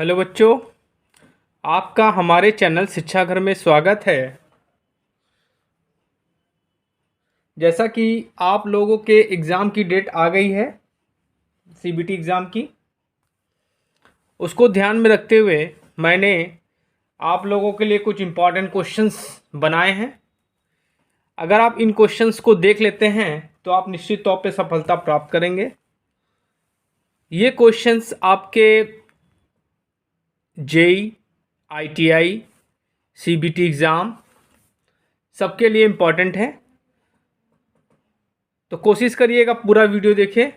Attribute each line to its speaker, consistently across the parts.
Speaker 1: Hello बच्चों, आपका हमारे चैनल शिक्षा घर में स्वागत है। जैसा कि आप लोगों के एग्ज़ाम की डेट आ गई है, सीबीटी एग्ज़ाम की, उसको ध्यान में रखते हुए मैंने आप लोगों के लिए कुछ इम्पॉर्टेंट क्वेश्चंस बनाए हैं। अगर आप इन क्वेश्चंस को देख लेते हैं तो आप निश्चित तौर पे सफलता प्राप्त करेंगे। ये क्वेश्चंस आपके जेई, आईटीआई, सीबीटी एग्ज़ाम सबके लिए इम्पॉर्टेंट है, तो कोशिश करिएगा पूरा वीडियो देखें।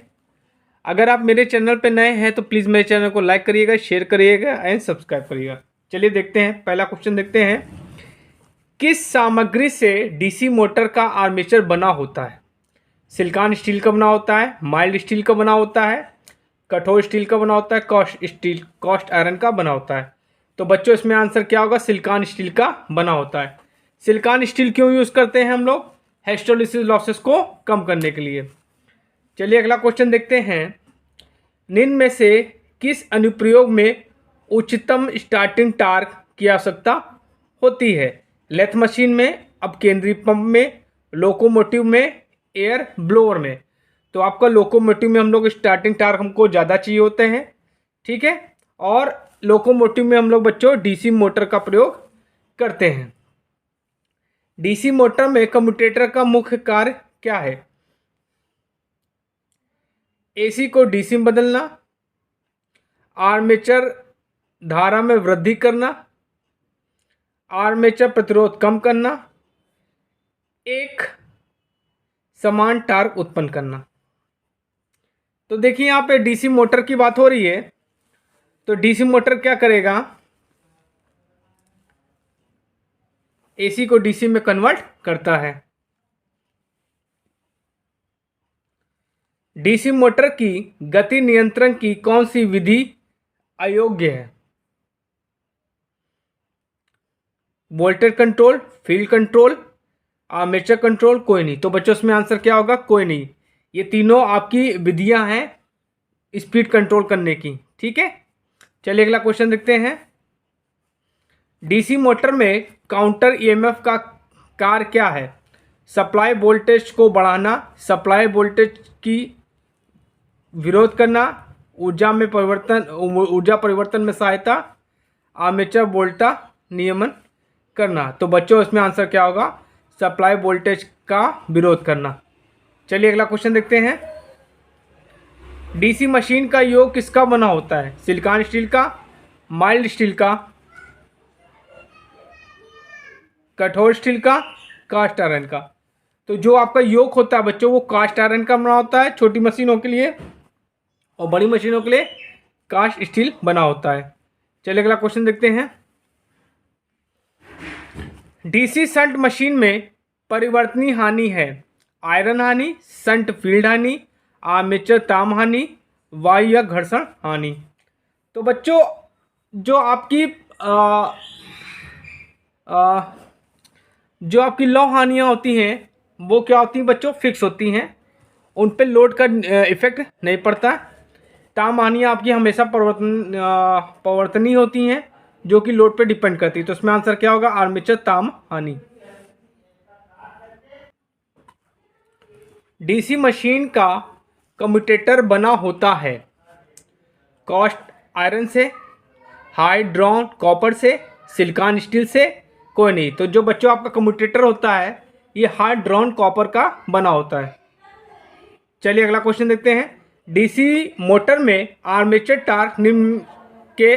Speaker 1: अगर आप मेरे चैनल पर नए हैं तो प्लीज़ मेरे चैनल को लाइक करिएगा, शेयर करिएगा एंड सब्सक्राइब करिएगा। चलिए देखते हैं, पहला क्वेश्चन देखते हैं। किस सामग्री से डीसी मोटर का आर्मेचर बना होता है? सिलिकॉन स्टील का बना होता है, माइल्ड स्टील का बना होता है, कठोर स्टील का बना होता है, कास्ट आयरन का बना होता है। तो बच्चों इसमें आंसर क्या होगा? सिलिकॉन स्टील का बना होता है। सिलिकॉन स्टील क्यों यूज़ करते हैं हम लोग? हिस्टोलिसिस लॉसेस को कम करने के लिए। चलिए अगला क्वेश्चन देखते हैं। निम्न में से किस अनुप्रयोग में उच्चतम स्टार्टिंग टॉर्क की आवश्यकता होती है? लेथ मशीन में, अपकेंद्री पंप में, लोकोमोटिव में, एयर ब्लोअर में। तो आपका लोकोमोटिव में हम लोग स्टार्टिंग टॉर्क हमको ज़्यादा चाहिए होते हैं, ठीक है। और लोकोमोटिव में हम लोग बच्चों डीसी मोटर का प्रयोग करते हैं। डीसी मोटर में कम्यूटेटर का मुख्य कार्य क्या है? एसी को डीसी में बदलना, आर्मेचर धारा में वृद्धि करना, आर्मेचर प्रतिरोध कम करना, एक समान टॉर्क उत्पन्न करना। तो देखिए यहाँ पे डीसी मोटर की बात हो रही है, तो डीसी मोटर क्या करेगा? एसी को डीसी में कन्वर्ट करता है। डीसी मोटर की गति नियंत्रण की कौन सी विधि अयोग्य है? Voltage control, field control, armature control, कोई नहीं। तो बच्चों इसमें आंसर क्या होगा? कोई नहीं। ये तीनों आपकी विधियां हैं स्पीड कंट्रोल करने की, ठीक है। चलिए अगला क्वेश्चन देखते हैं। डीसी मोटर में काउंटर ईएमएफ का कार्य क्या है? सप्लाई वोल्टेज को बढ़ाना, सप्लाई वोल्टेज की विरोध करना, ऊर्जा परिवर्तन में सहायता, आर्मेचर वोल्टा नियमन करना। तो बच्चों इसमें आंसर क्या होगा? सप्लाई वोल्टेज का विरोध करना। चलिए अगला क्वेश्चन देखते हैं। डीसी मशीन का योग किसका बना होता है? सिलिकॉन स्टील का, माइल्ड स्टील का, कठोर स्टील का, कास्ट आयरन का। तो जो आपका योग होता है बच्चों वो कास्ट आयरन का बना होता है छोटी मशीनों के लिए, और बड़ी मशीनों के लिए कास्ट स्टील बना होता है। चलिए अगला क्वेश्चन देखते हैं। डीसी शंट मशीन में परिवर्तनीय हानि है? आयरन हानि, शंट फील्ड हानि, आर्मेचर ताम हानि, वायु या घर्षण हानि। तो बच्चों जो आपकी जो आपकी लौ हानियाँ होती हैं वो क्या होती हैं बच्चों? फिक्स होती हैं, उन पर लोड का इफेक्ट नहीं पड़ता। ताम हानियाँ आपकी हमेशा परिवर्तनीय होती हैं जो कि लोड पे डिपेंड करती है। तो इसमें आंसर क्या होगा? आर्मेचर ताम हानि। डीसी मशीन का कम्यूटेटर बना होता है कास्ट आयरन से, हाई ड्रॉन कॉपर से, सिलिकॉन स्टील से, कोई नहीं। तो जो बच्चों आपका कम्यूटेटर होता है ये हाई ड्रॉन कॉपर का बना होता है। चलिए अगला क्वेश्चन देखते हैं। डीसी मोटर में आर्मेचर टॉर्क निम्न के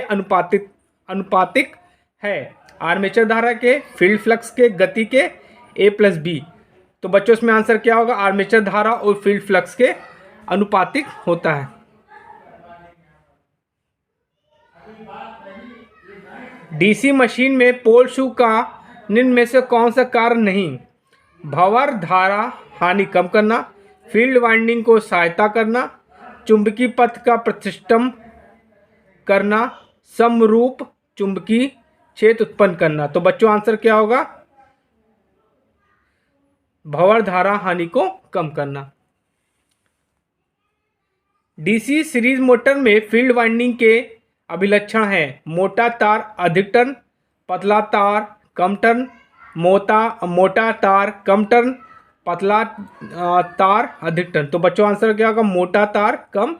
Speaker 1: अनुपातिक है? आर्मेचर धारा के, फील्ड फ्लक्स के, गति के, A+B। तो बच्चों इसमें आंसर क्या होगा? आर्मेचर धारा और फील्ड फ्लक्स के अनुपातिक होता है। डीसी मशीन में पोल शू का निम्न में से कौन सा कार्य नहीं? भंवर धारा हानि कम करना, फील्ड वाइंडिंग को सहायता करना, चुंबकीय पथ का प्रतिष्ठम करना, समरूप चुंबकीय क्षेत्र उत्पन्न करना। तो बच्चों आंसर क्या होगा? भंवर धारा हानि को कम करना। डीसी सीरीज मोटर में फील्ड वाइंडिंग के अभिलक्षण है? मोटा तार अधिक टर्न, पतला तार कम टर्न, मोटा तार कम टर्न, पतला तार अधिक टर्न। तो बच्चों आंसर क्या होगा? मोटा तार कम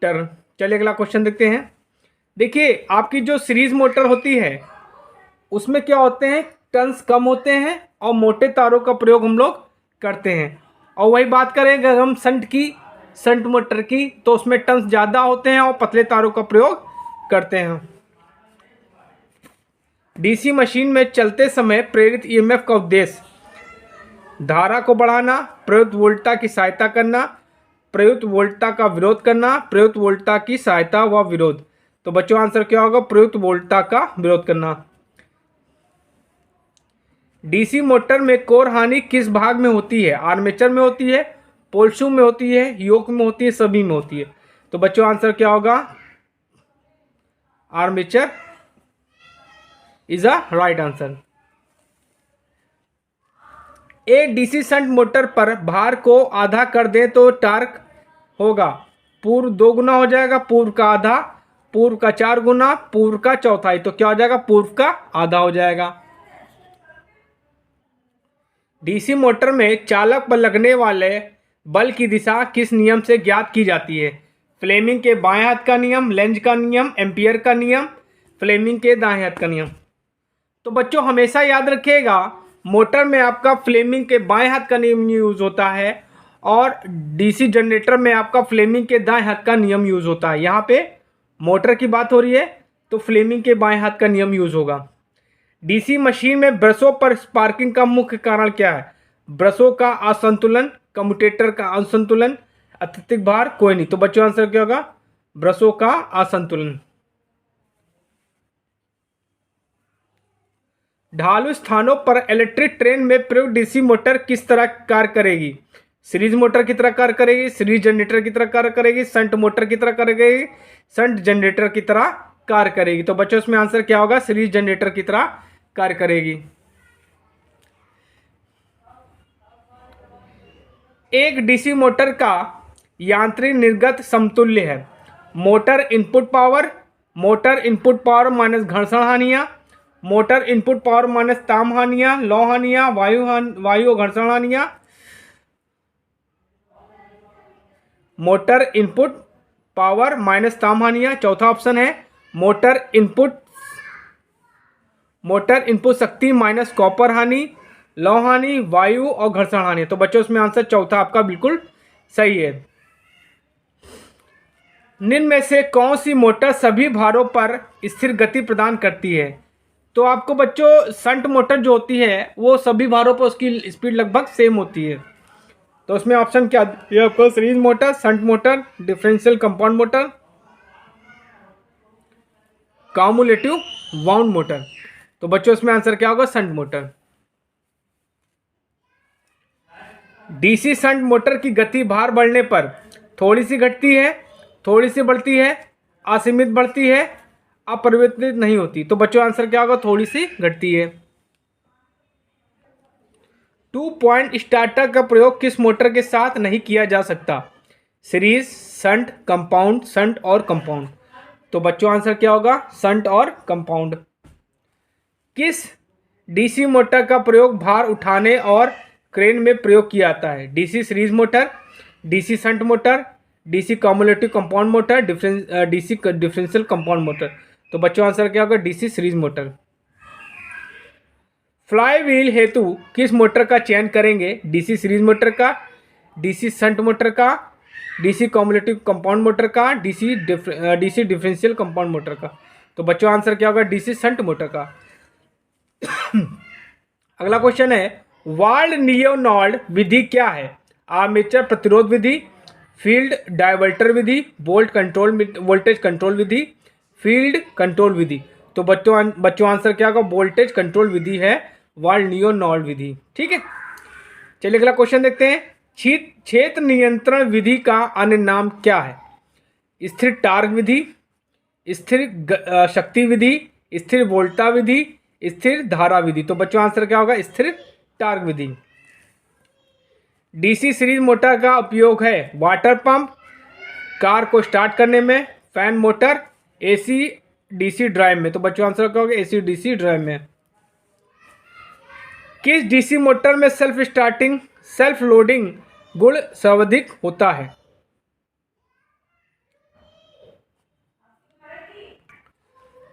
Speaker 1: टर्न। चलिए अगला क्वेश्चन देखते हैं। देखिए आपकी जो सीरीज मोटर होती है उसमें क्या होते हैं? टर्न्स कम होते हैं और मोटे तारों का प्रयोग हम लोग करते हैं। और वही बात करें अगर हम संट मोटर की, तो उसमें टर्न्स ज़्यादा होते हैं और पतले तारों का प्रयोग करते हैं। डीसी मशीन में चलते समय प्रेरित ईएमएफ का उद्देश्य धारा को बढ़ाना, प्रयुक्त वोल्टता की सहायता करना, प्रयुक्त वोल्टता का विरोध करना, प्रयुक्त वोल्टता की सहायता व विरोध। तो बच्चों आंसर क्या होगा? प्रयुक्त वोल्टता का विरोध करना। डीसी मोटर में कोर हानि किस भाग में होती है? आर्मेचर में होती है, पोलशू में होती है, योक में होती है, सभी में होती है। तो बच्चों आंसर क्या होगा? Armature is a right answer. एक डीसी शंट मोटर पर भार को आधा कर दें तो टार्क होगा पूर्व 2 गुना हो जाएगा, पूर्व का आधा, पूर्व का 4 गुना, पूर्व का चौथाई। तो क्या हो जाएगा? पूर्व का आधा हो जाएगा। डीसी मोटर में चालक पर लगने वाले बल की दिशा किस नियम से ज्ञात की जाती है? फ्लेमिंग के बाएं हाथ का नियम, लेंज का नियम, एम्पियर का नियम, फ्लेमिंग के दाएं हाथ का नियम। तो बच्चों हमेशा याद रखिएगा मोटर में आपका फ्लेमिंग के बाएं हाथ का नियम यूज होता है और डीसी जनरेटर में आपका फ्लेमिंग के दाएं हाथ का नियम यूज होता है। यहाँ पे मोटर की बात हो रही है तो फ्लेमिंग के बाएं हाथ का नियम यूज होगा। डीसी मशीन में ब्रशों पर स्पार्किंग का मुख्य कारण क्या है? ब्रशों का असंतुलन, कम्यूटेटर का असंतुलन, अत्यधिक भार, कोई नहीं। तो बच्चों आंसर क्या होगा? ब्रशों का असंतुलन। ढालू स्थानों पर इलेक्ट्रिक ट्रेन में प्रयुक्त डीसी मोटर किस तरह कार्य करेगी? सीरीज मोटर की तरह कार्य करेगी, सीरीज जनरेटर की तरह कार्य करेगी, शंट मोटर की तरह कार्य करेगी, शंट जनरेटर की तरह कार्य करेगी। तो बच्चों इसमें आंसर क्या होगा? सीरीज जनरेटर की तरह कार्य करेगी। एक डीसी मोटर का यांत्रिक निर्गत समतुल्य है मोटर इनपुट पावर माइनस घर्षण हानियां, मोटर इनपुट पावर माइनस ताम हानियां, लौ हानियां, वायु घर्षण हानियां, मोटर इनपुट पावर माइनस ताम हानियां। चौथा ऑप्शन है मोटर इनपुट शक्ति माइनस कॉपर हानि, लौ हानि, वायु और घर्षण हानि। तो बच्चों इसमें आंसर चौथा आपका बिल्कुल सही है। निम्न में से कौन सी मोटर सभी भारों पर स्थिर गति प्रदान करती है? तो आपको बच्चों शंट मोटर जो होती है वो सभी भारों पर उसकी स्पीड लगभग सेम होती है। तो उसमें ऑप्शन क्या है आपको? Series motor, shunt motor, differential compound motor, cumulative wound motor. तो बच्चों इसमें आंसर क्या होगा? Shunt motor. DC shunt motor की गति भार बढ़ने पर थोड़ी सी घटती है, थोड़ी सी बढ़ती है, असीमित बढ़ती है, अपरिवर्तित नहीं होती। तो बच्चों आंसर क्या होगा? थोड़ी सी घटती है। 2 पॉइंट स्टार्टर का प्रयोग किस मोटर के साथ नहीं किया जा सकता? सीरीज, शंट, कंपाउंड, शंट और कंपाउंड। तो बच्चों आंसर क्या होगा? शंट और कंपाउंड। किस डीसी मोटर का प्रयोग भार उठाने और क्रेन में प्रयोग किया जाता है? DC series motor, DC shunt motor, DC cumulative compound motor, DC differential compound motor. तो बच्चों आंसर क्या होगा? DC series motor. Fly wheel हेतु किस मोटर का चयन करेंगे? डीसी सीरीज मोटर का, डीसी शंट मोटर का, डीसी कम्युलेटिव कंपाउंड मोटर का, डीसी डिफरेंशियल कंपाउंड मोटर का। तो बच्चों आंसर क्या होगा? डीसी शंट मोटर का। अगला क्वेश्चन है वाल्ड नियोनाल्ड विधि क्या है? आर्मेचर प्रतिरोध विधि, फील्ड डाइवर्टर विधि, वोल्टेज कंट्रोल विधि, फील्ड कंट्रोल विधि। तो बच्चों आंसर क्या होगा? वोल्टेज कंट्रोल विधि है वाल्ड नियोनाल्ड विधि। ठीक है, चलिए अगला क्वेश्चन देखते हैं। क्षेत्र नियंत्रण विधि का अन्य नाम क्या है? स्थिर टार्क विधि, स्थिर शक्ति विधि, स्थिर वोल्टता विधि, स्थिर धारा विधि। तो बच्चों आंसर क्या होगा? स्थिर टार्क विधि। डीसी सीरीज मोटर का उपयोग है वाटर पंप, कार को स्टार्ट करने में, fan motor, AC DC drive में। तो बच्चों आंसर क्या होगा, एसी डीसी ड्राइव में। किस डीसी मोटर में सेल्फ स्टार्टिंग सेल्फ लोडिंग गुण सर्वाधिक होता है?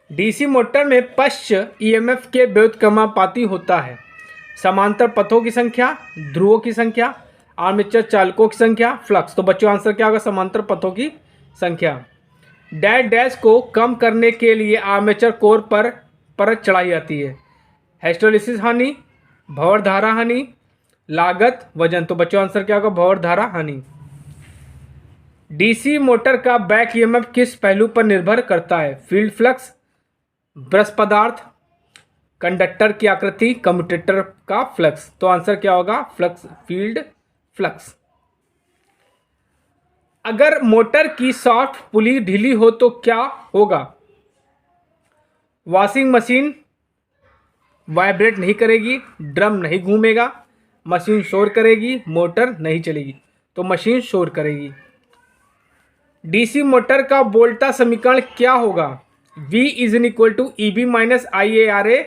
Speaker 1: डीसी मोटर में पश्च ईएमएफ के व्युत्क्रमानुपाती होता है। समांतर पथों की संख्या, ध्रुवों की संख्या, आर्मेचर चालकों की संख्या, फ्लक्स। तो बच्चों आंसर क्या होगा, समांतर पथों की संख्या। डैश डैश को कम करने के लिए आर्मेचर कोर पर परत चढ़ाई जाती है। हिस्टैरिसीस हानि, भंवर धारा हानि, लागत, वजन। तो बच्चों आंसर क्या होगा, भंवर धारा हानि। डीसी मोटर का बैक ईएमएफ किस पहलू पर निर्भर करता है? फील्ड फ्लक्स, ब्रश पदार्थ, कंडक्टर की आकृति, कम्यूटेटर का फ्लक्स। तो आंसर क्या होगा, फ्लक्स, फील्ड फ्लक्स। अगर मोटर की सॉफ्ट पुली ढीली हो तो क्या होगा? वॉशिंग मशीन वाइब्रेट नहीं करेगी, ड्रम नहीं घूमेगा, मशीन शोर करेगी, मोटर नहीं चलेगी। तो मशीन शोर करेगी। डीसी मोटर का वोल्टा समीकरण क्या होगा? V is in equal to E B minus I A R A,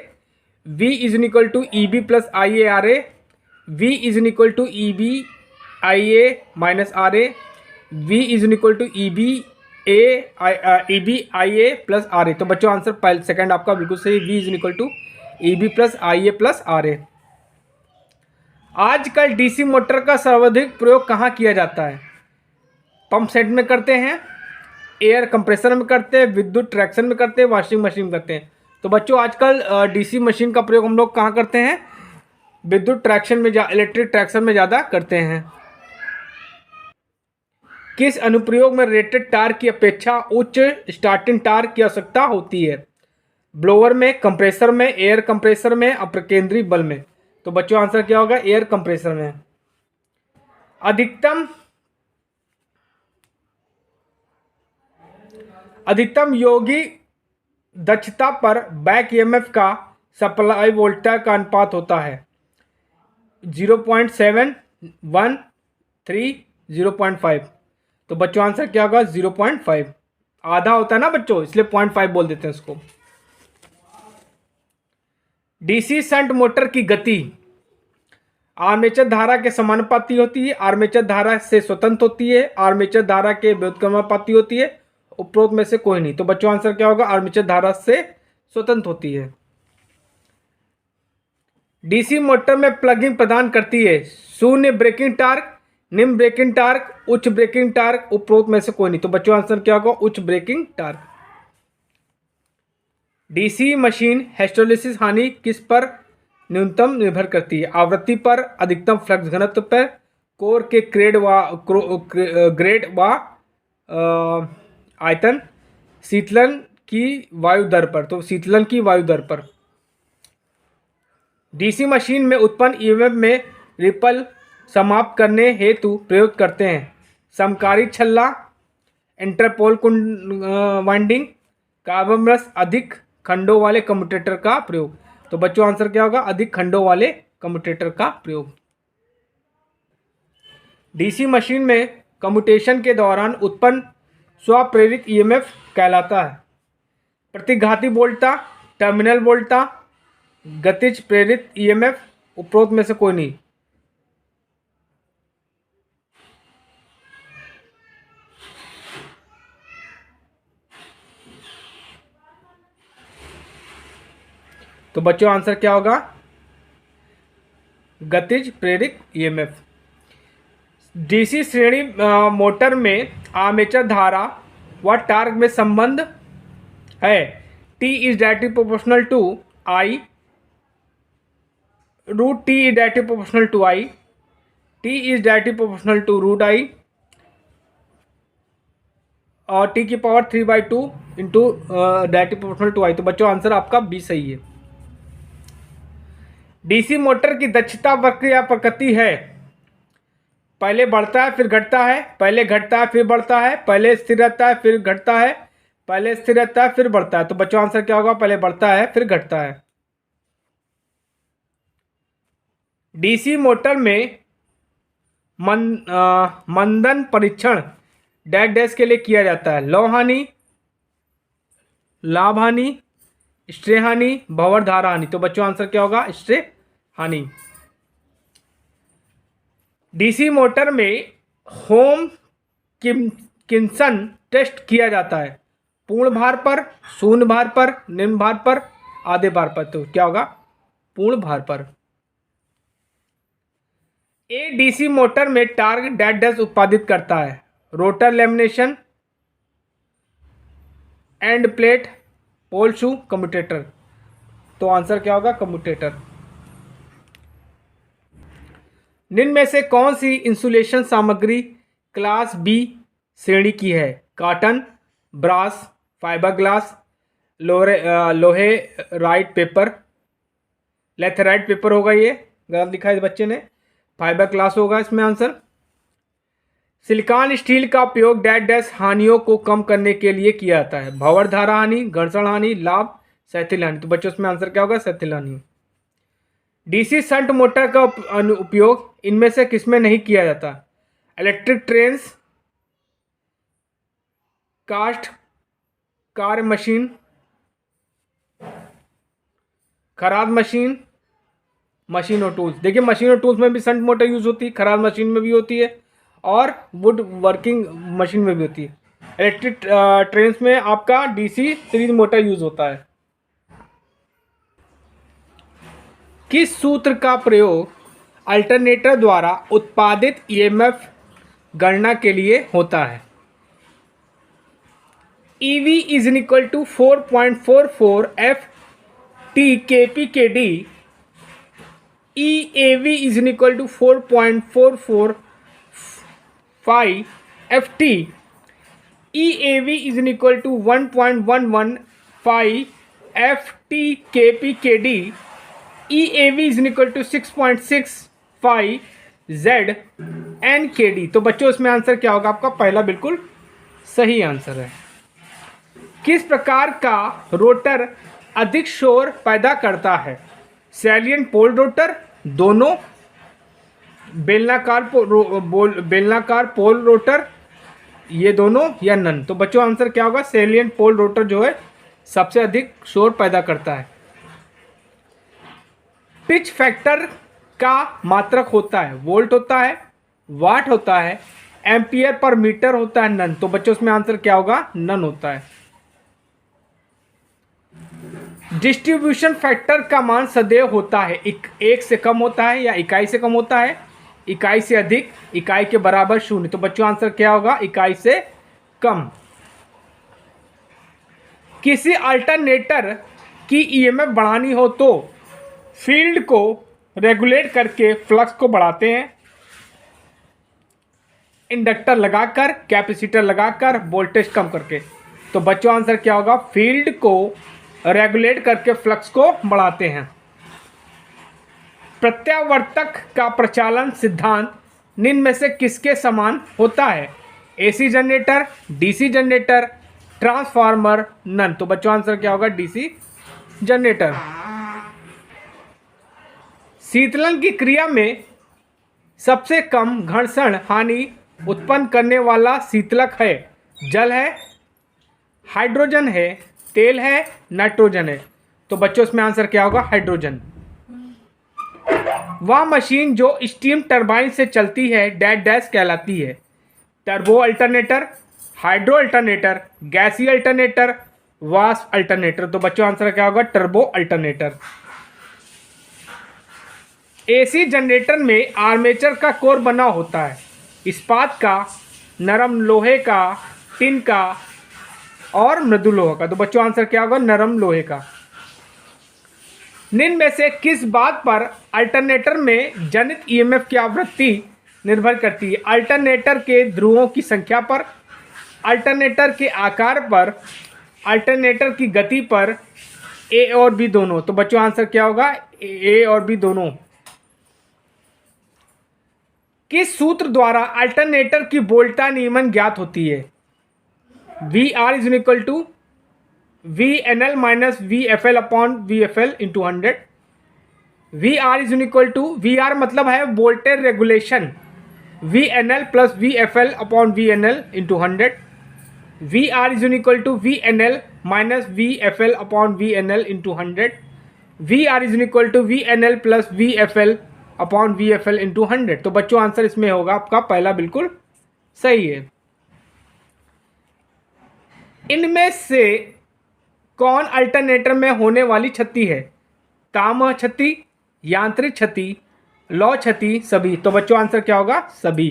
Speaker 1: V is in equal to E B plus I A R A, V is in equal to E B I A minus R A, V is in equal to E B I A plus R A. तो बच्चों answer पहले second आपका बिल्कुल सही, V is in equal to E B plus I A plus R ए। आजकल DC motor का सर्वाधिक प्रयोग कहाँ किया जाता है? पंप सेट में करते हैं, एयर कंप्रेसर में करते हैं, विद्युत ट्रैक्शन में करते हैं, वॉशिंग मशीन में करते हैं। तो बच्चों आजकल डीसी मशीन का प्रयोग हम लोग कहाँ करते हैं? विद्युत ट्रैक्शन में, इलेक्ट्रिक ट्रैक्शन में ज़्यादा करते हैं। किस अनुप्रयोग में रेटेड टार्क की अपेक्षा उच्च स्टार्टिंग टार्क की आवश्यकता होती है? ब्लोअर में, कंप्रेसर में, एयर कंप्रेसर में, अपकेंद्री बल में। तो बच्चों आंसर क्या होगा, एयर कंप्रेसर में। अधिकतम योगी दक्षता पर बैक ईएमएफ का सप्लाई वोल्टेज का अनुपात होता है 0.7, 1, 3, 0.5। तो बच्चों आंसर क्या होगा, 0.5। आधा होता है ना बच्चों, इसलिए 0.5 बोल देते हैं इसको। डीसी शंट मोटर की गति आर्मेचर धारा के समानुपाती होती है, आर्मेचर धारा से स्वतंत्र होती है, आर्मेचर धारा के व्युत्क्रमानुपाती होती है, उपरोक्त में से कोई नहीं। तो बच्चों आंसर क्या होगा, आर्मेचर धारा से स्वतंत्र होती है। डीसी मोटर में प्लगिंग प्रदान करती है शून्य ब्रेकिंग टार्क, निम्न ब्रेकिंग टार्क, उच्च ब्रेकिंग टार्क, उपरोक्त में से कोई नहीं। तो बच्चों आंसर क्या होगा, उच्च breaking torque. DC machine hysteresis हानि किस पर न्यूनतम निर्भर करती है? आवृत्ति पर, अधिकतम फ्लक्स घनत्व पर, कोर के ग्रेड व आयतन, शीतलन की वायु दर पर। तो शीतलन की वायु दर पर। डीसी मशीन में उत्पन्न ईएमएफ में रिपल समाप्त करने हेतु प्रयोग करते हैं समकारी छल्ला, इंटरपोल वाइंडिंग, कार्बन ब्रश, अधिक खंडों वाले कम्यूटेटर का प्रयोग। तो बच्चों आंसर क्या होगा, अधिक खंडों वाले कम्यूटेटर का प्रयोग। डीसी मशीन में कम्यूटेशन के दौरान उत्पन्न स्वप्रेरित ईएमएफ कहलाता है प्रतिघाती वोल्टा, टर्मिनल वोल्टा, गतिज प्रेरित ईएमएफ, उपरोक्त में से कोई नहीं। तो बच्चों आंसर क्या होगा, गतिज प्रेरित ईएमएफ। डीसी श्रेणी मोटर में आर्मेचर धारा व टार्क में संबंध है T is directly proportional to I, root T is directly proportional to I, T is directly proportional to root I और T की power 3/2 into directly proportional to I। तो बच्चों आंसर आपका B सही है। डीसी मोटर की दक्षता वक्र या प्रकृति है पहले बढ़ता है फिर घटता है, पहले घटता है फिर बढ़ता है, पहले स्थिर रहता है फिर घटता है, पहले स्थिर रहता है फिर बढ़ता है। तो बच्चों आंसर क्या होगा, पहले बढ़ता है फिर घटता है। डीसी मोटर में मंदन परीक्षण डैश डैश के लिए किया जाता है लौह हानि, लाभ हानि, स्ट्रे हानि, भंवर धारा हानि। तो बच्चों आंसर क्या होगा? स्ट्रे हानि। डीसी मोटर में होम किन्सन टेस्ट किया जाता है पूर्ण भार पर, शून्य भार पर, निम्न भार पर, आधे भार पर। तो क्या होगा? पूर्ण भार पर। ए डीसी मोटर में टार्क डैश डैश उत्पादित करता है rotor lamination, end plate, pole shoe, commutator. तो आंसर क्या होगा? कम्यूटेटर। निम्न में से कौन सी इंसुलेशन सामग्री क्लास बी श्रेणी की है? कॉटन, ब्रास, फाइबर ग्लास, लोहे राइट पेपर, लेथेराइट पेपर होगा। ये गलत लिखा है बच्चे ने, फाइबर ग्लास होगा इसमें आंसर। सिलिकॉन स्टील का उपयोग डैश डैश हानियों को कम करने के लिए किया जाता है भंवर धारा हानि, घर्षण हानि, लाभ, सहथिल हानि। तो बच्चों इसमें आंसर क्या होगा? सहथिल हानि। डीसी शंट मोटर का उपयोग इनमें से किसमें नहीं किया जाता? Electric trains, cast car machine, खराद मशीन, मशीन और टूल्स। देखिए मशीन और टूल्स में भी शंट मोटर यूज होती है, खराद मशीन में भी होती है और वुड वर्किंग मशीन में भी होती है। इलेक्ट्रिक ट्रेन्स में आपका डीसी सीरीज मोटर यूज होता है। किस सूत्र का प्रयोग अल्टरनेटर द्वारा उत्पादित ईएमएफ गणना के लिए होता है? EV is equal to 4.44 FT KP KD, EAV is equal to 4.445 FT, EAV is equal to 1.115 FT KP KD, EAV is equal to 6.65 ZN/KD। तो बच्चों इसमें आंसर क्या होगा आपका? पहला बिल्कुल सही आंसर है। किस प्रकार का रोटर अधिक शोर पैदा करता है? सैलिएंट पोल रोटर, दोनों, बेलनाकार पोल रोटर, ये दोनों, या नन। तो बच्चों आंसर क्या होगा? सैलिएंट पोल रोटर जो है सबसे अधिक शोर पैदा करता है। पिच फैक्टर का मात्रक होता है वोल्ट होता है, वाट होता है, एम्पियर पर मीटर होता है, नन। तो बच्चों इसमें आंसर क्या होगा? नन होता है। डिस्ट्रीब्यूशन फैक्टर का मान सदैव होता है एक से कम होता है या इकाई से कम होता है, इकाई से अधिक, इकाई के बराबर, शून्य। तो बच्चों आंसर क्या होगा? इकाई से कम। किसी अल्टरनेटर की ईएमएफ बढ़ानी हो तो फील्ड को रेगुलेट करके फ्लक्स को बढ़ाते हैं, इंडक्टर लगाकर, कैपेसिटर लगाकर, वोल्टेज कम करके। तो बच्चों आंसर क्या होगा? फील्ड को रेगुलेट करके फ्लक्स को बढ़ाते हैं। प्रत्यावर्तक का प्रचालन सिद्धांत निम्न में से किसके समान होता है? AC generator, DC generator, transformer, none. तो बच्चों आंसर क्या होगा? DC generator. शीतलन की क्रिया में सबसे कम घर्षण हानि उत्पन्न करने वाला शीतलक है? जल है, हाइड्रोजन है, तेल है, नाइट्रोजन है। तो बच्चों इसमें आंसर क्या होगा? हाइड्रोजन। वह मशीन जो स्टीम टरबाइन से चलती है डैश डैश कहलाती है? टर्बो अल्टरनेटर, हाइड्रो अल्टरनेटर, गैसीय अल्टरनेटर, वाष्प अल्टरनेटर। तो बच्चों आंसर क्या होगा? Turbo alternator. एसी जनरेटर में आर्मेचर का कोर बना होता है इस्पात का, नरम लोहे का, टिन का और मृदु लोहे का। तो बच्चों आंसर क्या होगा? नरम लोहे का। निम्न में से किस बात पर अल्टरनेटर में जनित ईएमएफ की आवृत्ति निर्भर करती है? अल्टरनेटर के ध्रुवों की संख्या पर, अल्टरनेटर के आकार पर, अल्टरनेटर की गति पर, ए और बी दोनों। तो बच्चों आंसर क्या होगा? ए और बी दोनों। किस सूत्र द्वारा अल्टरनेटर की वोल्टा नियमन ज्ञात होती है? VR is equal to VNL minus VFL upon VFL into 100। VR is equal to, VR मतलब है voltage regulation, VNL plus VFL upon VNL into 100। VR is equal to VNL minus V F L upon V N L into 100। V R is equal to V N L plus V F L upon V F L into 100। तो बच्चों answer इसमें होगा आपका पहला बिल्कुल सही है। इनमें से कौन अल्टरनेटर में होने वाली क्षति है? ताम्र क्षति, यांत्रिक क्षति, लौ क्षति, सभी। तो बच्चों आंसर क्या होगा? सभी।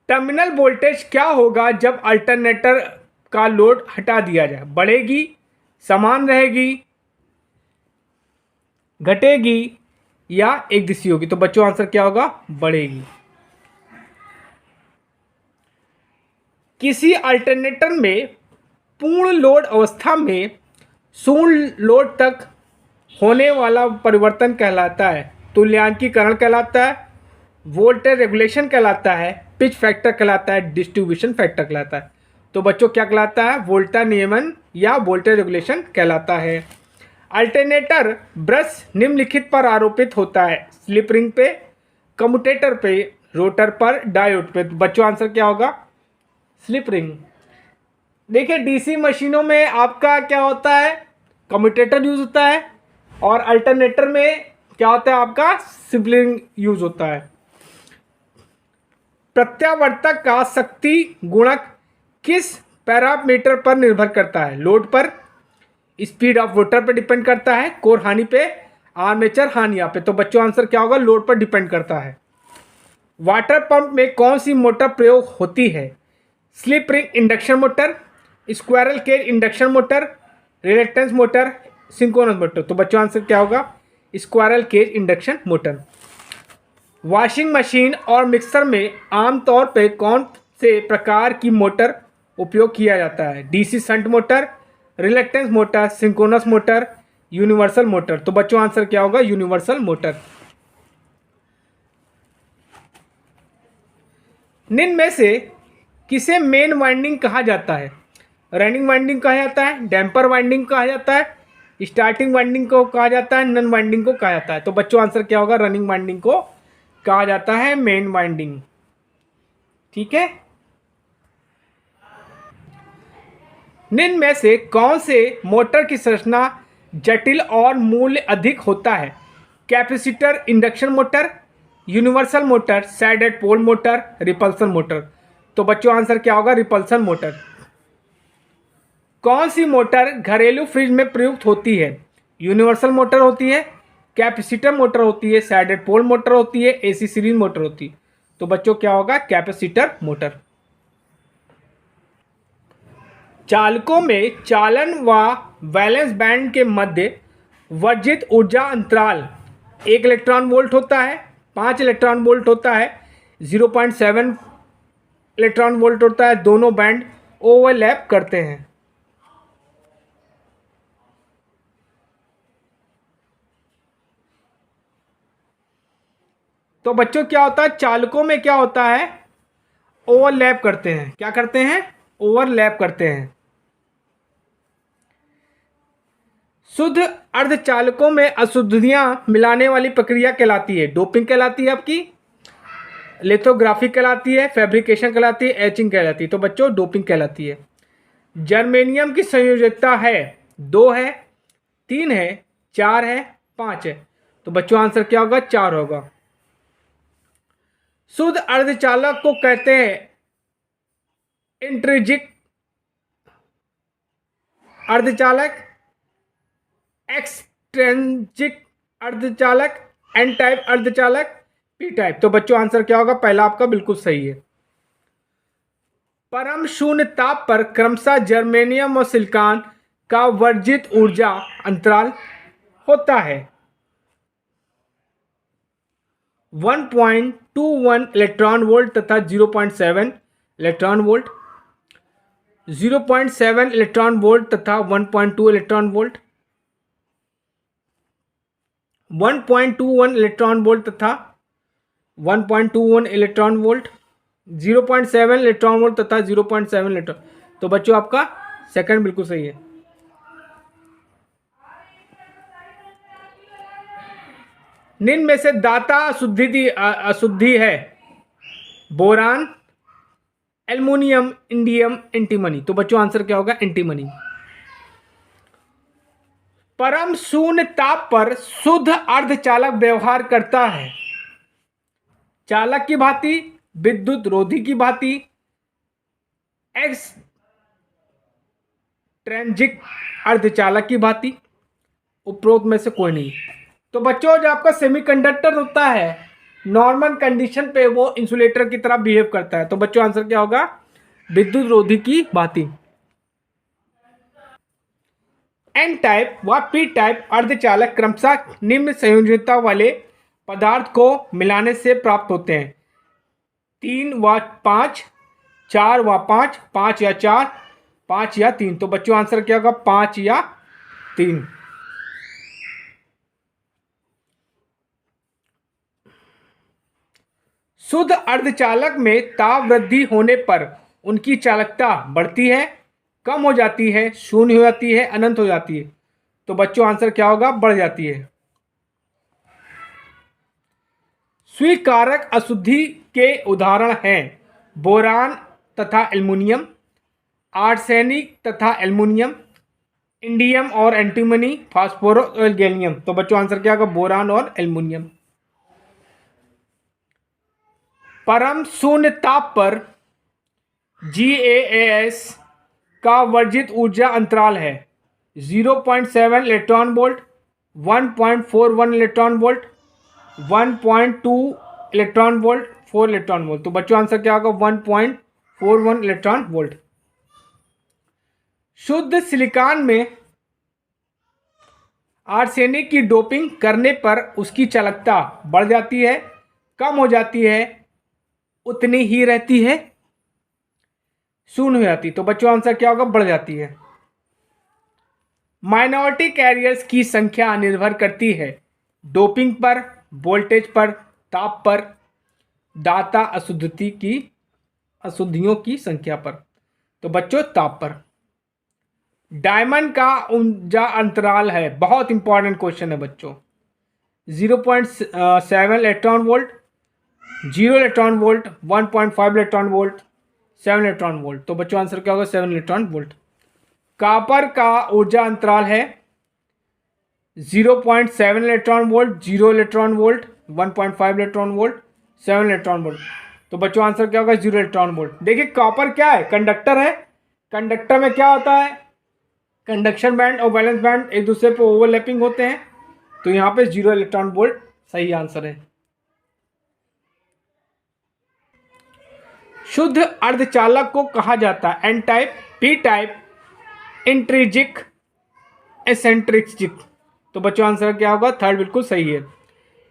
Speaker 1: टर्मिनल वोल्टेज क्या होगा जब अल्टरनेटर का लोड हटा दिया जाए? बढ़ेगी, समान रहेगी, घटेगी या एक दिशा होगी? तो बच्चों आंसर क्या होगा? बढ़ेगी। किसी अल्टरनेटर में पूर्ण लोड अवस्था में शून्य लोड तक होने वाला परिवर्तन कहलाता है तुल्यांकीकरण कहलाता है, वोल्टेज रेगुलेशन कहलाता है, पिच फैक्टर कहलाता है, डिस्ट्रीब्यूशन फैक्टर कहलाता है। तो बच्चों क्या कहलाता है? वोल्टा नियमन या वोल्टेज रेगुलेशन कहलाता है। अल्टरनेटर ब्रश निम्नलिखित पर आरोपित होता है? स्लिप रिंग पे, कम्यूटेटर पे, रोटर पर, डायोड पे। तो बच्चों आंसर क्या होगा? Slip ring. देखिए डीसी मशीनों में आपका क्या होता है? कम्यूटेटर यूज होता है और अल्टरनेटर में क्या होता है? आपका स्लिप रिंग यूज होता है। प्रत्यावर्तक का शक्ति गुणक किस पैरामीटर पर निर्भर करता है? लोड पर, स्पीड ऑफ रोटर पर डिपेंड करता है, कोर हानि पे, आर्मेचर हानिया पे। तो बच्चों आंसर क्या होगा? लोड पर डिपेंड करता है। वाटर पंप में कौन सी मोटर प्रयोग होती है? Slip ring induction motor, squirrel cage induction motor, reluctance motor, synchronous motor. तो बच्चों आंसर क्या होगा? Squirrel cage induction motor. Washing machine और मिक्सर में आमतौर पर कौन से प्रकार की मोटर उपयोग किया जाता है? DC shunt motor, reluctance motor, synchronous motor, universal motor. तो बच्चों आंसर क्या होगा? Universal motor. निम्न में से किसे मेन वाइंडिंग कहा जाता है? रनिंग वाइंडिंग कहा जाता है, डैम्पर वाइंडिंग कहा जाता है, स्टार्टिंग वाइंडिंग को कहा जाता है, नन वाइंडिंग को कहा जाता है? तो बच्चों आंसर क्या होगा? रनिंग वाइंडिंग को कहा जाता है मेन वाइंडिंग। ठीक है। निम्न में से कौन से मोटर की संरचना जटिल और मूल्य अधिक होता है? Capacitor induction motor, universal motor, shaded pole motor, repulsion motor. तो बच्चों आंसर क्या होगा? Repulsion motor. कौन सी मोटर घरेलू फ्रिज में प्रयुक्त होती है? यूनिवर्सल मोटर होती है, कैपेसिटर मोटर होती है, सैडेड पोल मोटर होती है, एसी सीरीज मोटर होती है। तो बच्चों क्या होगा? Capacitor motor. चालकों में चालन व वैलेंस बैंड के मध्य वर्जित ऊर्जा अंतराल 1 इलेक्ट्रॉन वोल्ट होता है, 5 इलेक्ट्रॉन वोल्ट होता है, 0.7 इलेक्ट्रॉन वोल्ट होता है। दोनों बैंड ओवरलैप करते हैं। तो बच्चों क्या होता है? चालकों में क्या होता है? ओवरलैप करते हैं। क्या करते हैं? ओवरलैप करते हैं। शुद्ध अर्धचालकों में अशुद्धियां मिलाने वाली प्रक्रिया कहलाती है? डोपिंग कहलाती है, आपकी लिथोग्राफी कहलाती है, फैब्रिकेशन कहलाती है, एचिंग कहलाती है। तो बच्चों डोपिंग कहलाती है। जर्मेनियम की संयोजकता है? 2 है, 3 है, 4 है, 5 है। तो बच्चों आंसर क्या होगा? 4 होगा। शुद्ध अर्धचालक को कहते हैं इंट्रिंसिक अर्धचालक, एक्सट्रिंसिक अर्धचालक, एन टाइप अर्धचालक, पी टाइप। तो बच्चों आंसर क्या होगा? पहला आपका बिल्कुल सही है। परम शून्य ताप पर क्रमशः जर्मेनियम और सिलिकॉन का वर्जित ऊर्जा अंतराल होता है 1.21 इलेक्ट्रॉन वोल्ट तथा 0.7 इलेक्ट्रॉन वोल्ट, 0.7 इलेक्ट्रॉन वोल्ट तथा 1.2 इलेक्ट्रॉन वोल्ट, 1.21 इलेक्ट्रॉन वोल्ट तथा 1.21 इलेक्ट्रॉन वोल्ट, 0.7 इलेक्ट्रॉन वोल्ट तथा 0.7 इलेक्ट्रॉन। तो बच्चों आपका सेकंड बिल्कुल सही है। निम्न में से दाता अशुद्धि है? Boron, aluminium, indium, antimony. तो बच्चों आंसर क्या होगा? एंटीमनी। परम शून्य ताप पर शुद्ध अर्धचालक व्यवहार करता है चालक की भांति, विद्युत रोधी की भांति, एक्सट्रेंजिक अर्धचालक की भांति, उपरोक्त में से कोई नहीं। तो बच्चों जो आपका सेमीकंडक्टर होता है नॉर्मल कंडीशन पे वो इंसुलेटर की तरह बिहेव करता है। तो बच्चों आंसर क्या होगा? विद्युत रोधी की भांति। एन टाइप व पी टाइप अर्धचालक क्रमशः निम्न संयोजकता वाले पदार्थ को मिलाने से प्राप्त होते हैं: 3 व 5, 4 व 5, 5 या 4, 5 या 3। तो बच्चों आंसर क्या होगा? 5 या 3। शुद्ध अर्धचालक में ताप वृद्धि होने पर उनकी चालकता बढ़ती है, कम हो जाती है, शून्य हो जाती है, अनंत हो जाती है। तो बच्चों आंसर क्या होगा? बढ़ जाती है। स्वीकारक अशुद्धि के उदाहरण हैं बोरान तथा एल्युमिनियम, आर्सेनिक तथा एल्युमिनियम, इंडियम और एंटीमनी, फास्फोरस और गैलियम। तो बच्चों आंसर क्या होगा? बोरान और एल्युमिनियम। परम शून्य ताप पर GaAs का वर्जित ऊर्जा अंतराल है 0.7 electron volt, 1.41 electron volt, 1.2 electron volt, 4 electron volt. तो बच्चों आंसर क्या होगा? 1.41 इलेक्ट्रॉन वोल्ट। शुद्ध सिलिकॉन में आर्सेनिक की डोपिंग करने पर उसकी चालकता बढ़ जाती है, कम हो जाती है, उतनी ही रहती है, शून्य हो जाती। तो बच्चों आंसर क्या होगा? बढ़ जाती है। माइनॉरिटी कैरियर्स की संख्या निर्भर करती है डोपिंग पर, वोल्टेज पर, ताप पर, दाता अशुद्धियों की संख्या पर। तो बच्चों ताप पर। डायमंड का ऊर्जा अंतराल है, बहुत इंपॉर्टेंट क्वेश्चन है बच्चों, 0.7 electron volt, 0 electron volt, 1.5 electron volt, 7 electron volt. तो बच्चों आंसर क्या होगा? 7 इलेक्ट्रॉन वोल्ट। कॉपर का ऊर्जा अंतराल है 0.7 electron volt, 0 electron volt, 1.5 electron volt, 7 electron volt. तो बच्चों आंसर क्या होगा? 0 इलेक्ट्रॉन वोल्ट। देखिए कॉपर क्या है? कंडक्टर है। कंडक्टर में क्या होता है? कंडक्शन बैंड और वैलेंस बैंड एक दूसरे पर ओवरलैपिंग होते हैं। तो यहाँ पे 0 इलेक्ट्रॉन वोल्ट सही आंसर है। शुद्ध अर्धचालक को कहा जाता है N type, P type, intrinsic, extrinsic. तो बच्चों आंसर क्या होगा? थर्ड बिल्कुल सही है।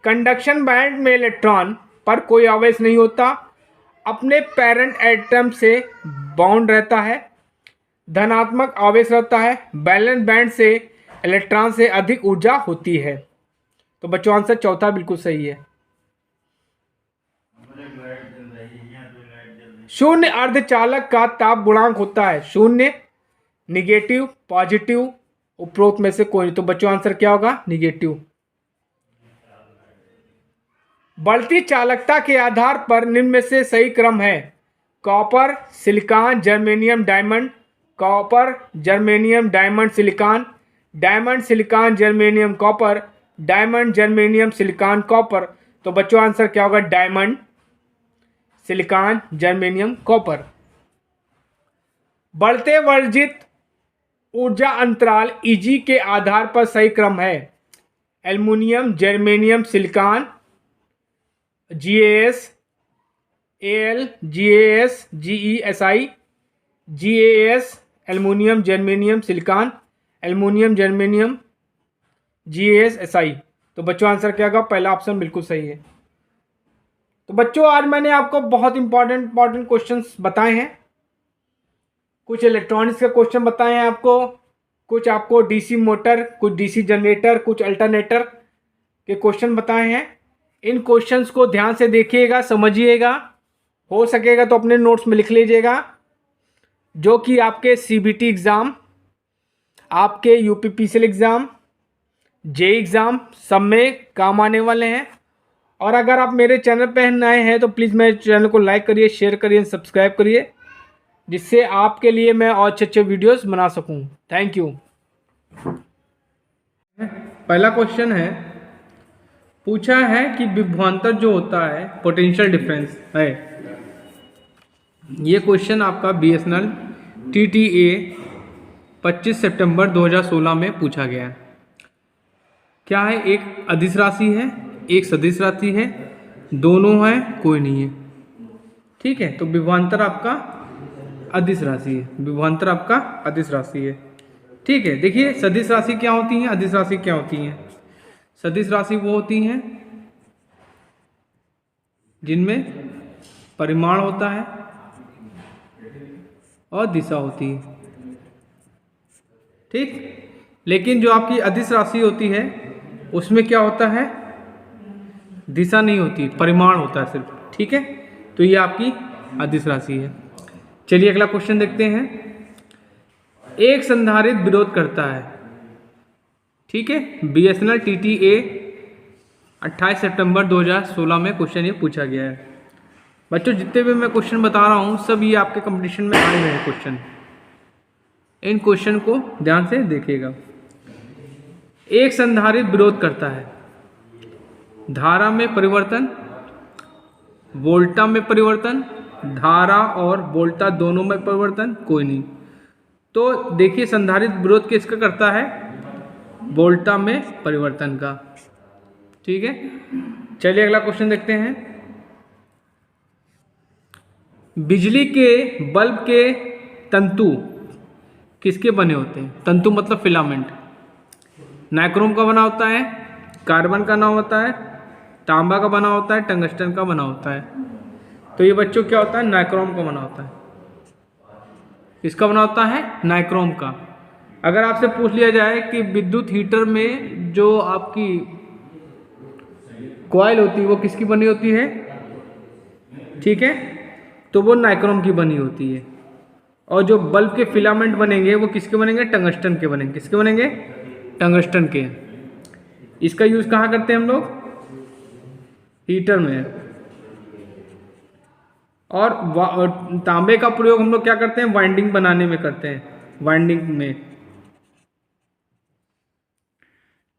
Speaker 1: कंडक्शन बैंड में इलेक्ट्रॉन पर कोई आवेश नहीं होता, अपने पेरेंट एटम से बाउंड रहता है, धनात्मक आवेश रहता है, बैलेंस बैंड से इलेक्ट्रॉन से अधिक ऊर्जा होती है। तो बच्चों आंसर चौथा बिल्कुल सही है। शून्य अर्धचालक का ताप गुणांक होता है 0, निगेटिव, पॉजिटिव, उपरोक्त में से कोई। तो बच्चों आंसर क्या होगा? निगेटिव। बढ़ती चालकता के आधार पर निम्न में से सही क्रम है: copper, silicon, germanium, diamond, copper, germanium, diamond, silicon, diamond, silicon, germanium, copper, diamond, germanium, silicon, copper. तो बच्चों आंसर क्या होगा? Diamond, silicon, germanium, copper. बढ़ते वर्जित ऊर्जा अंतराल Eg के आधार पर सही क्रम है: aluminium, germanium, silicon, GaS, Al, GaS, GeSi, GaS, aluminium, germanium, silicon, aluminium, germanium, GaSi। तो बच्चों आंसर क्या होगा? पहला ऑप्शन बिल्कुल सही है। तो बच्चों आज मैंने आपको बहुत इंपॉर्टेंट क्वेश्चंस बताए हैं। कुछ इलेक्ट्रॉनिक्स के क्वेश्चन बताए हैं आपको, कुछ आपको डीसी मोटर, कुछ डीसी जनरेटर, कुछ अल्टरनेटर के क्वेश्चन बताए हैं। इन क्वेश्चंस को ध्यान से देखिएगा, समझिएगा, हो सकेगा तो अपने नोट्स में लिख लीजिएगा, जो कि आपके CBT एग्ज़ाम, आपके UPPCL एग्ज़ाम, JEE एग्ज़ाम सब में काम आने वाले हैं। और अगर आप मेरे चैनल पर नए हैं तो प्लीज़ मेरे चैनल को लाइक करिए, शेयर करिए, सब्सक्राइब करिए। जिससे आपके लिए मैं और अच्छे अच्छे वीडियोस बना सकूं। Thank you. पहला क्वेश्चन है, पूछा है कि विभवांतर जो होता है पोटेंशियल डिफरेंस है। ये क्वेश्चन आपका BSNL TTA 25 सितंबर 2016 में पूछा गया है। क्या है? एक अदिश राशि है, एक सदिश राशि है, दोनों है, कोई नहीं है। ठीक है, तो विभवांतर आपका अदिश राशि है। विभवांतर आपका अदिश राशि है। ठीक है, देखिए सदिश राशि क्या होती है, अदिश राशि क्या होती है। सदिश राशि वो होती हैं जिनमें परिमाण होता है और दिशा होती है। ठीक, लेकिन जो आपकी अदिश राशि होती है उसमें क्या होता है, दिशा नहीं होती, परिमाण होता है सिर्फ। ठीक है, तो ये आपकी अदिश राशि है। चलिए अगला क्वेश्चन देखते हैं। एक संधारित्र विरोध करता है। ठीक है, BSNL TTA 28 सितंबर 2016 में क्वेश्चन ये पूछा गया है। बच्चों जितने भी मैं क्वेश्चन बता रहा हूँ सब ये आपके कंपटीशन में आए हुए हैं क्वेश्चन। इन क्वेश्चन को ध्यान से देखिएगा। एक संधारित्र विरोध करता है, धारा में परिवर्तन, वोल्टा में परिवर्तन, धारा और वोल्टा दोनों में परिवर्तन, कोई नहीं। तो देखिए संधारित्र विरोध किसका करता है, वोल्टा में परिवर्तन का। ठीक है, चलिए अगला क्वेश्चन देखते हैं। बिजली के बल्ब के तंतु किसके बने होते हैं? तंतु मतलब फिलामेंट। नाइक्रोम का बना होता है, कार्बन का बना होता है, तांबा का बना होता है, टंगस्टन का बना होता है। तो ये बच्चों क्या होता है, नाइक्रोम का बना होता है। किसका बना होता है? नाइक्रोम का। अगर आपसे पूछ लिया जाए कि विद्युत हीटर में जो आपकी कॉइल होती है वो किसकी बनी होती है, ठीक है, तो वो नाइक्रोम की बनी होती है। और जो बल्ब के फिलामेंट बनेंगे वो किसके बनेंगे? टंगस्टन के बनेंगे। किसके बनेंगे? टंगस्टन के। इसका यूज कहाँ करते हैं हम लोग? हीटर में। और तांबे का प्रयोग हम लोग क्या करते हैं? वाइंडिंग बनाने में करते हैं, वाइंडिंग में।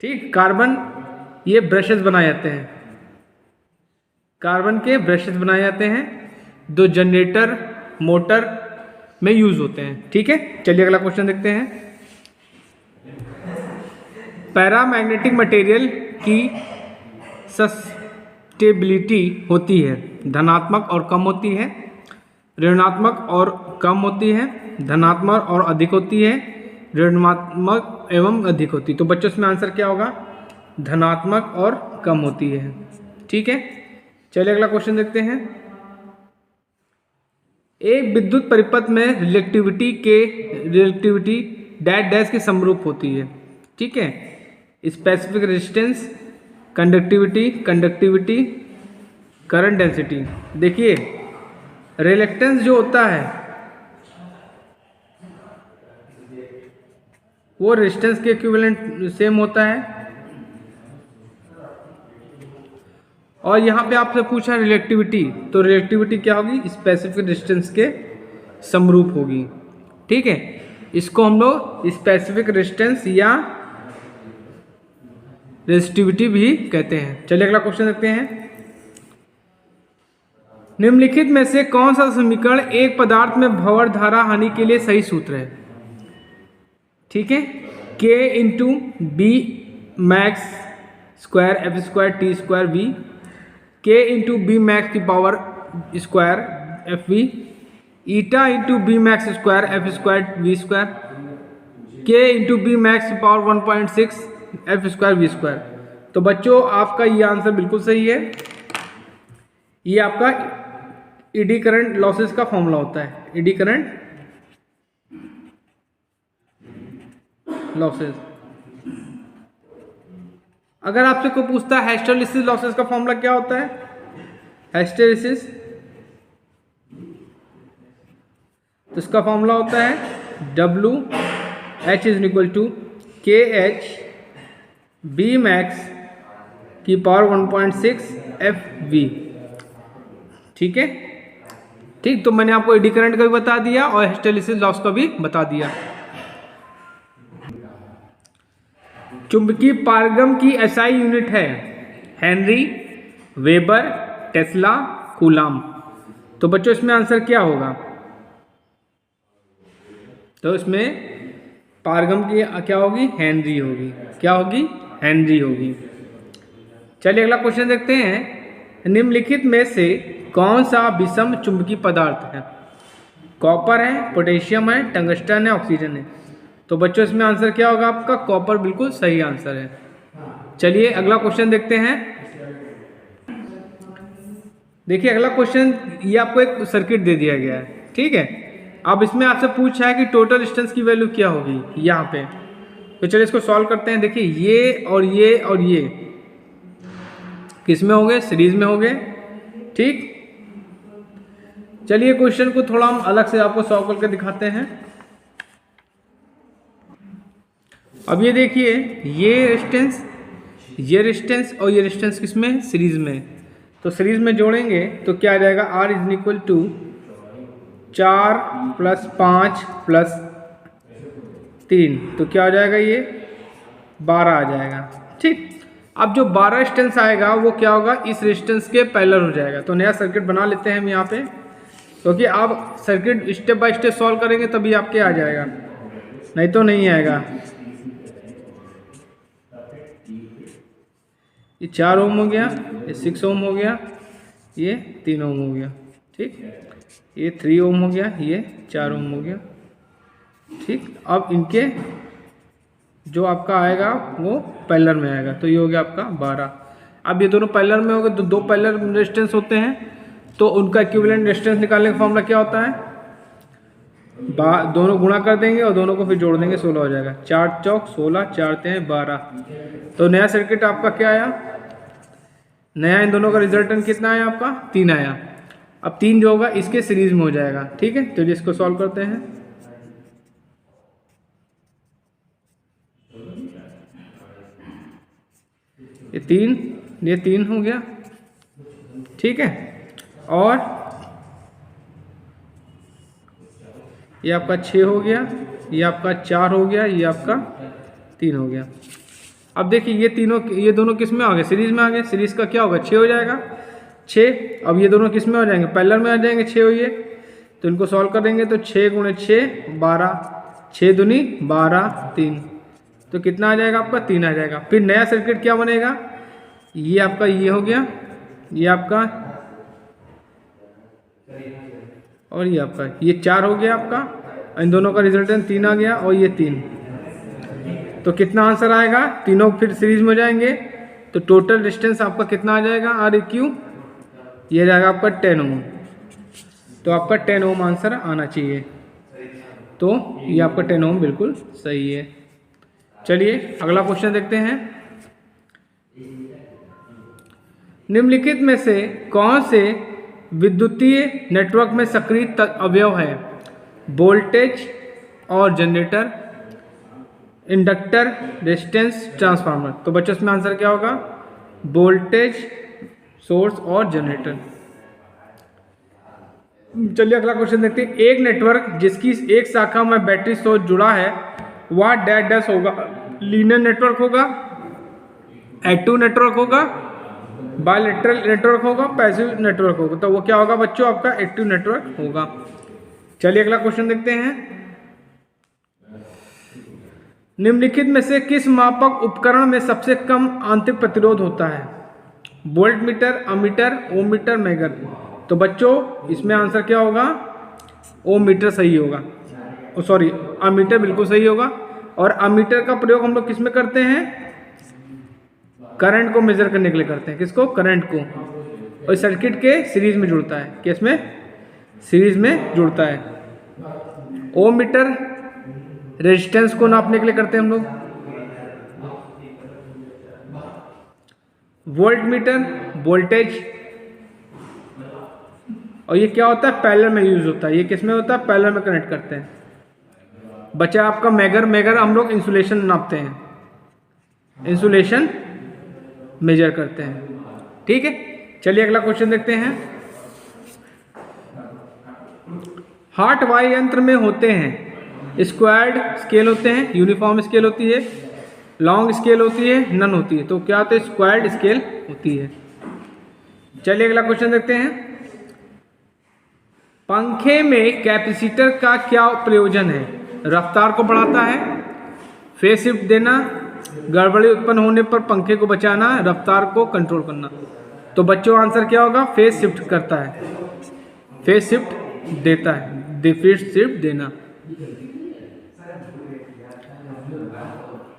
Speaker 1: ठीक, कार्बन ये ब्रशेस बनाए जाते हैं, कार्बन के ब्रशेस बनाए जाते हैं, जो जनरेटर मोटर में यूज होते हैं। ठीक है, चलिए अगला क्वेश्चन देखते हैं। पैरामैग्नेटिक मटेरियल की सस्टेबिलिटी होती है, धनात्मक और कम होती है, ऋणात्मक और कम होती है, धनात्मक और अधिक होती है, ऋणात्मक एवं अधिक होती है। तो बच्चों इसमें आंसर क्या होगा? धनात्मक और कम होती है। ठीक है, चलिए अगला क्वेश्चन देखते हैं। एक विद्युत परिपथ में रिलेक्टिविटी डैश डैश के समरूप होती है। ठीक है, specific resistance, conductivity, current density. देखिए रिलेक्टेंस जो होता है वो रेजिस्टेंस के इक्विवेलेंट सेम होता है। और यहाँ पे आपसे पूछा रिलेक्टिविटी, तो रिलेक्टिविटी क्या होगी? स्पेसिफिक रेजिस्टेंस के समरूप होगी। ठीक है, इसको हम लोग स्पेसिफिक रेजिस्टेंस या रेजिस्टिविटी भी कहते हैं। चलिए अगला क्वेश्चन देखते हैं। निम्नलिखित में से कौन सा समीकरण एक पदार्थ में भंवर धारा हानि के लिए सही सूत्र है? ठीक है, K into B max square F square T square V, K into B max की power square F V, eta into B max square F square V square, K into B max की power 1.6 F square V square. तो बच्चों आपका ये answer बिल्कुल सही है। ये आपका ईडी करंट लॉसेस का फॉर्मूला होता है, ईडी करंट लॉसेस। अगर आपसे कोई पूछता है हिस्टेरेसिस लॉसेस का फॉर्मूला क्या होता है? हिस्टेरेसिस, तो इसका फॉर्मूला होता है W H is equal to K H B max की पावर 1.6 एफ वी। ठीक है, ठीक, तो मैंने आपको एडी करंट का भी बता दिया और हिस्टैरिसीस लॉस का भी बता दिया। चुंबकीय पारगम की एसआई यूनिट है हेनरी, वेबर, टेस्ला, कूलाम। तो बच्चों इसमें आंसर क्या होगा? तो इसमें पारगम की क्या होगी? हेनरी होगी। क्या होगी? हेनरी होगी। चलिए अगला क्वेश्चन देखते हैं। निम्नलिखित में से कौन सा विषम चुंबकीय पदार्थ है? कॉपर है, पोटेशियम है, टंगस्टन है, ऑक्सीजन है। तो बच्चों इसमें आंसर क्या होगा आपका? कॉपर बिल्कुल सही आंसर है। चलिए अगला क्वेश्चन देखते हैं। देखिए अगला क्वेश्चन, ये आपको एक सर्किट दे दिया गया है, ठीक है। अब इसमें आपसे पूछा है कि टोटल डिस्टेंस की वैल्यू क्या होगी यहाँ पे। तो चलिए इसको सॉल्व करते हैं। देखिए ये और ये और ये किस में हो गए? सीरीज में हो गए, ठीक। चलिए क्वेश्चन को थोड़ा हम अलग से आपको सॉल्व करके दिखाते हैं। अब ये देखिए ये रेजिस्टेंस और ये रेजिस्टेंस किस में? सीरीज में। तो सीरीज में जोड़ेंगे तो क्या आ जाएगा? R is equal to 4 + 5 + 3। तो क्या हो जाएगा? ये 12 आ जाएगा, ठीक। अब जो 12 रेजिस्टेंस आएगा वो क्या होगा? इस रेजिस्टेंस के पैरेलल हो जाएगा। तो नया सर्किट बना लेते हैं हम यहाँ पे, क्योंकि आप circuit step by step solve करेंगे तभी आपके आ जाएगा, नहीं तो नहीं आएगा। ये 4 ओम हो गया, ये 6 ओम हो गया, ये 3 ओम हो गया, ठीक। ये 3 ओम हो गया, ये 4 ओम हो गया, ठीक। अब इनके जो आपका आएगा वो पैरेलल में आएगा। तो ये हो गया आपका 12। अब ये दोनों पैरेलल में हो गए तो दो पैरेलल रेजिस्टेंस होते हैं, तो उनका इक्विवेलेंट रेजिस्टेंस निकालने का फॉर्मूला क्या होता है? दोनों गुणा कर देंगे और दोनों को फिर जोड़ देंगे, 16 हो जाएगा। 4 चौक 16, 4 तें 12। तो नया सर्किट आपका क्या आया? नया इन दोनों का रिजल्टेंट कितना आया आपका? 3 आया। अब 3 जो होगा इसके सीरीज में हो जाएगा, ठीक है। तो इसको सॉल्व करते हैं। ये 3 हो गया, ठीक है। और ये आपका 6 हो गया, ये आपका 4 हो गया, ये आपका 3 हो गया। अब देखिए ये दोनों किस में आ गए? सीरीज में आ गए। सीरीज का क्या होगा? 6 हो जाएगा, 6। अब ये दोनों किस में हो जाएंगे? पैरेलल में आ जाएंगे, 6 हो ये। तो इनको सॉल्व करेंगे तो 6 × 6 12, 6 दूनी 12, 3। तो कितना आ जाएगा आपका? 3 आ जाएगा। फिर नया सर्किट क्या बनेगा? ये आपका ये हो गया, ये आपका और ये आपका, ये 4 हो गया आपका। इन दोनों का रिजल्टेंट 3 आ गया और ये 3। तो कितना आंसर आएगा? तीनों फिर सीरीज में हो जाएंगे तो टोटल डिस्टेंस आपका कितना आ जाएगा? REQ ये जाएगा आपका 10 ओम। तो आपका 10 ओम आंसर आना चाहिए। तो ये आपका 10 ओम बिल्कुल सही है। चलिए अगला क्वेश्चन देखते हैं। निम्नलिखित में से कौन से विद्युतीय नेटवर्क में सक्रिय अवयव है? वोल्टेज और जनरेटर, इंडक्टर, रेजिस्टेंस, ट्रांसफार्मर। तो बच्चों इसमें आंसर क्या होगा? वोल्टेज सोर्स और जनरेटर। चलिए अगला क्वेश्चन देखते हैं। एक नेटवर्क जिसकी एक शाखा में बैटरी सोर्स जुड़ा है वह डैश होगा? लीनियर नेटवर्क होगा, एक्टिव नेटवर्क होगा, बायलैटरल नेटवर्क होगा, पैसिव नेटवर्क होगा। तो वो क्या होगा बच्चों? आपका एक्टिव नेटवर्क होगा। चलिए अगला क्वेश्चन देखते हैं। निम्नलिखित में से किस मापक उपकरण में सबसे कम आंतरिक प्रतिरोध होता है? वोल्ट मीटर, अमीटर, ओम मीटर, मेगर। तो बच्चों इसमें आंसर क्या होगा? ओम मीटर सही होगा, सॉरी अमीटर बिल्कुल सही होगा। और अमीटर का प्रयोग हम लोग किस में करते हैं? करंट को मेजर करने के लिए करते हैं। किसको? करंट को। और सर्किट के सीरीज में जुड़ता है। किस में? सीरीज में जुड़ता है। ओम मीटर रेजिस्टेंस को नापने के लिए करते हैं हम लोग। Volt meter voltage. और ये क्या होता है? पैरेलल में यूज होता है। ये किस में होता है? पैरेलल में कनेक्ट करते हैं। बचा आपका मेगर हम लोग इंसुलेशन नापते हैं, इंसुलेशन मेजर करते हैं, ठीक है। चलिए अगला क्वेश्चन देखते हैं। हार्ट वायु यंत्र में होते हैं स्क्वायर्ड स्केल होते हैं, यूनिफॉर्म स्केल होती है, लॉन्ग स्केल होती है, नन होती है। तो क्या होता है? स्क्वायर्ड स्केल होती है। चलिए अगला क्वेश्चन देखते हैं। पंखे में कैपेसिटर का क्या प्रयोजन है? रफ्तार को बढ़ाता है, फेज शिफ्ट देना, गड़बड़ी उत्पन्न होने पर पंखे को बचाना, रफ्तार को कंट्रोल करना। तो बच्चों आंसर क्या होगा? फेज शिफ्ट करता है, फेज शिफ्ट देता है, फेज शिफ्ट देना।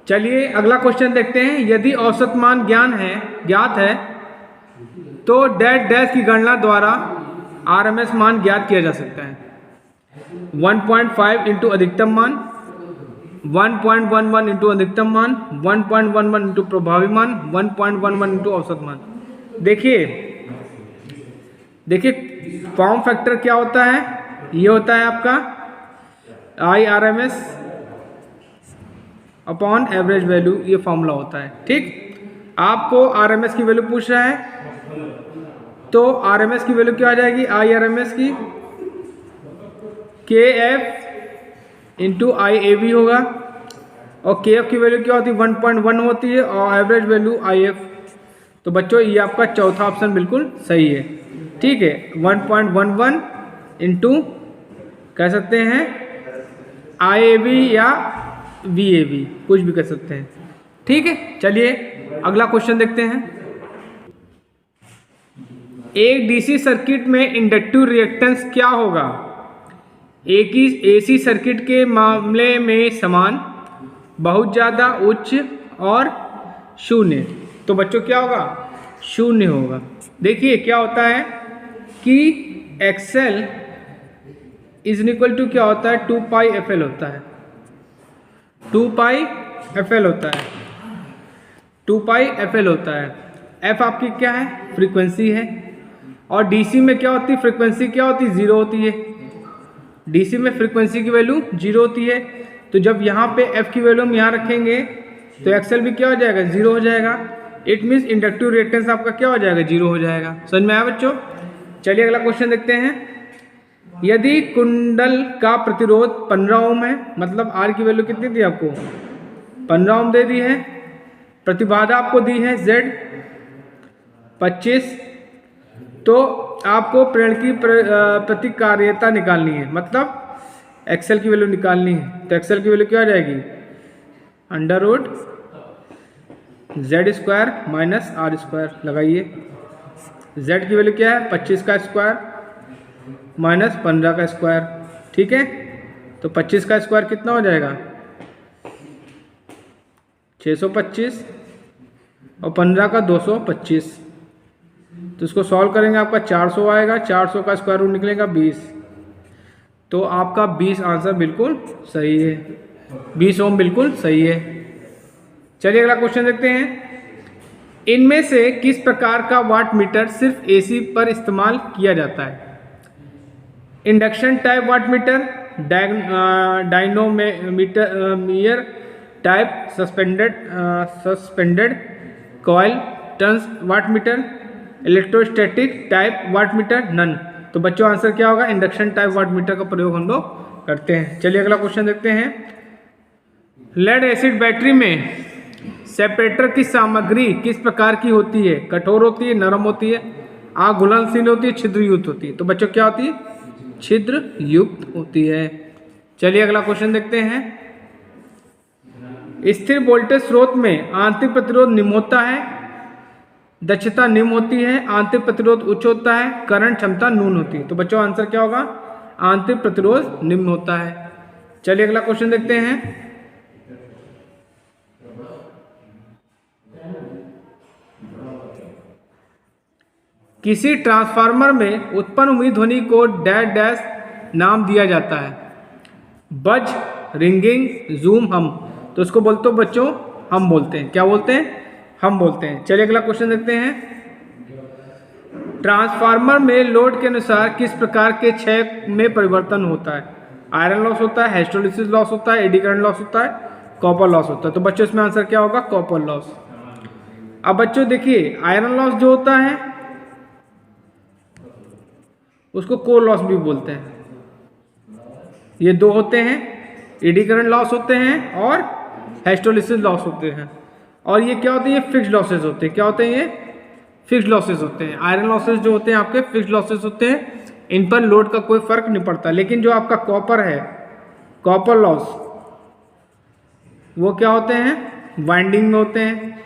Speaker 1: चलिए अगला क्वेश्चन देखते हैं। यदि औसत मान ज्ञात है तो डैश डैश की गणना द्वारा आरएमएस मान ज्ञात किया जा सकता है। 1.5 इंटू अधिकतम मान, 1.11 इंटू अधिकतम मान, 1.11 इंटू प्रभावी मान, 1.11 इंटू औसत मान। देखिए फॉर्म फैक्टर क्या होता है? ये होता है आपका IRMS अपॉन एवरेज वैल्यू, ये फॉर्मूला होता है। ठीक, आपको RMS की वैल्यू पूछ रहा है तो RMS की वैल्यू क्या आ जाएगी? IRMS की KF इंटू IAV होगा, और KF की वैल्यू क्या होती है? 1.1 होती है, और एवरेज वैल्यू IF। तो बच्चों ये आपका चौथा ऑप्शन बिल्कुल सही है। ठीक है, 1.11 इंटू कह सकते हैं IAV या VAV, कुछ भी कर सकते हैं। ठीक है, चलिए अगला क्वेश्चन देखते हैं। एक DC सर्किट में इंडक्टिव रिएक्टेंस क्या होगा? एक ही AC सर्किट के मामले में समान, बहुत ज़्यादा, उच्च और शून्य। तो बच्चों क्या होगा? शून्य होगा। देखिए क्या होता है कि XL इज इक्वल टू क्या होता है? 2 पाई FL होता है, 2 पाई FL होता है, 2 पाई FL होता है। F आपकी क्या है? फ्रीक्वेंसी है। और DC में क्या होती है? फ्रीक्वेंसी क्या होती है? 0 होती है। DC में फ्रीक्वेंसी की वैल्यू 0 होती है। तो जब यहाँ पे F की वैल्यू हम यहाँ रखेंगे तो XL भी क्या हो जाएगा? 0 हो जाएगा। इट मीन्स इंडक्टिव रिएक्टेंस आपका क्या हो जाएगा? 0 हो जाएगा। समझ में आया बच्चों? चलिए अगला क्वेश्चन देखते हैं। यदि कुंडल का प्रतिरोध 15 ओम है, मतलब R की वैल्यू कितनी दी आपको? 15 ओम दे दी है। प्रतिबाधा आपको दी है Z 25। तो आपको प्रेरण की प्रतिकार्यता निकालनी है, मतलब XL की वैल्यू निकालनी है। तो XL की वैल्यू क्या आ जाएगी? Under root Z square minus R square लगाइए। Z की वैल्यू क्या है? 25 का स्क्वायर माइनस 15 का स्क्वायर। ठीक है, तो 25 का स्क्वायर कितना हो जाएगा? 625, और 15 का 225। तो इसको सॉल्व करेंगे, आपका 400 आएगा। 400 का स्क्वायर रूट निकलेगा 20। तो आपका 20 आंसर बिल्कुल सही है, 20 ओम बिल्कुल सही है। चलिए अगला क्वेश्चन देखते हैं। इनमें से किस प्रकार का वाट मीटर सिर्फ AC पर इस्तेमाल किया जाता है? Induction type watt meter, dynamometer type, suspended coil turns watt meter, electrostatic type watt meter, none. तो बच्चों आंसर क्या होगा? इंडक्शन टाइप वाट मीटर का प्रयोग हम लोग करते हैं। चलिए अगला क्वेश्चन देखते हैं। लेड एसिड बैटरी में सेपरेटर की सामग्री किस प्रकार की होती है? कठोर होती है, नरम होती है, घुलनशील होती है, छिद्र युक्त होती है? तो बच्चों क्या होती है? छिद्र युक्त होती है। चलिए अगला क्वेश्चन देखते हैं। स्थिर वोल्टेज स्रोत में आंतरिक प्रतिरोध निम्न होता है, दक्षता निम्न होती है, आंतरिक प्रतिरोध उच्च होता है, करंट क्षमता न्यून होती है। तो बच्चों आंसर क्या होगा? आंतरिक प्रतिरोध निम्न होता है। चलिए अगला क्वेश्चन देखते हैं। किसी ट्रांसफार्मर में उत्पन्न हुई ध्वनि को डैश डैश नाम दिया जाता है? बज, रिंगिंग, जूम, हम। तो इसको बोलते हो बच्चों हम बोलते हैं। क्या बोलते हैं? हम बोलते हैं। चलिए अगला क्वेश्चन देखते हैं। ट्रांसफार्मर में लोड के अनुसार किस प्रकार के क्षय में परिवर्तन होता है? आयरन लॉस होता है, हिस्टोलिसिस लॉस होता है, एडी करंट लॉस होता है, कॉपर लॉस होता है? तो बच्चों इसमें आंसर क्या होगा? Copper loss. अब बच्चों देखिए आयरन लॉस जो होता है उसको कोर लॉस भी बोलते हैं। ये दो होते हैं, एडी करंट लॉस होते हैं और हिस्टोलिसिस लॉस होते हैं। और ये क्या होते हैं, ये फिक्स्ड लॉसेज होते हैं। क्या होते हैं, ये फिक्स्ड लॉसेज होते हैं। आयरन लॉसेज जो होते हैं आपके फिक्स्ड लॉसेज होते हैं, इन पर लोड का कोई फर्क नहीं पड़ता। लेकिन जो आपका कॉपर है, कॉपर लॉस, वो क्या होते हैं, वाइंडिंग में होते हैं।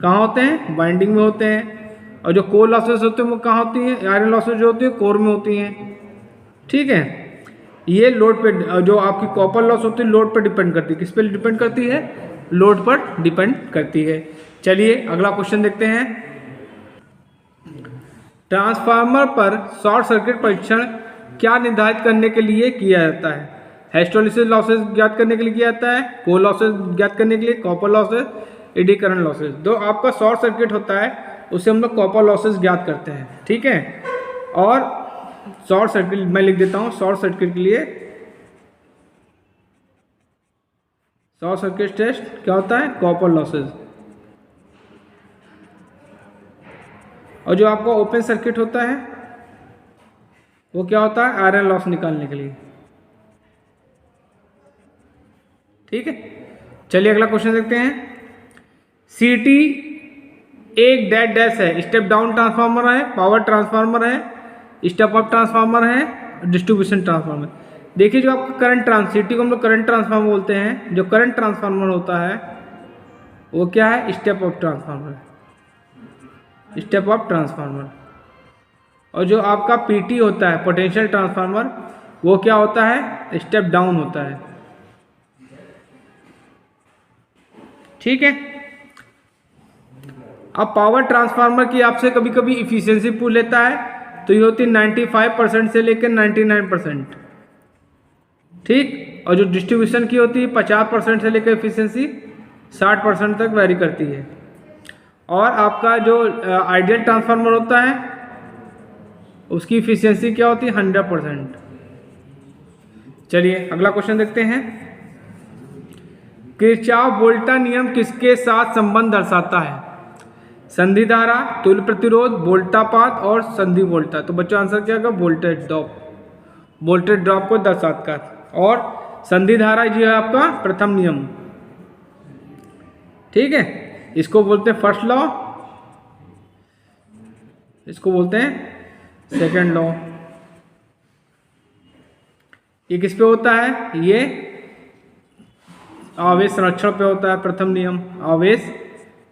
Speaker 1: कहाँ होते हैं, वाइंडिंग में होते हैं। और जो कोर लॉसेज होते हैं वो कहाँ होती हैं, आयरन लॉसेज जो होती है कोर में होती हैं। ठीक है, ये लोड पे, जो आपकी कॉपर लॉस होती है लोड पर डिपेंड करती है। किस पे डिपेंड करती है, लोड पर डिपेंड करती है। चलिए अगला क्वेश्चन देखते हैं। ट्रांसफार्मर पर शॉर्ट सर्किट परीक्षण क्या निर्धारित करने के लिए किया जाता है। हिस्टोलिसिस लॉसेज ज्ञात करने के लिए किया जाता है, कोर लॉसेज ज्ञात करने के लिए, copper losses, eddy current losses. जो आपका शॉर्ट सर्किट होता है उसे हम लोग कॉपर लॉसेज ज्ञात करते हैं। ठीक है, और शॉर्ट सर्किट मैं लिख देता हूँ। शॉर्ट सर्किट के लिए शॉर्ट सर्किट टेस्ट क्या होता है, कॉपर लॉसेज। और जो आपका ओपन सर्किट होता है वो क्या होता है, आयरन लॉस निकालने के लिए। ठीक है, चलिए अगला क्वेश्चन देखते हैं। सीटी एक डैश डैश है, स्टेप डाउन ट्रांसफार्मर है, पावर ट्रांसफार्मर है, स्टेप अप ट्रांसफार्मर है, डिस्ट्रीब्यूशन ट्रांसफार्मर। देखिए जो आपका करंट सिटी को हम लोग करंट ट्रांसफार्मर बोलते हैं। जो करंट ट्रांसफार्मर होता है वो क्या है, step up transformer, step up transformer. और जो आपका पीटी होता है, पोटेंशियल ट्रांसफार्मर, वो क्या होता है, स्टेप डाउन होता है। ठीक है, अब पावर ट्रांसफार्मर की आपसे कभी कभी इफिशियंसी पूछ लेता है, तो ये होती है 95% से लेकर 99%। ठीक, और जो डिस्ट्रीब्यूशन की होती है 50% से लेकर इफिशियंसी 60% तक वेरी करती है। और आपका जो आइडियल ट्रांसफार्मर होता है उसकी इफिशियंसी क्या होती है, 100%। चलिए अगला क्वेश्चन देखते हैं। किरचॉफ वोल्टा नियम किसके साथ संबंध दर्शाता है। संधि धारा, तुल्य प्रतिरोध, वोल्टापात और संधि वोल्टा। तो बच्चों आंसर क्या होगा, वोल्टेज ड्रॉप। वोल्टेज ड्रॉप को दर्शाता है। और संधि धारा जो है आपका प्रथम नियम। ठीक है, इसको बोलते हैं फर्स्ट लॉ, इसको बोलते हैं सेकंड लॉ। ये किस पे होता है, ये आवेश संरक्षण पे होता है। प्रथम नियम आवेश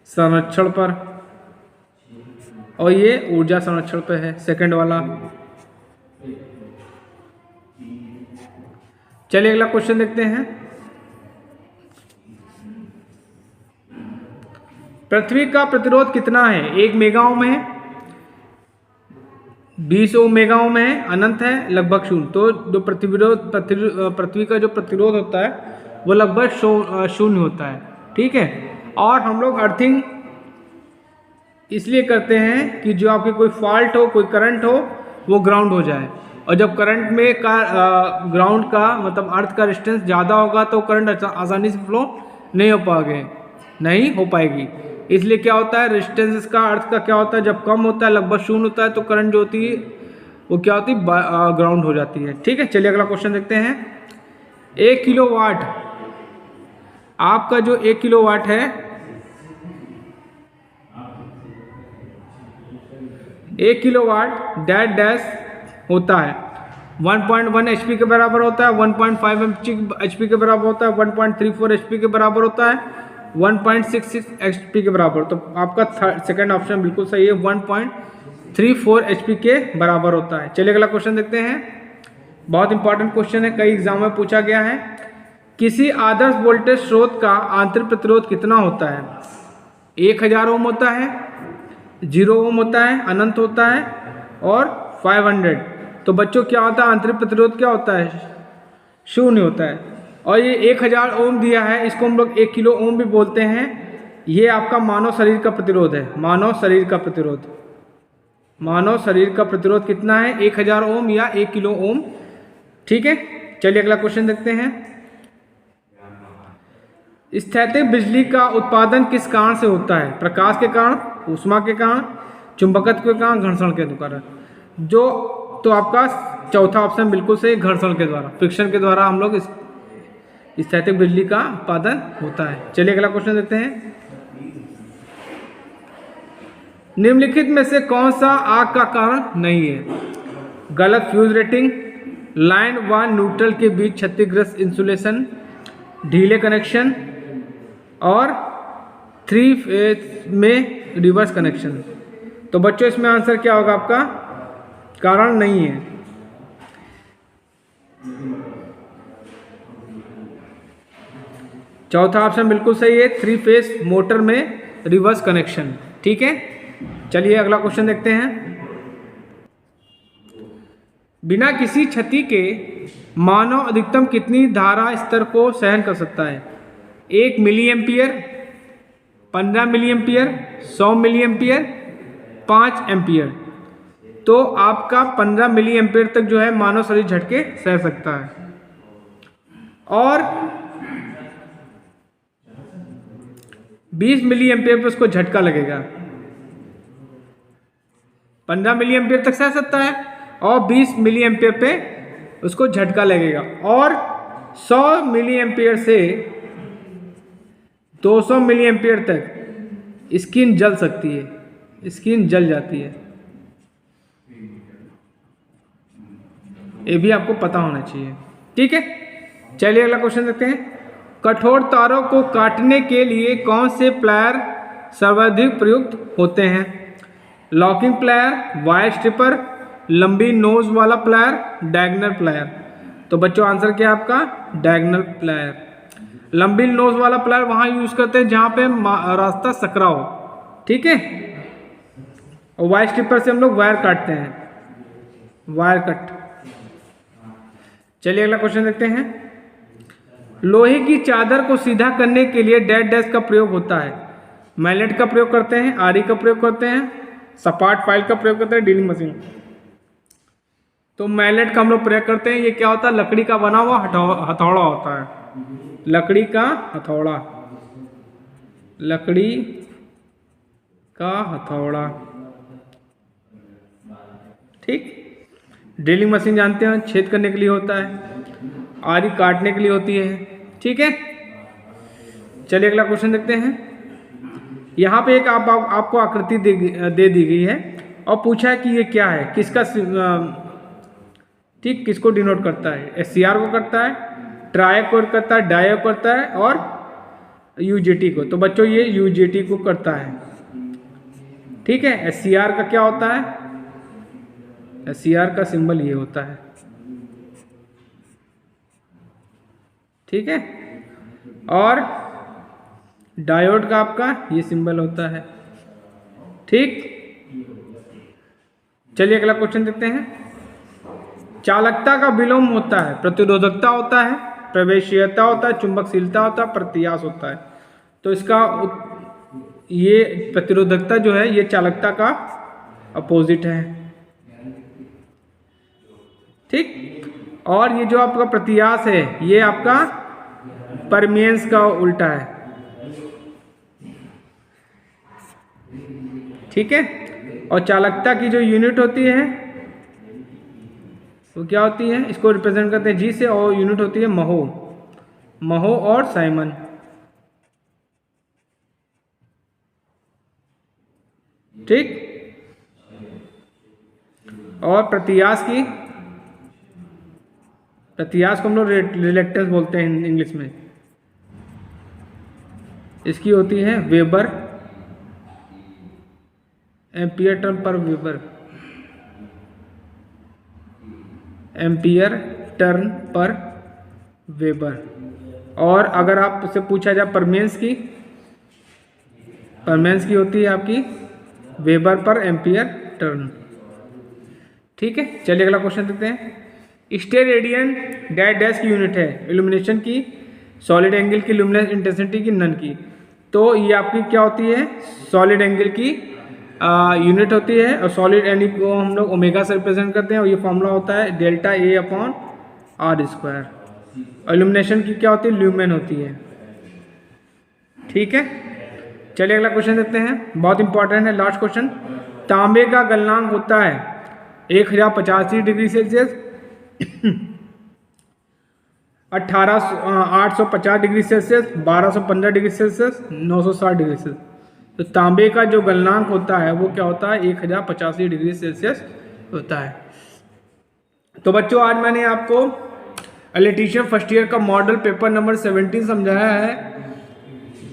Speaker 1: संरक्षण पर, और ये ऊर्जा संरक्षण पे है, सेकंड वाला। चलिए अगला क्वेश्चन देखते हैं। पृथ्वी का प्रतिरोध कितना है, 1 मेगा ओम है, 20 ओम मेगा ओम है, अनंत है, लगभग शून्य। तो जो पृथ्वी का जो प्रतिरोध होता है वो लगभग शून्य होता है। ठीक है, और हम लोग अर्थिंग इसलिए करते हैं कि जो आपके कोई फॉल्ट हो, कोई करंट हो, वो ग्राउंड हो जाए। और जब करंट में ग्राउंड का मतलब अर्थ का रेजिस्टेंस ज़्यादा होगा तो करंट आसानी से फ्लो नहीं हो पाएगी। इसलिए क्या होता है, रेजिस्टेंस इसका अर्थ का क्या होता है, जब कम होता है, लगभग शून्य होता है, तो करंट जो होती है वो क्या होती है, ग्राउंड हो जाती है। ठीक है, चलिए अगला क्वेश्चन देखते हैं। 1 किलोवाट, आपका जो 1 किलोवाट है, 1 किलोवाट डैश डैश होता है, 1.1 HP के बराबर होता है, 1.5 HP के बराबर होता है, 1.34 HP के बराबर होता है, 1.66 HP के बराबर। तो आपका सेकंड ऑप्शन बिल्कुल सही है, 1.34 HP के बराबर होता है। चलिए अगला क्वेश्चन देखते हैं। बहुत इंपॉर्टेंट क्वेश्चन है, कई एग्जाम में पूछा गया है। किसी आदर्श वोल्टेज स्रोत का आंतरिक प्रतिरोध कितना होता है। 1000 ओम होता है, 0 ओम होता है, अनंत होता है और 500। तो बच्चों क्या होता है, आंतरिक प्रतिरोध क्या होता है, शून्य होता है। और ये 1000 ओम दिया है, इसको हम लोग 1 किलो ओम भी बोलते हैं। ये आपका मानव शरीर का प्रतिरोध है, मानव शरीर का प्रतिरोध। मानव शरीर का प्रतिरोध कितना है, 1000 ओम या 1 किलो ओम। ठीक है, चलिए अगला क्वेश्चन देखते हैं। स्थैतिक बिजली का उत्पादन किस कारण से होता है। प्रकाश के कारण, ऊष्मा के कारण, चुंबकत्व के कारण, घर्षण के कारण। जो तो आपका चौथा ऑप्शन बिल्कुल सही, घर्षण के द्वारा, फ्रिक्शन के द्वारा हम लोग स्थैतिक बिजली का उत्पादन होता है। चलिए अगला क्वेश्चन देखते हैं। निम्नलिखित में से कौन सा आग का कारण नहीं है? गलत फ्यूज रेटिंग, लाइन व न्यूट्रल के बीच क्षतिग्रस्त इंसुलेशन, ढीले कनेक्शन और 3 फेज में रिवर्स कनेक्शन। तो बच्चों इसमें आंसर क्या होगा आपका? कारण नहीं है। चौथा ऑप्शन बिल्कुल सही है, 3 फेज मोटर में रिवर्स कनेक्शन। ठीक है, चलिए अगला क्वेश्चन देखते हैं। बिना किसी क्षति के मानव अधिकतम कितनी धारा स्तर को सहन कर सकता है? 1 milli ampere, 15 milli ampere, 100 milli ampere, 5 ampere. तो आपका 15 मिली एम्पियर तक जो है मानव शरीर झटके सह सकता है, और 20 मिली एम्पियर पे उसको झटका लगेगा। 15 मिली एम्पियर तक सह सकता है और 20 मिली एम्पियर पे उसको झटका लगेगा, और 100 मिली एम्पियर से 200 मिली एम्पियर तक स्किन जल सकती है, स्किन जल जाती है। ये भी आपको पता होना चाहिए। ठीक है, चलिए अगला क्वेश्चन देखते हैं। कठोर तारों को काटने के लिए कौन से प्लायर सर्वाधिक प्रयुक्त होते हैं? लॉकिंग प्लायर, वायर स्ट्रिपर, लंबी नोज वाला प्लायर, डायगोनल प्लायर। तो बच्चों आंसर क्या है आपका? Diagonal plier. लंबी नोज वाला प्लायर वहां यूज करते हैं जहां पे रास्ता सकरा हो। ठीक है, और वायर स्ट्रिपर से हम लोग वायर काटते हैं, वायर कट। चलिए अगला क्वेश्चन देखते हैं। लोहे की चादर को सीधा करने के लिए डैश डैश का प्रयोग होता है? मैलेट का प्रयोग करते हैं, आरी का प्रयोग करते हैं, सपाट फाइल का प्रयोग करते हैं, ड्रिलिंग मशीन। तो मैलेट का हम लोग प्रयोग करते हैं। ये क्या होता है? लकड़ी का बना हुआ हथौड़ा होता है, लकड़ी का हथौड़ा, लकड़ी का हथौड़ा। ठीक, ड्रिलिंग मशीन जानते हैं, छेद करने के लिए होता है, आरी काटने के लिए होती है। ठीक है, चलिए अगला क्वेश्चन देखते हैं। यहाँ पे एक आपको आकृति दे दी गई है और पूछा है कि ये क्या है, किसका ठीक किसको डिनोट करता है? SCR को करता है, ट्राई को करता है, डाई को करता है, और UJT को। तो बच्चों ये UJT को करता है। ठीक है, SCR का क्या होता है? SCR का सिंबल ये होता है। ठीक है, और डायोड का आपका ये सिंबल होता है। ठीक, चलिए अगला क्वेश्चन देखते हैं। चालकता का विलोम होता है, प्रतिरोधकता होता है, प्रवेशीयता होता है, चुंबकशीलता होता है, प्रत्यास होता है। तो इसका ये प्रतिरोधकता जो है ये चालकता का अपोजिट है। ठीक, और ये जो आपका प्रत्यास है ये आपका परमियंस का उल्टा है। ठीक है, और चालकता की जो यूनिट होती है वो क्या होती है? इसको रिप्रेजेंट करते हैं जी से, और यूनिट होती है महो, महो और साइमन। ठीक, और प्रत्यास को हम लोग रिलेक्टेंस बोलते हैं इंग्लिश में। इसकी होती है वेबर, एम्पियर टर्न पर वेबर, एम्पियर टर्न पर वेबर। और अगर आपसे पूछा जाए परमेंस की होती है आपकी वेबर पर एम्पियर टर्न। ठीक है, चलिए अगला क्वेश्चन देखते हैं। स्टेरेडियन डैश डैश की यूनिट है? इल्यूमिनेशन की, सॉलिड एंगल की, लुमिनस इंटेंसिटी की, नन की। तो ये आपकी क्या होती है? सॉलिड एंगल की यूनिट होती है, और सॉलिड एंगल को हम लोग ओमेगा से रिप्रेजेंट करते हैं, और ये फॉर्मूला होता है delta A upon R square. और इल्यूमिनेशन की क्या होती है? ल्यूमेन होती है। ठीक है, चलिए अगला क्वेश्चन देखते हैं, बहुत इंपॉर्टेंट है, लास्ट क्वेश्चन। तांबे का गलनांक होता है 1085 degree Celsius, 18 850 degree Celsius, 1215 degree Celsius, 960 degree Celsius. तो तांबे का जो गलनांक होता है वो क्या होता है, 1085 डिग्री सेल्सियस होता है। तो बच्चों आज मैंने आपको इलेक्ट्रीशियन फर्स्ट ईयर का मॉडल पेपर नंबर 17 समझाया है,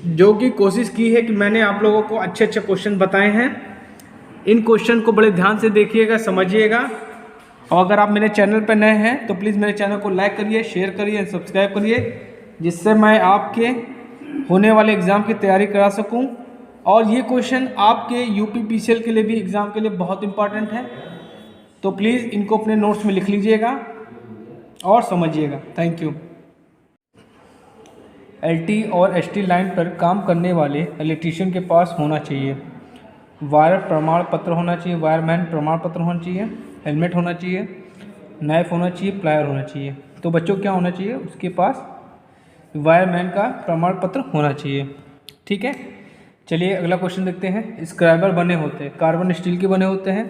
Speaker 1: जो कि कोशिश की है कि मैंने आप लोगों को अच्छे अच्छे क्वेश्चन बताए हैं। इन क्वेश्चन को बड़े ध्यान से देखिएगा, समझिएगा। और अगर आप मेरे चैनल पर नए हैं तो प्लीज़ मेरे चैनल को लाइक करिए, शेयर करिए, सब्सक्राइब करिए, जिससे मैं आपके होने वाले एग्ज़ाम की तैयारी करा सकूं। और ये क्वेश्चन आपके यूपीपीसीएल के लिए भी, एग्ज़ाम के लिए बहुत इंपॉर्टेंट है। तो प्लीज़ इनको अपने नोट्स में लिख लीजिएगा और समझिएगा। Thank you. एलटी और एसटी लाइन पर काम करने वाले इलेक्ट्रीशियन के पास होना चाहिए वायर प्रमाण पत्र होना चाहिए, वायरमैन प्रमाण पत्र होना चाहिए, हेलमेट होना चाहिए, नाइफ होना चाहिए, प्लायर होना चाहिए। तो बच्चों क्या होना चाहिए, उसके पास वायरमैन का प्रमाण पत्र होना चाहिए। ठीक है, चलिए अगला क्वेश्चन देखते हैं। स्क्रैबर बने होते हैं, कार्बन स्टील के बने होते हैं,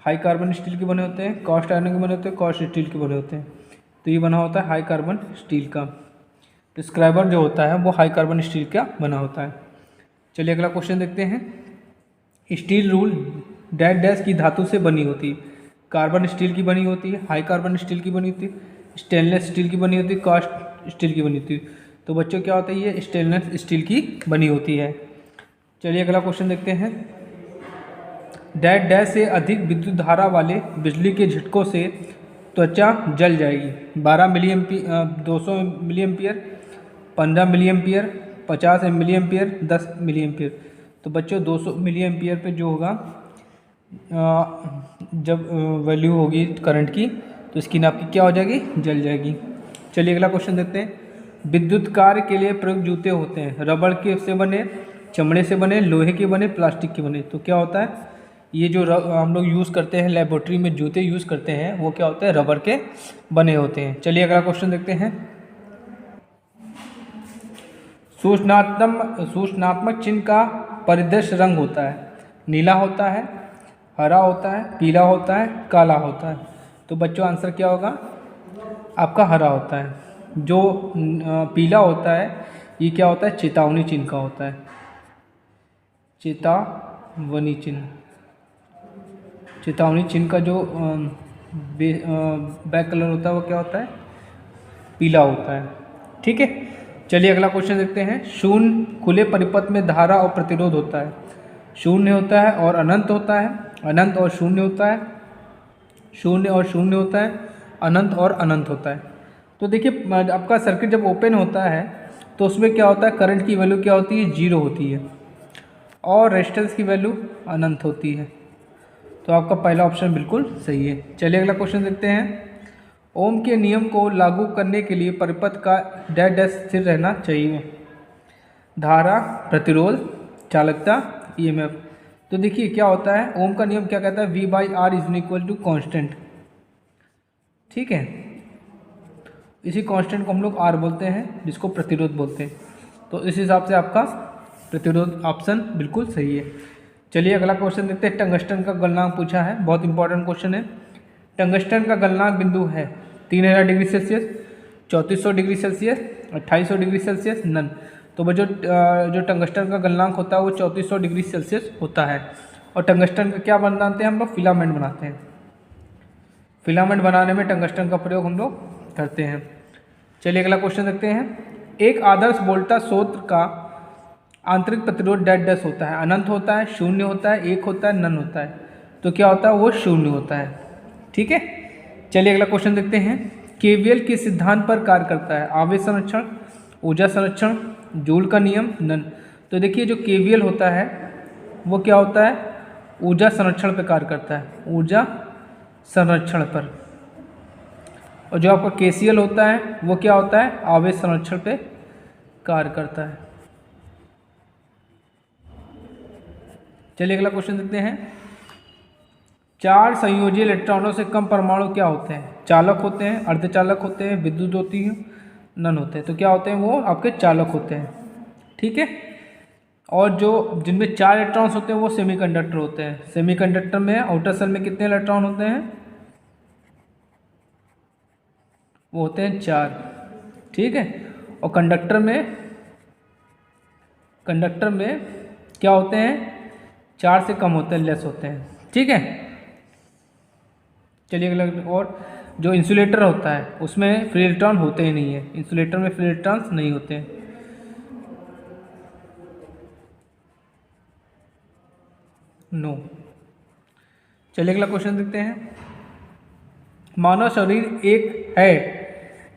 Speaker 1: हाई कार्बन स्टील के बने होते हैं, कास्ट आयरन के बने होते हैं, कास्ट स्टील के बने होते हैं। तो ये बना होता है हाई कार्बन स्टील का। तो स्क्रैबर जो होता है वो हाई कार्बन स्टील का बना होता है। चलिए अगला क्वेश्चन देखते हैं। स्टील रूल डैश डैश की धातु से बनी होती है, कार्बन स्टील की बनी होती है, हाई कार्बन स्टील की बनी होती है, स्टेनलेस स्टील की बनी होती है, कास्ट स्टील की बनी होती है। तो बच्चों क्या होता है, ये स्टेनलेस स्टील की बनी होती है। चलिए अगला क्वेश्चन देखते हैं। डैश डैश से अधिक विद्युत धारा वाले बिजली के झटकों से त्वचा जल जाएगी। 12 milli ampere, 200 milli ampere, 15 milli ampere, 50 milli ampere, 10 milli ampere. तो बच्चों 200 मिली एम्पियर पे जो होगा जब वैल्यू होगी करंट की, तो स्किन आपकी क्या हो जाएगी, जल जाएगी। चलिए अगला क्वेश्चन देखते हैं। विद्युत कार्य के लिए प्रयुक्त जूते होते हैं, रबड़ के से बने, चमड़े से बने, लोहे के बने, प्लास्टिक के बने। तो क्या होता है, ये जो हम लोग यूज़ करते हैं लेबोरेटरी में जूते यूज़ करते हैं, वो क्या होते हैं, रबड़ के बने होते हैं। चलिए अगला क्वेश्चन देखते हैं। सूचनात्मक चिन्ह का परिदृश्य रंग होता है, नीला होता है, हरा होता है, पीला होता है, काला होता है। तो बच्चों आंसर क्या होगा, आपका हरा होता है। जो पीला होता है ये क्या होता है, चेतावनी चिन्ह का होता है, चेतावनी चिन्ह। चेतावनी चिन्ह का जो बैक कलर होता है वो क्या होता है, पीला होता है। ठीक है, चलिए अगला क्वेश्चन देखते हैं। शून्य खुले परिपथ में धारा और प्रतिरोध होता है, शून्य होता है और अनंत होता है, अनंत और शून्य होता है, शून्य और शून्य होता है, अनंत और अनंत होता है। तो देखिए आपका सर्किट जब ओपन होता है तो उसमें क्या होता है, करंट की वैल्यू क्या होती है, 0 होती है, और रेजिस्टेंस की वैल्यू अनंत होती है। तो आपका पहला ऑप्शन बिल्कुल सही है। चलिए अगला क्वेश्चन देखते हैं। ओम के नियम को लागू करने के लिए परिपथ का डैश डैश स्थिर रहना चाहिए, धारा, प्रतिरोध, चालकता, ईएमएफ। तो देखिए क्या होता है, ओम का नियम क्या कहता है, V/R is equal to constant. ठीक है, इसी कांस्टेंट को हम लोग R बोलते हैं, जिसको प्रतिरोध बोलते हैं। तो इस हिसाब से आपका प्रतिरोध ऑप्शन बिल्कुल सही है। चलिए अगला क्वेश्चन देखते हैं। टंगस्टन का गलनांक पूछा है, बहुत इंपॉर्टेंट क्वेश्चन है। टंगस्टन का गलनांक बिंदु है 3000 degree Celsius, 3400 degree Celsius, 2800 degree Celsius, none. तो वो जो टंगस्टन का गलनांक होता है वो 3400 डिग्री सेल्सियस होता है। और टंगस्टन का क्या बनाते हैं हम लोग, फिलामेंट बनाते हैं। फिलामेंट बनाने में टंगस्टन का प्रयोग हम लोग करते हैं। चलिए अगला क्वेश्चन देखते हैं। एक आदर्श वोल्टा स्रोत का आंतरिक प्रतिरोध डैश डैश होता है, अनंत होता है, शून्य होता है, 1 होता है, नन होता है। तो क्या होता है, वो शून्य होता है। ठीक है, चलिए अगला क्वेश्चन देखते हैं। केवीएल किस सिद्धांत पर कार्य करता है, आवेश संरक्षण, ऊर्जा संरक्षण, जूल का नियम, नन। तो देखिए जो केवीएल होता है वो क्या होता है, ऊर्जा संरक्षण पर कार्य करता है, ऊर्जा संरक्षण पर। और जो आपका केसीएल होता है वो क्या होता है, आवेश संरक्षण पे कार्य करता है। चलिए अगला क्वेश्चन देखते हैं। 4 संयोजी इलेक्ट्रॉनों से कम परमाणु क्या होते हैं, चालक होते हैं, अर्धचालक होते हैं, विद्युत होती है, नन होते हैं। तो क्या होते हैं, वो आपके चालक होते हैं। ठीक है, और जो जिनमें 4 इलेक्ट्रॉन्स होते हैं वो सेमीकंडक्टर होते हैं। सेमीकंडक्टर में आउटर सेल में कितने इलेक्ट्रॉन होते हैं, वो होते हैं 4, ठीक है। और कंडक्टर में क्या होते हैं, 4 से कम होते हैं, लेस होते हैं, ठीक है। चलिए अगला। और जो इंसुलेटर होता है उसमें फ्री इलेक्ट्रॉन होते ही नहीं है, इंसुलेटर में फ्री इलेक्ट्रॉन्स नहीं होते हैं। नो। चलिए अगला क्वेश्चन देखते हैं। मानव शरीर एक है,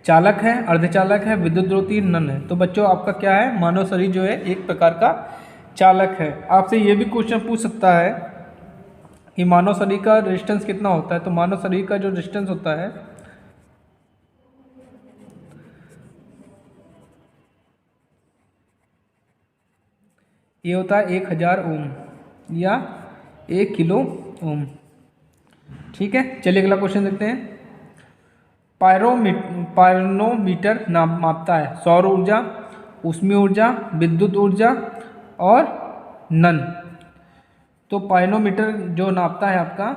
Speaker 1: चालक है, अर्धचालक है, विद्युत द्रोती नन है। तो बच्चों आपका क्या है, मानव शरीर जो है एक प्रकार का चालक है। आपसे ये भी क्वेश्चन पूछ सकता है कि मानव शरीर का रेजिस्टेंस कितना होता है। तो मानव शरीर का जो रेजिस्टेंस होता है ये होता है 1000 ओम या 1 किलो ओम, ठीक है। चलिए अगला क्वेश्चन देखते हैं। पायरोनोमीटर नाम मापता है सौर ऊर्जा, ऊष्मीय ऊर्जा, विद्युत ऊर्जा और नन। तो पायरोनोमीटर जो नापता है आपका,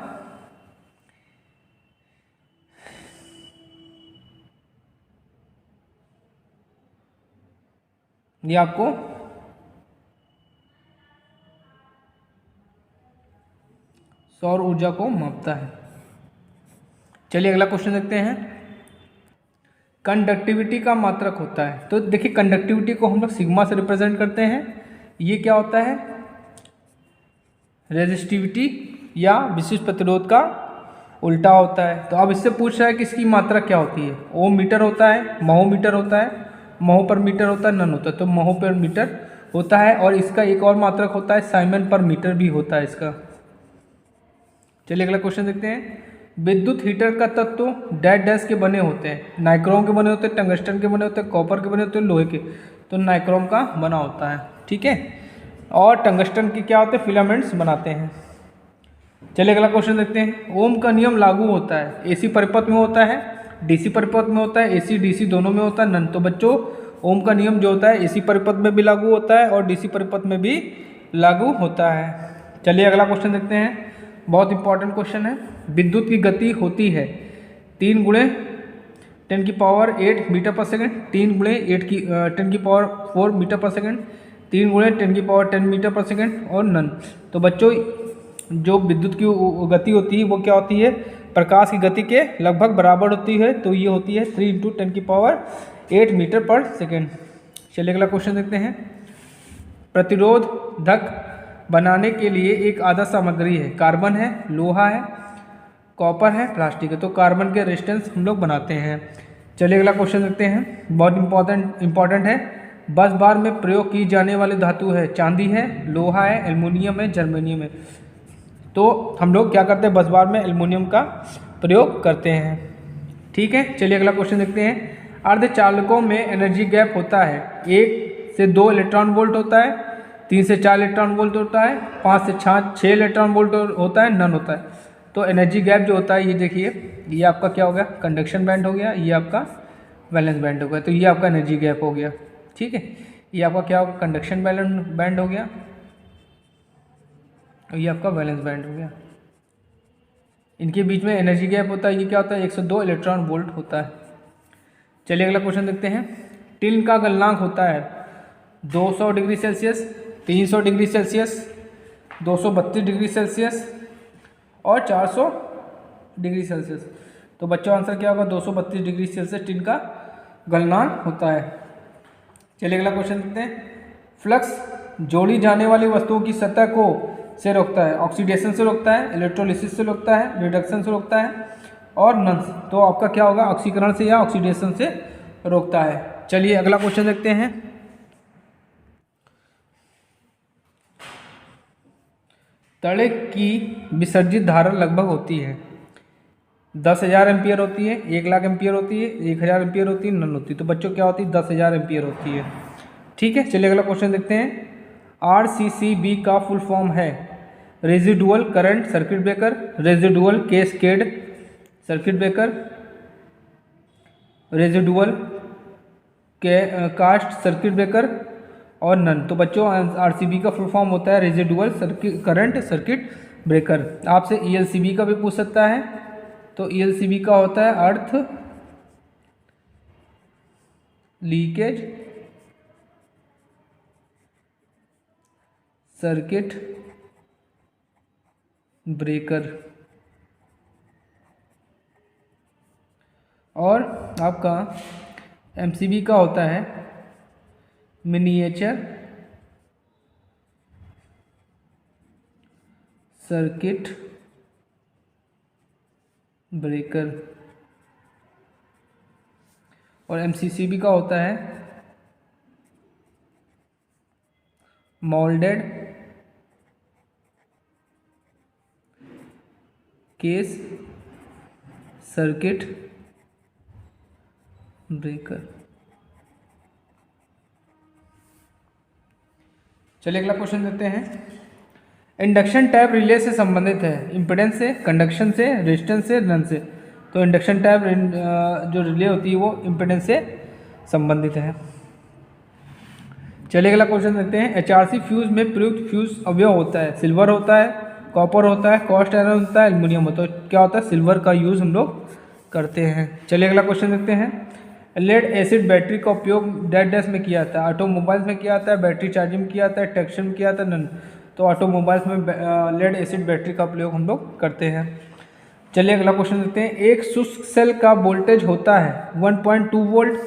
Speaker 1: ये आपको सौर ऊर्जा को मापता है। चलिए अगला क्वेश्चन देखते हैं। कंडक्टिविटी का मात्रक होता है। तो देखिए कंडक्टिविटी को हम लोग सिग्मा से रिप्रेजेंट करते हैं। ये क्या होता है, रेजिस्टिविटी या विशिष्ट प्रतिरोध का उल्टा होता है। तो अब इससे पूछ रहा है कि इसकी मात्रा क्या होती है। ओम मीटर होता है, महो मीटर होता है, महो पर मीटर होता है, नन होता है। तो महो पर मीटर होता है। और इसका एक और मात्रक होता है साइमन पर मीटर भी होता है इसका। चलिए अगला क्वेश्चन देखते हैं। विद्युत हीटर का तत्व डैश डैश के बने होते हैं। नाइक्रोम के बने होते हैं, टंगस्टन के बने होते हैं, कॉपर के बने होते हैं, लोहे के। तो नाइक्रोम का बना होता है, ठीक है। और टंगस्टन के क्या होते हैं, फिलामेंट्स बनाते हैं। चलिए अगला क्वेश्चन देखते हैं। ओम का नियम लागू होता है एसी परिपथ में होता है, डीसी परिपथ में होता है, एसी डीसी दोनों में होता है, नन। तो बच्चों ओम का नियम जो होता है एसी परिपथ में भी लागू होता है और डीसी परिपथ में भी लागू होता है। चलिए अगला क्वेश्चन देखते हैं। बहुत इंपॉर्टेंट क्वेश्चन है। विद्युत की गति होती है 3 गुणे 10⁸ मीटर पर सेकंड, 3 गुणे 10⁴ मीटर पर सेकंड, 3 गुणे 10⁻10 मीटर पर सेकंड और नन। तो बच्चों जो विद्युत की गति होती है वो क्या होती है, प्रकाश की गति के लगभग बराबर होती है। तो ये होती है 3 × 10⁸ मीटर पर सेकंड। चलिए अगला क्वेश्चन देखते हैं। प्रतिरोधक बनाने के लिए एक आधार सामग्री है, कार्बन है, लोहा है, कॉपर है, प्लास्टिक है। तो कार्बन के रेजिस्टेंस हम लोग बनाते हैं। चलिए अगला क्वेश्चन देखते हैं। बहुत इंपॉर्टेंट है। बस बार में प्रयोग की जाने वाली धातु है, चांदी है, लोहा है, एल्युमिनियम है, जर्मेनियम है। तो हम लोग क्या करते हैं, बस बार में एल्युमिनियम का प्रयोग करते हैं, ठीक है। चलिए अगला क्वेश्चन देखते हैं। अर्धचालकों में एनर्जी गैप होता है 1 से 2 इलेक्ट्रॉन वोल्ट होता है, 3 से 4 इलेक्ट्रॉन वोल्ट होता है, 5 से 6 इलेक्ट्रॉन वोल्ट होता है, नन होता है। तो एनर्जी गैप जो होता है ये देखिए, ये आपका क्या हो गया, कंडक्शन बैंड हो गया, ये आपका वैलेंस बैंड हो गया। तो ये आपका एनर्जी गैप हो गया, ठीक है। ये आपका क्या होगा, कंडक्शन बैंड हो गया और ये आपका वैलेंस बैंड हो गया। इनके बीच में एनर्जी गैप होता है, ये क्या होता है, 102 इलेक्ट्रॉन वोल्ट होता है। चलिए अगला क्वेश्चन देखते हैं। टिन का गलनांक होता है 200 degree Celsius, 300 degree Celsius, 232 degree Celsius और 400 डिग्री सेल्सियस। तो बच्चों आंसर क्या होगा, 232 डिग्री सेल्सियस टिन का गलनांक होता है। चलिए अगला क्वेश्चन देखते हैं। फ्लक्स जोड़ी जाने वाली वस्तुओं की सतह को से रोकता है, ऑक्सीडेशन से रोकता है, इलेक्ट्रोलिसिस से रोकता है, रिडक्शन से रोकता है और नन। तो आपका क्या होगा, ऑक्सीकरण से या ऑक्सीडेशन से रोकता है। चलिए अगला क्वेश्चन देखते हैं। तड़े की विसर्जित धारा लगभग होती है 10,000 एम्पियर होती है, 1,00,000 एम्पियर होती है, 1,000 एम्पियर होती है, नन होती है। तो बच्चों क्या होती है, 10,000 एम्पियर होती है, ठीक है। चलिए अगला क्वेश्चन देखते हैं। RCCB का फुल फॉर्म है residual current circuit breaker, residual cascade circuit breaker, residual cast circuit breaker और नन। तो बच्चों RCB का फुल फॉर्म होता है रेजिडुअल करंट सर्किट ब्रेकर। आपसे ELCB का भी पूछ सकता है। तो ELCB का होता है अर्थ लीकेज सर्किट ब्रेकर। और आपका एमसीबी का होता है मिनिएचर सर्किट ब्रेकर। और एमसीसीबी का होता है मोल्डेड केस सर्किट ब्रेकर। चलिए अगला क्वेश्चन देखते हैं। इंडक्शन टैप रिले से संबंधित है, इम्पिडेंस से, कंडक्शन से, रेजिस्टेंस से, नन से। तो इंडक्शन टैप जो रिले होती है वो इम्पिडेंस से संबंधित है। चलिए अगला क्वेश्चन देखते हैं। एचआरसी फ्यूज में प्रयुक्त फ्यूज अवयव होता है, सिल्वर होता है, कॉपर होता है, कास्ट आयरन होता है, एल्युमिनियम होता है। तो क्या होता है, सिल्वर का यूज़ हम लोग करते हैं। चलिए अगला क्वेश्चन देखते हैं। लेड एसिड बैटरी का उपयोग डैश डैश में किया जाता है, ऑटोमोबाइल्स में किया जाता है, बैटरी चार्जिंग में किया जाता है, ट्रैक्शन में किया जाता है, नन। तो ऑटोमोबाइल्स में लेड एसिड बैटरी का प्रयोग हम लोग करते हैं। चलिए अगला क्वेश्चन देखते हैं। एक शुष्क सेल का वोल्टेज होता है 1.2 वोल्ट,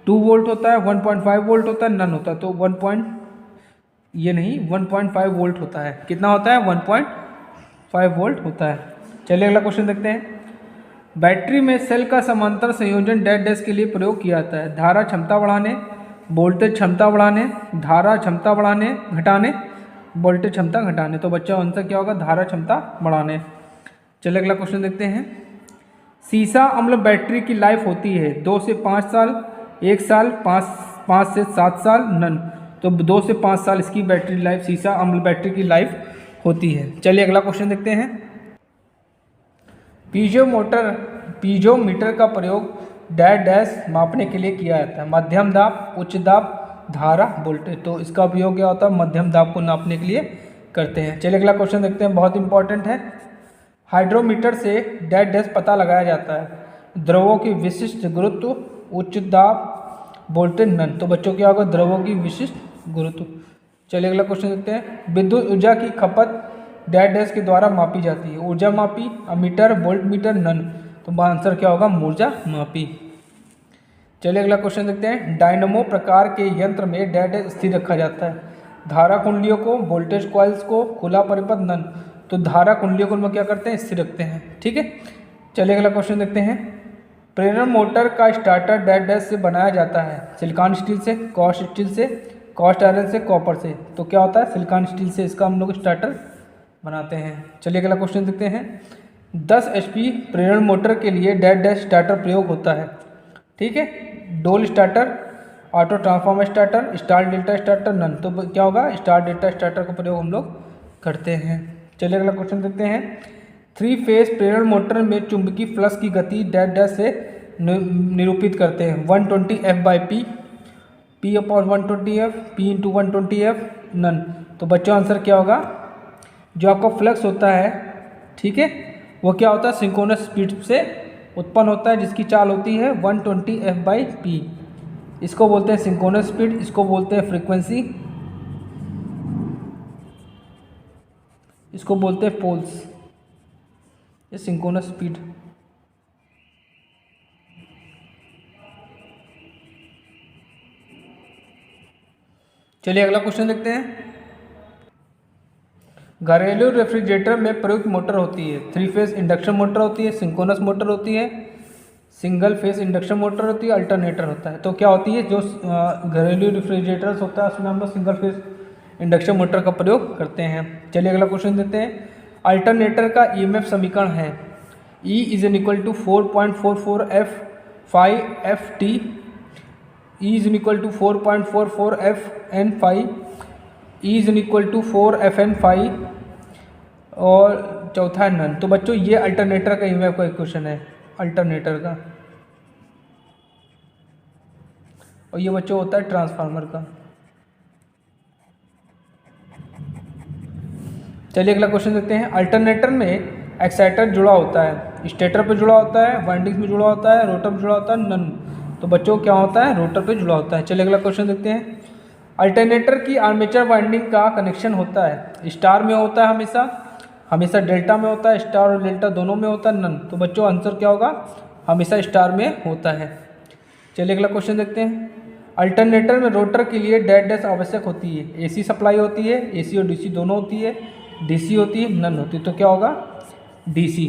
Speaker 1: 2 वोल्ट होता है, 1.5 वोल्ट होता है, नन होता है। तो 1.5 वोल्ट होता है। कितना होता है, 1.5 वोल्ट होता है। चलिए अगला क्वेश्चन देखते हैं। बैटरी में सेल का समांतर संयोजन डैश डैश के लिए प्रयोग किया जाता है, धारा क्षमता बढ़ाने, वोल्टेज क्षमता बढ़ाने, धारा क्षमता बढ़ाने घटाने, वोल्टेज क्षमता घटाने। तो बच्चा आंसर क्या होगा, धारा क्षमता बढ़ाने। चलिए अगला क्वेश्चन देखते हैं। सीसा अम्ल बैटरी की लाइफ होती है 2 से 5 साल, 1 साल, 5 से 7 साल, नन। तो 2 से 5 साल इसकी बैटरी लाइफ, सीसा अम्ल बैटरी की लाइफ होती है। चलिए अगला क्वेश्चन देखते हैं। पीजोमीटर का प्रयोग डैश डैश मापने के लिए किया जाता है, मध्यम दाब, उच्च दाब, धारा, वोल्टेज। तो इसका उपयोग क्या होता है, मध्यम दाब को नापने के लिए करते हैं। चलिए अगला क्वेश्चन देखते हैं, बहुत इंपॉर्टेंट है। हाइड्रोमीटर से डैश डैश पता लगाया जाता है, द्रवों की विशिष्ट गुरुत्व, उच्च दाब, वोल्टेज, नन। तो बच्चों क्या होगा, द्रवों की विशिष्ट गुरुत्व। चलिए अगला क्वेश्चन देखते हैं। विद्युत ऊर्जा की खपत डैश डैश के द्वारा मापी जाती है, ऊर्जा मापी, अमीटर, वोल्ट मीटर, नन। तो आंसर क्या होगा, ऊर्जा मापी। चलिए अगला क्वेश्चन देखते हैं। डायनमो प्रकार के यंत्र में डैश डैश स्थिर रखा जाता है, धारा कुंडलियों को, वोल्टेज कॉइल्स को, खुला परिपथ, नन। तो धारा कुंडलियों को हम क्या करते हैं, स्थिर रखते हैं। ठीक है। चलिए अगला क्वेश्चन देखते हैं। प्रेरण मोटर का स्टार्टर डैश डैश से बनाया जाता है, सिलिकॉन स्टील से, कास्ट स्टील से, कास्ट आयरन से, कॉपर से। तो क्या होता है, सिलिकॉन स्टील से इसका हम लोग स्टार्टर बनाते हैं। चलिए अगला क्वेश्चन देखते हैं। 10 HP प्रेरण मोटर के लिए डैश डैश स्टार्टर प्रयोग होता है। ठीक है। DOL starter, auto transformer starter, star delta starter, none. तो क्या होगा, स्टार डेल्टा स्टार्टर का प्रयोग हम लोग करते हैं। चलिए अगला क्वेश्चन देखते हैं। 3 फेज प्रेरण मोटर में चुंबकीय फ्लक्स की गति डैश डैश से निरूपित करते हैं, 120 F/P, P/120F, P/120F, नन। तो बच्चों आंसर क्या होगा, जो आपका फ्लक्स होता है, ठीक है, वो क्या होता है, सिंक्रोनस स्पीड से उत्पन्न होता है, जिसकी चाल होती है 120 F/P। इसको बोलते हैं सिंक्रोनस स्पीड, इसको बोलते हैं फ्रीक्वेंसी, इसको बोलते हैं पोल्स। ये सिंक्रोनस स्पीड। चलिए अगला क्वेश्चन देखते हैं। घरेलू रेफ्रिजरेटर में प्रयुक्त मोटर होती है, 3 फेज इंडक्शन मोटर होती है, सिंक्रोनस मोटर होती है, सिंगल फेज इंडक्शन मोटर होती है, अल्टरनेटर होता है। तो क्या होती है, जो घरेलू रेफ्रिजरेटर्स होता है उसमें हम लोग सिंगल फेज इंडक्शन मोटर का प्रयोग करते हैं। चलिए अगला क्वेश्चन देते हैं। अल्टरनेटर का EMF समीकरण है, E = 4.44 F/T, E = 4.44 Fn/, E = 4 Fn/, और चौथा है नन। तो बच्चों ये अल्टरनेटर का EMF का इक्वेशन है, अल्टरनेटर का। और ये बच्चों होता है ट्रांसफार्मर का। चलिए अगला क्वेश्चन देखते हैं। अल्टरनेटर में एक्साइटर जुड़ा होता है, स्टेटर पे जुड़ा होता है, वाइंडिंग्स में जुड़ा होता है, रोटर में जुड़ा होता है, नन। तो बच्चों क्या होता है, रोटर पे जुड़ा होता है। चलिए अगला क्वेश्चन देखते हैं। अल्टरनेटर की आर्मेचर वाइंडिंग का कनेक्शन होता है स्टार में होता है, हमेशा डेल्टा में होता है, स्टार और डेल्टा दोनों में होता है, नन। तो बच्चों आंसर क्या होगा, हमेशा स्टार में होता है। चलिए अगला क्वेश्चन देखते हैं। अल्टरनेटर में रोटर के लिए डेड डैश आवश्यक होती है। एसी सप्लाई होती है, एसी और डीसी दोनों होती है, डीसी होती है, नन होती है। तो क्या होगा, डीसी।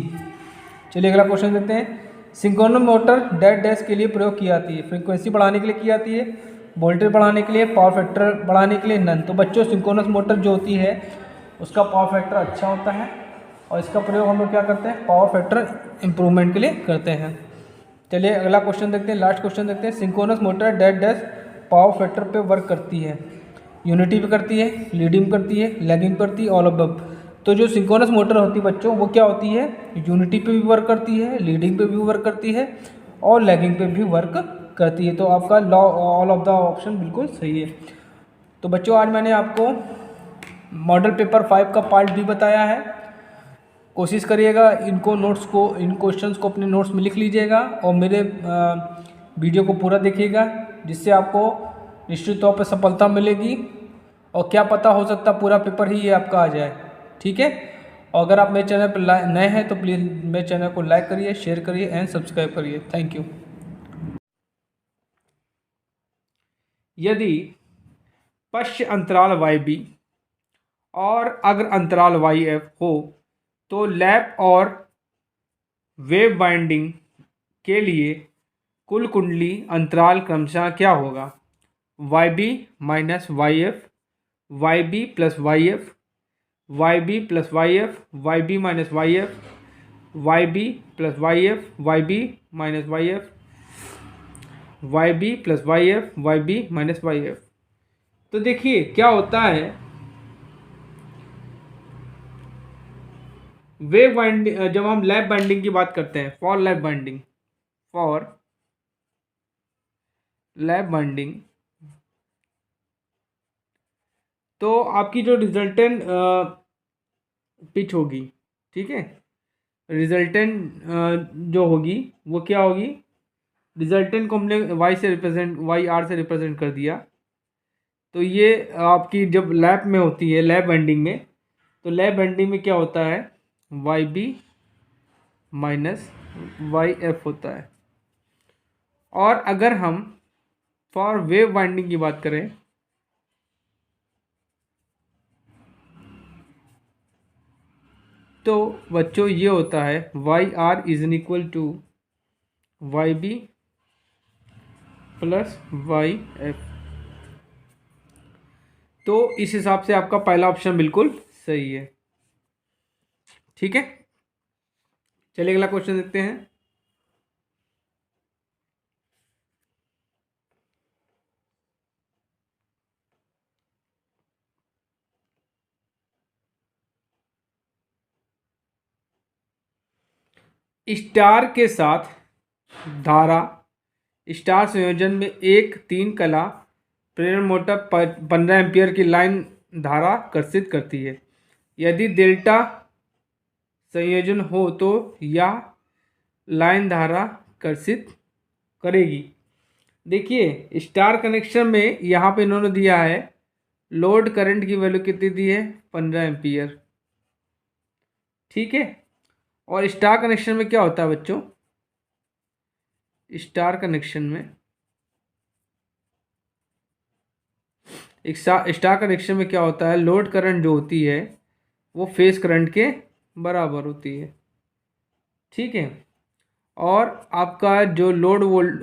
Speaker 1: चलिए अगला क्वेश्चन देखते हैं। सिंक्रोनस मोटर डेड डैश के लिए प्रयोग की जाती है। फ्रीक्वेंसी बढ़ाने के लिए की जाती है, वोल्टेज बढ़ाने के लिए, पावर फैक्टर बढ़ाने के लिए, नन। तो बच्चों सिंक्रोनस मोटर जो होती है उसका पावर फैक्टर अच्छा होता है और इसका प्रयोग हम लोग क्या करते हैं, पावर फैक्टर इम्प्रूवमेंट के लिए करते हैं। चलिए अगला क्वेश्चन देखते हैं, लास्ट क्वेश्चन देखते हैं। Synchronous motor dead dash power factor पे वर्क करती है, यूनिटी पे करती है, लीडिंग करती है, लैगिंग करती है, ऑल अबव। तो जो सिंक्रोनस मोटर होती है बच्चों वो क्या होती है, यूनिटी पे भी वर्क करती है, लीडिंग पे भी वर्क करती है और लैगिंग पे भी वर्क करती है। तो आपका law all of the option बिल्कुल सही है। तो बच्चों आज मैंने आपको मॉडल पेपर 5 का पार्ट बी बताया है। कोशिश करिएगा इनको नोट्स को, इन क्वेश्चंस को अपने नोट्स में लिख लीजिएगा और मेरे वीडियो को पूरा देखिएगा, जिससे आपको निश्चित तौर पर सफलता मिलेगी। और क्या पता, हो सकता पूरा पेपर ही ये आपका आ जाए। ठीक है, और अगर आप मेरे चैनल पर नए हैं तो प्लीज़ मेरे चैनल को लाइक करिए, शेयर करिए एंड सब्सक्राइब करिए। Thank you. यदि पश्च अंतराल YB और अग्र अंतराल YF हो तो लैप और वेव बाइंडिंग के लिए कुल कुंडली अंतराल क्रमशः क्या होगा, YB minus YF, YB plus YF, YB plus YF, YB minus YF, YB plus YF, YB minus YF, YB plus YF, YB minus YF। तो देखिए क्या होता है, वेव बाइंडिंग, जब हम लैप बाइंडिंग की बात करते हैं, फॉर लैप बाइंडिंग, तो आपकी जो रिजल्टेंट पिच होगी, ठीक है, रिजल्टेंट जो होगी वो क्या होगी, रिजल्टेंट को हमने वाई आर से रिप्रेजेंट कर दिया। तो ये आपकी जब लैप में होती है, लैप बाइंडिंग में, तो लैप बाइंडिंग में क्या होता है, YB माइनस YF होता है। और अगर हम फॉर वेव बाइंडिंग की बात करें तो बच्चों ये होता है YR is in equal to YB plus YF। तो इस हिसाब से आपका पहला ऑप्शन बिल्कुल सही है। ठीक है, चलिए अगला क्वेश्चन देखते हैं। स्टार के साथ धारा स्टार संयोजन में एक 3 कला प्रेरण मोटर 15 एम्पियर की लाइन धारा कर्षित करती है। यदि डेल्टा संयोजन हो तो यह लाइन धारा कर्षित करेगी। देखिए स्टार कनेक्शन में यहाँ पे इन्होंने दिया है लोड करंट की वैल्यू कितनी दी है, 15 एम्पियर। ठीक है, और स्टार कनेक्शन में क्या होता है बच्चों, स्टार कनेक्शन में क्या होता है, लोड करंट जो होती है वो फेज करंट के बराबर होती है। ठीक है, और आपका जो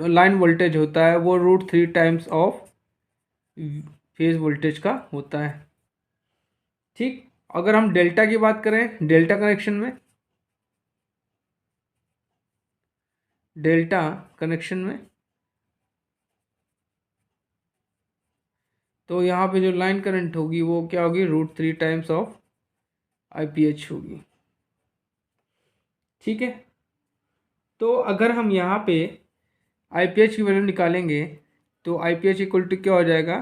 Speaker 1: लाइन वोल्टेज होता है वो √3 टाइम्स ऑफ फेज वोल्टेज का होता है। ठीक, अगर हम डेल्टा की बात करें, डेल्टा कनेक्शन में तो यहाँ पे जो लाइन करंट होगी वो क्या होगी, √3 टाइम्स ऑफ IPH होगी। ठीक है, तो अगर हम यहाँ पे IPH की वैल्यू निकालेंगे तो IPH इक्वल टू क्या हो जाएगा,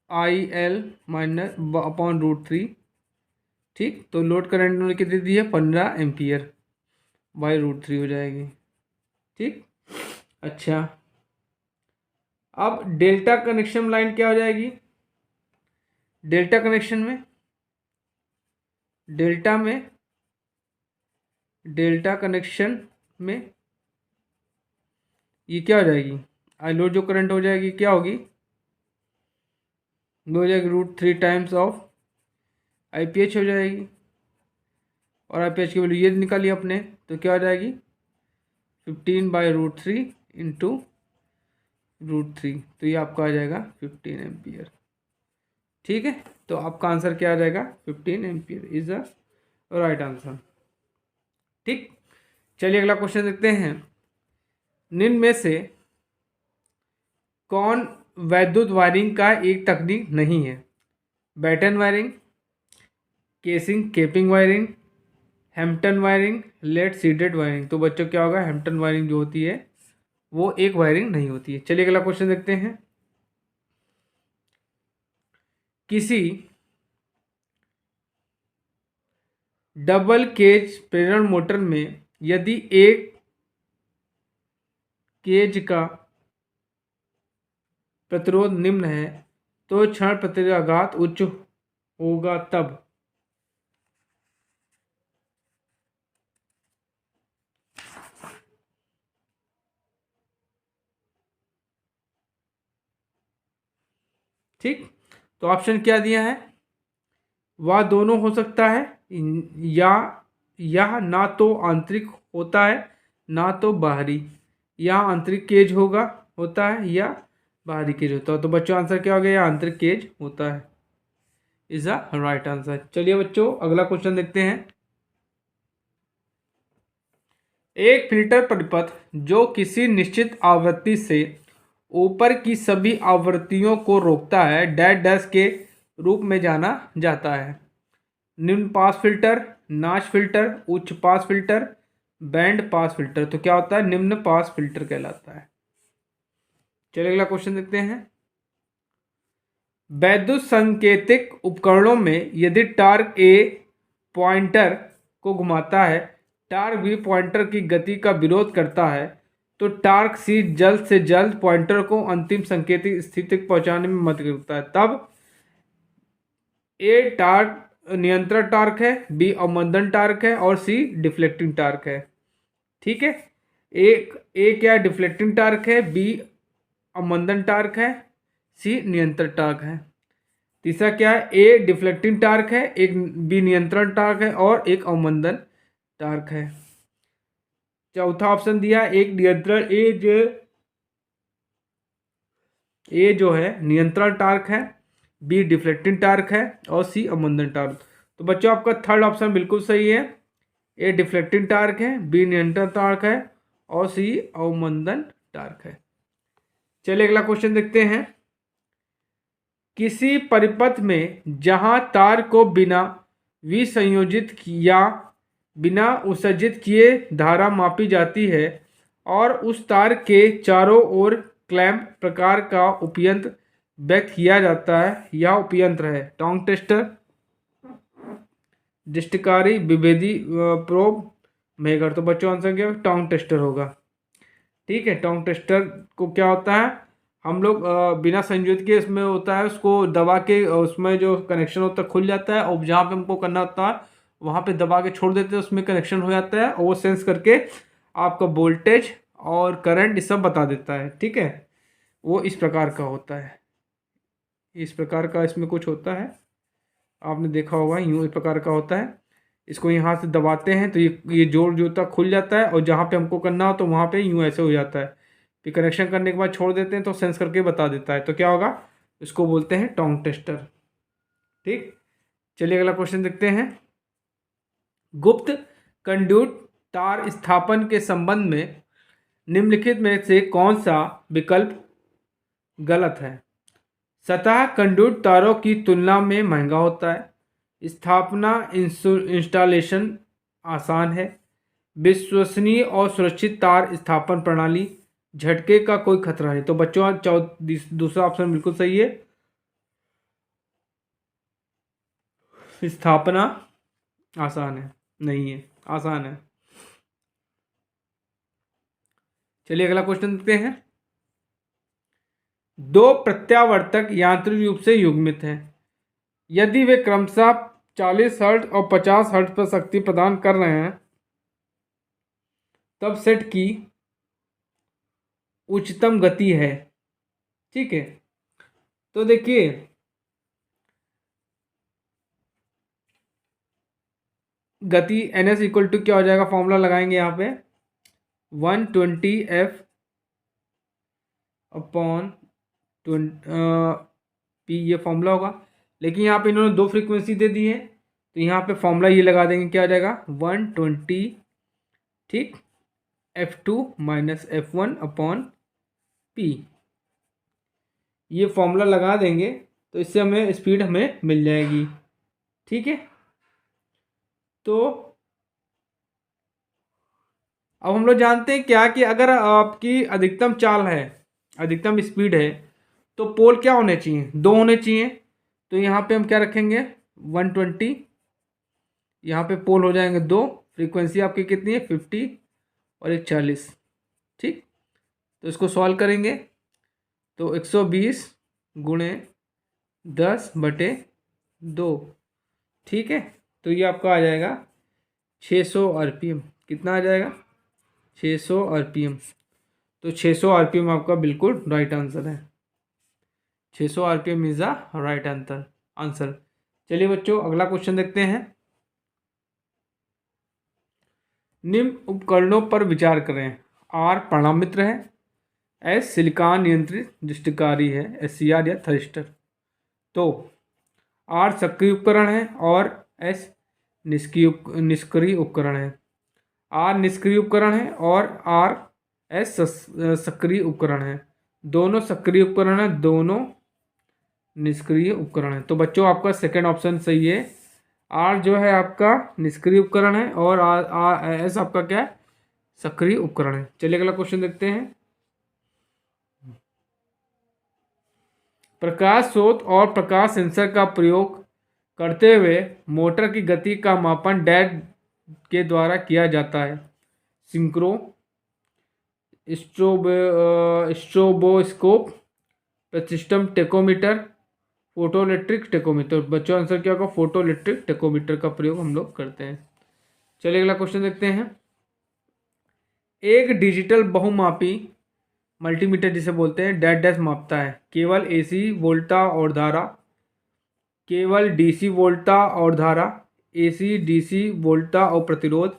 Speaker 1: IL माइनस अपॉन √3। ठीक, तो लोड करंट उन्होंने कितनी दी है, 15 एम्पियर बाई √3 हो जाएगी। ठीक, अच्छा, अब डेल्टा कनेक्शन लाइन क्या हो जाएगी? डेल्टा कनेक्शन में, डेल्टा में, डेल्टा कनेक्शन में ये क्या हो जाएगी? आई लोड जो करंट हो जाएगी क्या होगी? वो हो जाएगी √3 ऑफ IPH हो जाएगी। और IPH की वैल्यू ये निकाली अपने, तो क्या हो जाएगी? 15/√3 इंटू √3, तो ये आपका आ जाएगा 15 एम्पियर। ठीक है, तो आपका आंसर क्या आ जाएगा? 15 ampere is the right answer. ठीक, चलिए अगला क्वेश्चन देखते हैं। निम्न में से कौन वैद्युत वायरिंग का एक तकनीक नहीं है? Baton wiring, casing capping wiring, Hampton wiring, lead sheathed wiring. तो बच्चों क्या होगा? हैम्पटन वायरिंग जो होती है वो एक वायरिंग नहीं होती है। चलिए अगला क्वेश्चन देखते हैं। किसी डबल केज प्रेरण मोटर में यदि एक केज का प्रतिरोध निम्न है तो क्षण प्रतिघात उच्च होगा तब। ठीक, तो ऑप्शन क्या दिया है? वह दोनों हो सकता है, या यह ना तो आंतरिक होता है ना तो बाहरी, या आंतरिक केज होता है या बाहरी केज होता है। तो बच्चों आंसर क्या हो गया? या आंतरिक केज होता है इज द राइट आंसर। चलिए बच्चों अगला क्वेश्चन देखते हैं। एक फिल्टर परिपथ जो किसी निश्चित आवृत्ति से ऊपर की सभी आवृत्तियों को रोकता है डैश डैश के रूप में जाना जाता है। निम्न पास फिल्टर, नाच फिल्टर, उच्च pass filter, band pass filter. तो क्या होता है? निम्न पास फिल्टर कहलाता है। चलिए अगला क्वेश्चन देखते हैं। वैद्युत संकेतिक उपकरणों में यदि टार्क ए पॉइंटर को घुमाता है, टार्क बी पॉइंटर की गति का विरोध करता है, तो टार्क सी जल्द से जल्द पॉइंटर को अंतिम संकेतिक स्थिति तक पहुंचाने में मदद करता है। तब ए टार्क नियंत्रण टार्क है, बी अवमंदन टार्क है और सी डिफ्लेक्टिंग टार्क है। ठीक है, एक ए क्या डिफ्लेक्टिंग टार्क है, बी अवमंदन टार्क है, सी नियंत्रण टार्क है। तीसरा क्या है? ए डिफ्लेक्टिंग टार्क है, एक बी नियंत्रण टार्क है और एक अवमंदन टार्क है। चौथा ऑप्शन दिया एक नियंत्रण ए जो है नियंत्रण टार्क है, बी डिफ्लेक्टिंग टार्क है और सी अवमंदन टार्क। तो बच्चों आपका थर्ड ऑप्शन बिल्कुल सही है। ए डिफ्लेक्टिंग टार्क है, बी नियंत्रण टार्क है और सी अवमंदन टार्क है। चलिए अगला क्वेश्चन देखते हैं। किसी परिपथ में जहां तार को बिना विसंयोजित या बिना उत्सर्जित किए धारा मापी जाती है और उस तार के चारों ओर क्लैंप प्रकार का उपयंत्र व्यक्त किया जाता है, यह उपयंत्र है टोंग टेस्टर, डिस्टकारी, विभेदी प्रोब, मेगर। तो बच्चों आंसर क्या? टोंग टेस्टर होगा। ठीक है, टोंग टेस्टर को क्या होता है? हम लोग बिना संयोजित के इसमें होता है, उसको दबा के उसमें जो कनेक्शन होता है खुल जाता है और जहाँ पे हमको करना होता है वहाँ पे दबा के छोड़ देते हैं, उसमें कनेक्शन हो जाता है और वो सेंस करके आपका वोल्टेज और करंट ये सब बता देता है। ठीक है, वो इस प्रकार का होता है, इस प्रकार का इसमें कुछ होता है, आपने देखा होगा यूँ इस प्रकार का होता है। इसको यहाँ से दबाते हैं तो ये जोड़ जो होता है खुल जाता है और जहाँ पे हमको करना हो तो वहाँ पे यूँ ऐसे हो जाता है। फिर कनेक्शन करने के बाद छोड़ देते हैं तो सेंस करके बता देता है। तो क्या होगा? इसको बोलते हैं टोंग टेस्टर। ठीक, चलिए अगला क्वेश्चन देखते हैं। गुप्त कंड्यूट तार स्थापन के संबंध में निम्नलिखित में से कौन सा विकल्प गलत है? सतह कंड्यूट तारों की तुलना में महंगा होता है, स्थापना इंस्टॉलेशन आसान है, विश्वसनीय और सुरक्षित तार स्थापन प्रणाली, झटके का कोई खतरा नहीं। तो बच्चों दूसरा ऑप्शन बिल्कुल सही है, स्थापना आसान है, नहीं है, आसान है। चलिए अगला क्वेश्चन देखते हैं। दो प्रत्यावर्तक यांत्रिक रूप से युग्मित हैं, यदि वे क्रमशः 40 हर्ट्ज और 50 हर्ट्ज पर शक्ति प्रदान कर रहे हैं, तब सेट की उच्चतम गति है। ठीक है, तो देखिए गति NS इक्वल टू क्या हो जाएगा, फॉर्मूला लगाएंगे यहाँ पे 120F अपॉन P, ये फॉर्मूला होगा। लेकिन यहाँ पे इन्होंने दो फ्रीक्वेंसी दे दी है, तो यहाँ पे फॉर्मूला ये लगा देंगे, क्या हो जाएगा 120, ठीक, F2 minus F1 upon P, ये फॉर्मूला लगा देंगे तो इससे हमें स्पीड हमें मिल जाएगी। ठीक है, तो अब हम लोग जानते हैं क्या कि अगर आपकी अधिकतम चाल है, अधिकतम स्पीड है, तो पोल क्या होने चाहिए, दो होने चाहिए। तो यहाँ पे हम क्या रखेंगे 120, यहाँ पे पोल हो जाएंगे दो, फ्रीक्वेंसी आपकी कितनी है 50 और एक 40। ठीक, तो इसको सॉल्व करेंगे तो 120 गुणे 10/2। ठीक है, तो ये आपका आ जाएगा 600 RPM। कितना आ जाएगा 600 RPM। तो 600 RPM आपका बिल्कुल राइट आंसर है। 600 RPM is the right answer. चलिए बच्चों अगला क्वेश्चन देखते हैं। निम्न उपकरणों पर विचार करें। R प्राणामित्र है, S सिलिकॉन नियंत्रित दृष्टिकारी है, SCR या थरिस्टर। तो R सक्रिय उपकरण है और S निष्क्रिय उपकरण है। R निष्क्रिय उपकरण है और S सक्रिय उपकरण है। दोनों सक्रिय उपकरण है, दोनों निष्क्रिय उपकरण है। तो बच्चों आपका सेकंड ऑप्शन सही है। R जो है आपका निष्क्रिय उपकरण है और S आपका क्या है, सक्रिय उपकरण है। चलिए अगला क्वेश्चन देखते हैं। प्रकाश स्रोत और प्रकाश सेंसर का प्रयोग करते हुए मोटर की गति का मापन डैश के द्वारा किया जाता है। सिंक्रो, स्ट्रोबोस्कोप, प्रतिष्ठम टेकोमीटर, फोटोइलेक्ट्रिक टेकोमीटर। बच्चों आंसर क्या होगा, फोटोइलेक्ट्रिक टेकोमीटर का प्रयोग हम लोग करते हैं। चलिए अगला क्वेश्चन देखते हैं। एक डिजिटल बहुमापी मल्टीमीटर जिसे बोलते हैं डैश डैश मापता है केवल AC वोल्टा और धारा, केवल DC वोल्टा और धारा, AC DC वोल्टा और प्रतिरोध,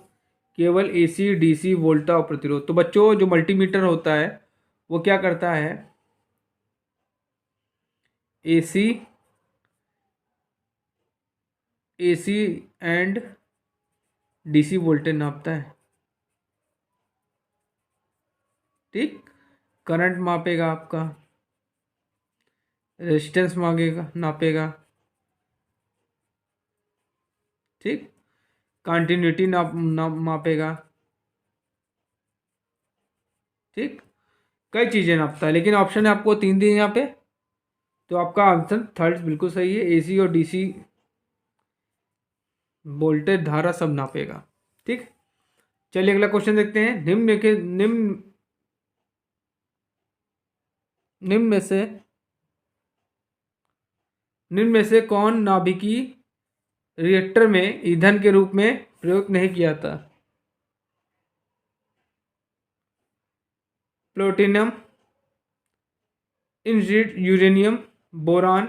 Speaker 1: केवल AC DC वोल्टा और प्रतिरोध। तो बच्चों जो मल्टीमीटर होता है वो क्या करता है, AC एंड DC वोल्टेज नापता है। ठीक, करंट मापेगा, आपका रेजिस्टेंस मांगेगा, नापेगा। ठीक, कंटिन्यूटी मापेगा। ठीक, कई चीज़ें नापता है, लेकिन ऑप्शन आपको 3 दिए यहाँ पे, तो आपका आंसर थर्ड बिल्कुल सही है। AC और DC वोल्टेज धारा सब नापेगा। ठीक, चलिए अगला क्वेश्चन देखते हैं। निम्न में से कौन नाभिकीय रिएक्टर में ईंधन के रूप में प्रयोग नहीं किया था। प्लूटोनियम, इनरिच्ड यूरेनियम, बोरान,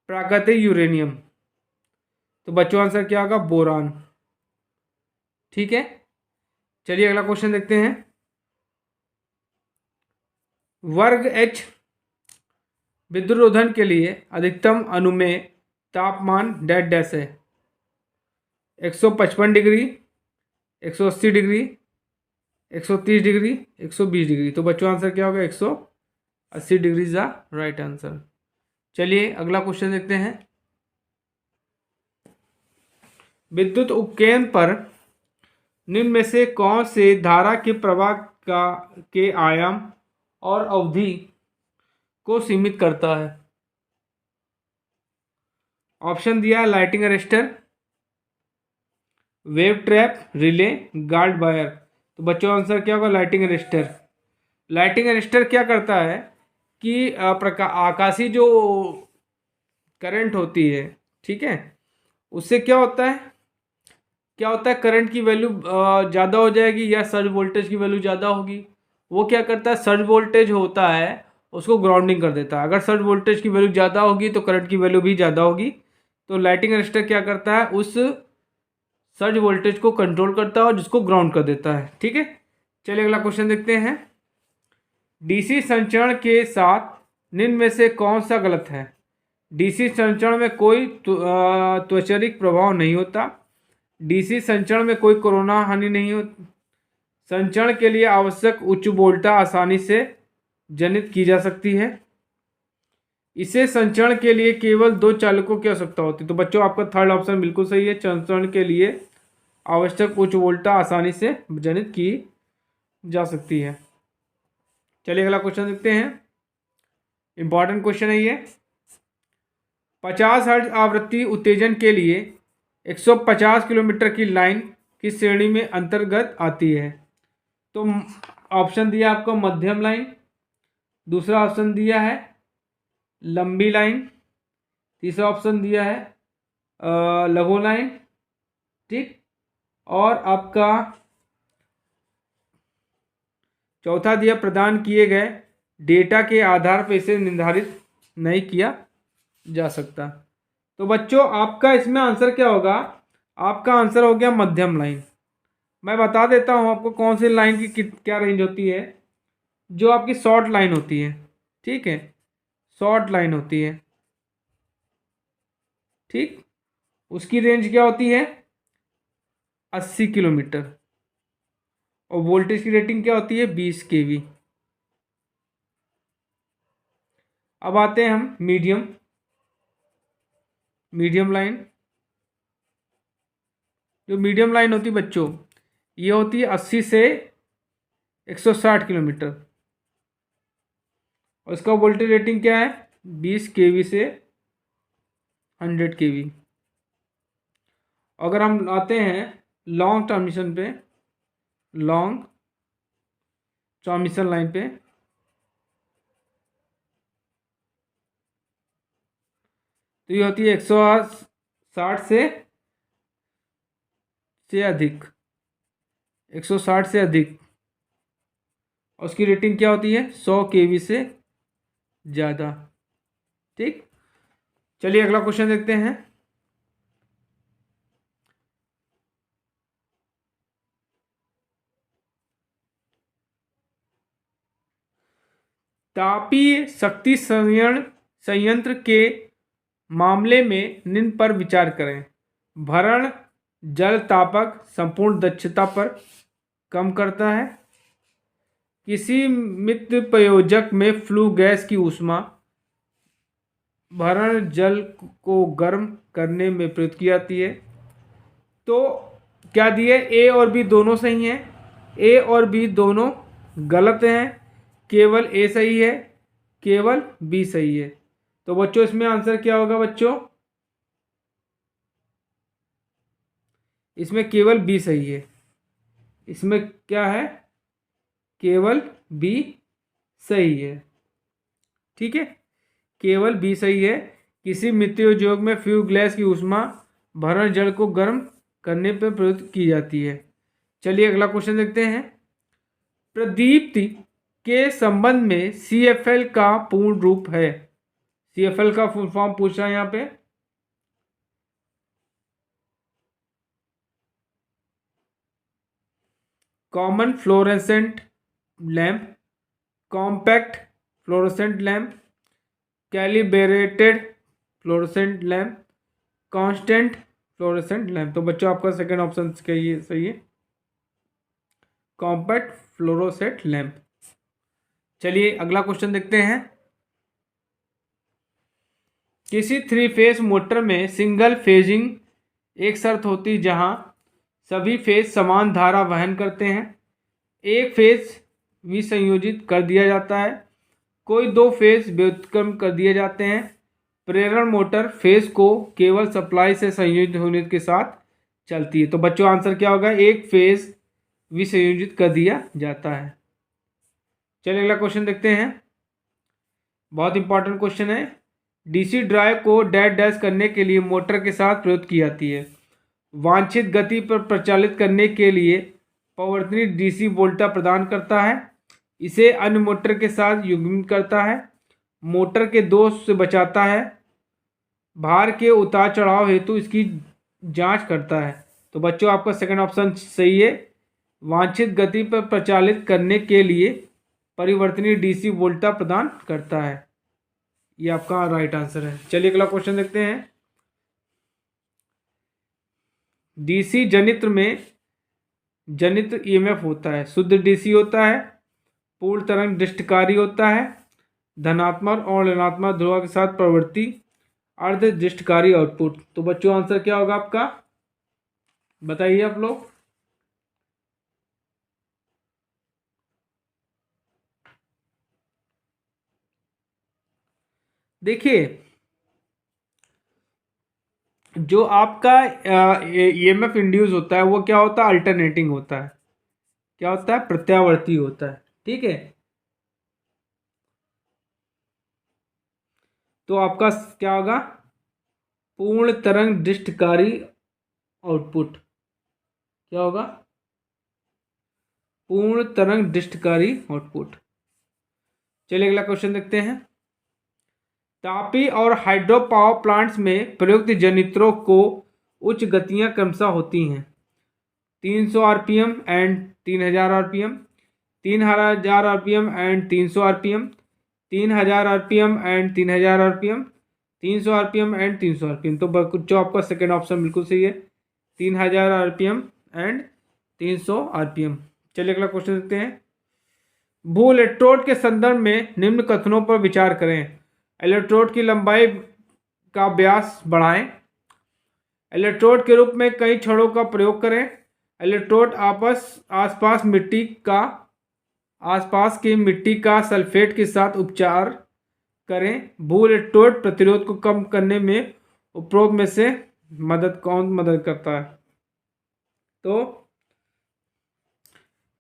Speaker 1: प्राकृतिक यूरेनियम। तो बच्चों आंसर क्या होगा, बोरान। ठीक है, चलिए अगला क्वेश्चन देखते हैं। वर्ग H विद्युतरोधन के लिए अधिकतम अनुमेय तापमान डैश डैश है। 155 डिग्री, 180 डिग्री, 130 डिग्री, 120 डिग्री। तो बच्चों आंसर क्या होगा, 180 degree is the right answer. चलिए अगला क्वेश्चन देखते हैं। विद्युत उपकरण पर निम्न में से कौन से धारा के प्रवाह के आयाम और अवधि को सीमित करता है। ऑप्शन दिया है lighting arrester, wave trap, relay, guard wire. तो बच्चों आंसर क्या होगा, लाइटिंग अरेस्टर। लाइटिंग अरेस्टर क्या करता है कि आकाशीय जो करंट होती है, ठीक है, उससे क्या होता है करंट की वैल्यू ज़्यादा हो जाएगी या सर्ज वोल्टेज की वैल्यू ज़्यादा होगी। वो क्या करता है, सर्ज वोल्टेज होता है उसको ग्राउंडिंग कर देता है। अगर सर्ज वोल्टेज की वैल्यू ज़्यादा होगी तो करंट की वैल्यू भी ज़्यादा होगी। तो लाइटिंग अरेस्टर क्या करता है, उस सर्ज वोल्टेज को कंट्रोल करता है और जिसको ग्राउंड कर देता है। ठीक है, चलिए अगला क्वेश्चन देखते हैं। डीसी संचरण के साथ निम्न में से कौन सा गलत है। डीसी संचरण में कोई त्वचारिक प्रभाव नहीं होता। डीसी संचरण में कोई कोरोना हानि नहीं होती। संचरण के लिए आवश्यक उच्च वोल्टता आसानी से जनित की जा सकती है। इसे संचरण के लिए केवल 2 चालकों की आवश्यकता होती है। तो बच्चों आपका थर्ड ऑप्शन बिल्कुल सही है। संचरण के लिए आवश्यक उच्च वोल्टता आसानी से जनित की जा सकती है। चलिए अगला क्वेश्चन देखते हैं। इंपॉर्टेंट क्वेश्चन है ये। 50 हर्ट्ज आवृत्ति उत्तेजन के लिए 150 किलोमीटर की लाइन की श्रेणी में अंतर्गत आती है। तो ऑप्शन दिया आपको मध्यम लाइन, दूसरा ऑप्शन दिया है लंबी लाइन, तीसरा ऑप्शन दिया है लघु लाइन, ठीक, और आपका चौथा दिया प्रदान किए गए डेटा के आधार पर इसे निर्धारित नहीं किया जा सकता। तो बच्चों आपका इसमें आंसर क्या होगा, आपका आंसर हो गया मध्यम लाइन। मैं बता देता हूँ आपको कौन सी लाइन की क्या रेंज होती है। जो आपकी शॉर्ट लाइन होती है, ठीक है, शॉर्ट लाइन होती है, ठीक, उसकी रेंज क्या होती है 80 किलोमीटर और वोल्टेज की रेटिंग क्या होती है 20 kV। अब आते हैं हम मीडियम लाइन। जो मीडियम लाइन होती है बच्चों, ये होती है 80 से 160 किलोमीटर और इसका वोल्टेज रेटिंग क्या है 20 kV से 100 kV। अगर हम आते हैं लॉन्ग ट्रांसमिशन पे, लॉन्ग ट्रांसमिशन लाइन पे, तो ये होती है 160 से अधिक, 160 से अधिक, और उसकी रेटिंग क्या होती है 100 kV से ज़्यादा। ठीक, चलिए अगला क्वेश्चन देखते हैं। तापीय शक्ति संयंत्र के मामले में निम्न पर विचार करें। भरण जल तापक संपूर्ण दक्षता पर कम करता है। किसी मृत प्रयोजक में फ्लू गैस की ऊष्मा भरण जल को गर्म करने में प्रयुक्त की जाती है। तो क्या दिए, ए और बी दोनों सही हैं, ए और बी दोनों गलत हैं, केवल ए सही है, केवल बी सही है। तो बच्चों इसमें आंसर क्या होगा बच्चों, इसमें केवल बी सही है। इसमें क्या है, केवल बी सही है। ठीक है, केवल बी सही है। किसी मृत्यु उद्योग में फ्यू गैस की ऊष्मा भरण जल को गर्म करने पर प्रयुक्त की जाती है। चलिए अगला क्वेश्चन देखते हैं। प्रदीप्ति के संबंध में CFL का पूर्ण रूप है। CFL का फुल फॉर्म पूछ रहा है यहाँ पे। Common fluorescent lamp, compact fluorescent lamp, calibrated fluorescent lamp, constant fluorescent lamp. तो बच्चों आपका सेकंड ऑप्शन सही है, कॉम्पैक्ट फ्लोरोसेंट लैंप। चलिए अगला क्वेश्चन देखते हैं। किसी 3 फेज मोटर में सिंगल फेजिंग एक शर्त होती जहां सभी फेज समान धारा वहन करते हैं। एक फेज विसंयोजित कर दिया जाता है, कोई 2 फेज व्युत्क्रम कर दिए जाते हैं। प्रेरण मोटर फेज को केवल सप्लाई से संयोजित होने के साथ चलती है। तो बच्चों आंसर क्या होगा, एक फेज विसंयोजित कर दिया जाता है। चलिए अगला क्वेश्चन देखते हैं, बहुत इंपॉर्टेंट क्वेश्चन है। डीसी ड्राइव को डैश डैश करने के लिए मोटर के साथ प्रयुक्त की जाती है। वांछित गति पर प्रचालित करने के लिए परिवर्तनी डीसी वोल्टा प्रदान करता है। इसे अन्य मोटर के साथ युग्मित करता है। मोटर के दोष से बचाता है। भार के उतार चढ़ाव हेतु इसकी जांच करता है। तो बच्चों आपका सेकंड ऑप्शन सही है। वांछित गति पर प्रचालित करने के लिए परिवर्तनीय डीसी वोल्टा प्रदान करता है। ये आपका राइट आंसर है। चलिए अगला क्वेश्चन देखते हैं। डीसी जनित्र में जनित्र ईएमएफ होता है। शुद्ध डीसी होता है, पूर्ण तरंग दृष्टिकारी होता है, धनात्मक और ऋणात्मक ध्रुव के साथ प्रवृत्ति, अर्ध दृष्टिकारी आउटपुट। तो बच्चों आंसर क्या होगा आपका, बताइए आप लोग। देखिए जो आपका ईएमएफ इंड्यूस होता है वो क्या होता है, अल्टरनेटिंग होता है। क्या होता है, प्रत्यावर्ती होता है। ठीक है, तो आपका क्या होगा, पूर्ण तरंग दृष्टिकारी आउटपुट। क्या होगा, पूर्ण तरंग दृष्टिकारी आउटपुट। चलिए अगला क्वेश्चन देखते हैं। तापी और हाइड्रो पावर प्लांट्स में प्रयुक्त जनित्रों को उच्च गतियां क्रमशः होती हैं 300 RPM and 3000 RPM, 3000 RPM and 300 RPM, 3000 RPM and 3000 RPM, 300 RPM and 300 RPM. तो जो आपका सेकेंड ऑप्शन बिल्कुल सही है, 3000 आरपीएम एंड 300 आरपीएम। चलिए अगला क्वेश्चन देखते हैं। भू इलेक्ट्रोड के संदर्भ में निम्न कथनों पर विचार करें। इलेक्ट्रोड की लंबाई का व्यास बढ़ाएं। इलेक्ट्रोड के रूप में कई छड़ों का प्रयोग करें। इलेक्ट्रोड आसपास की मिट्टी का सल्फेट के साथ उपचार करें। भू इलेक्ट्रोड प्रतिरोध को कम करने में उपरोक्त में से कौन मदद करता है। तो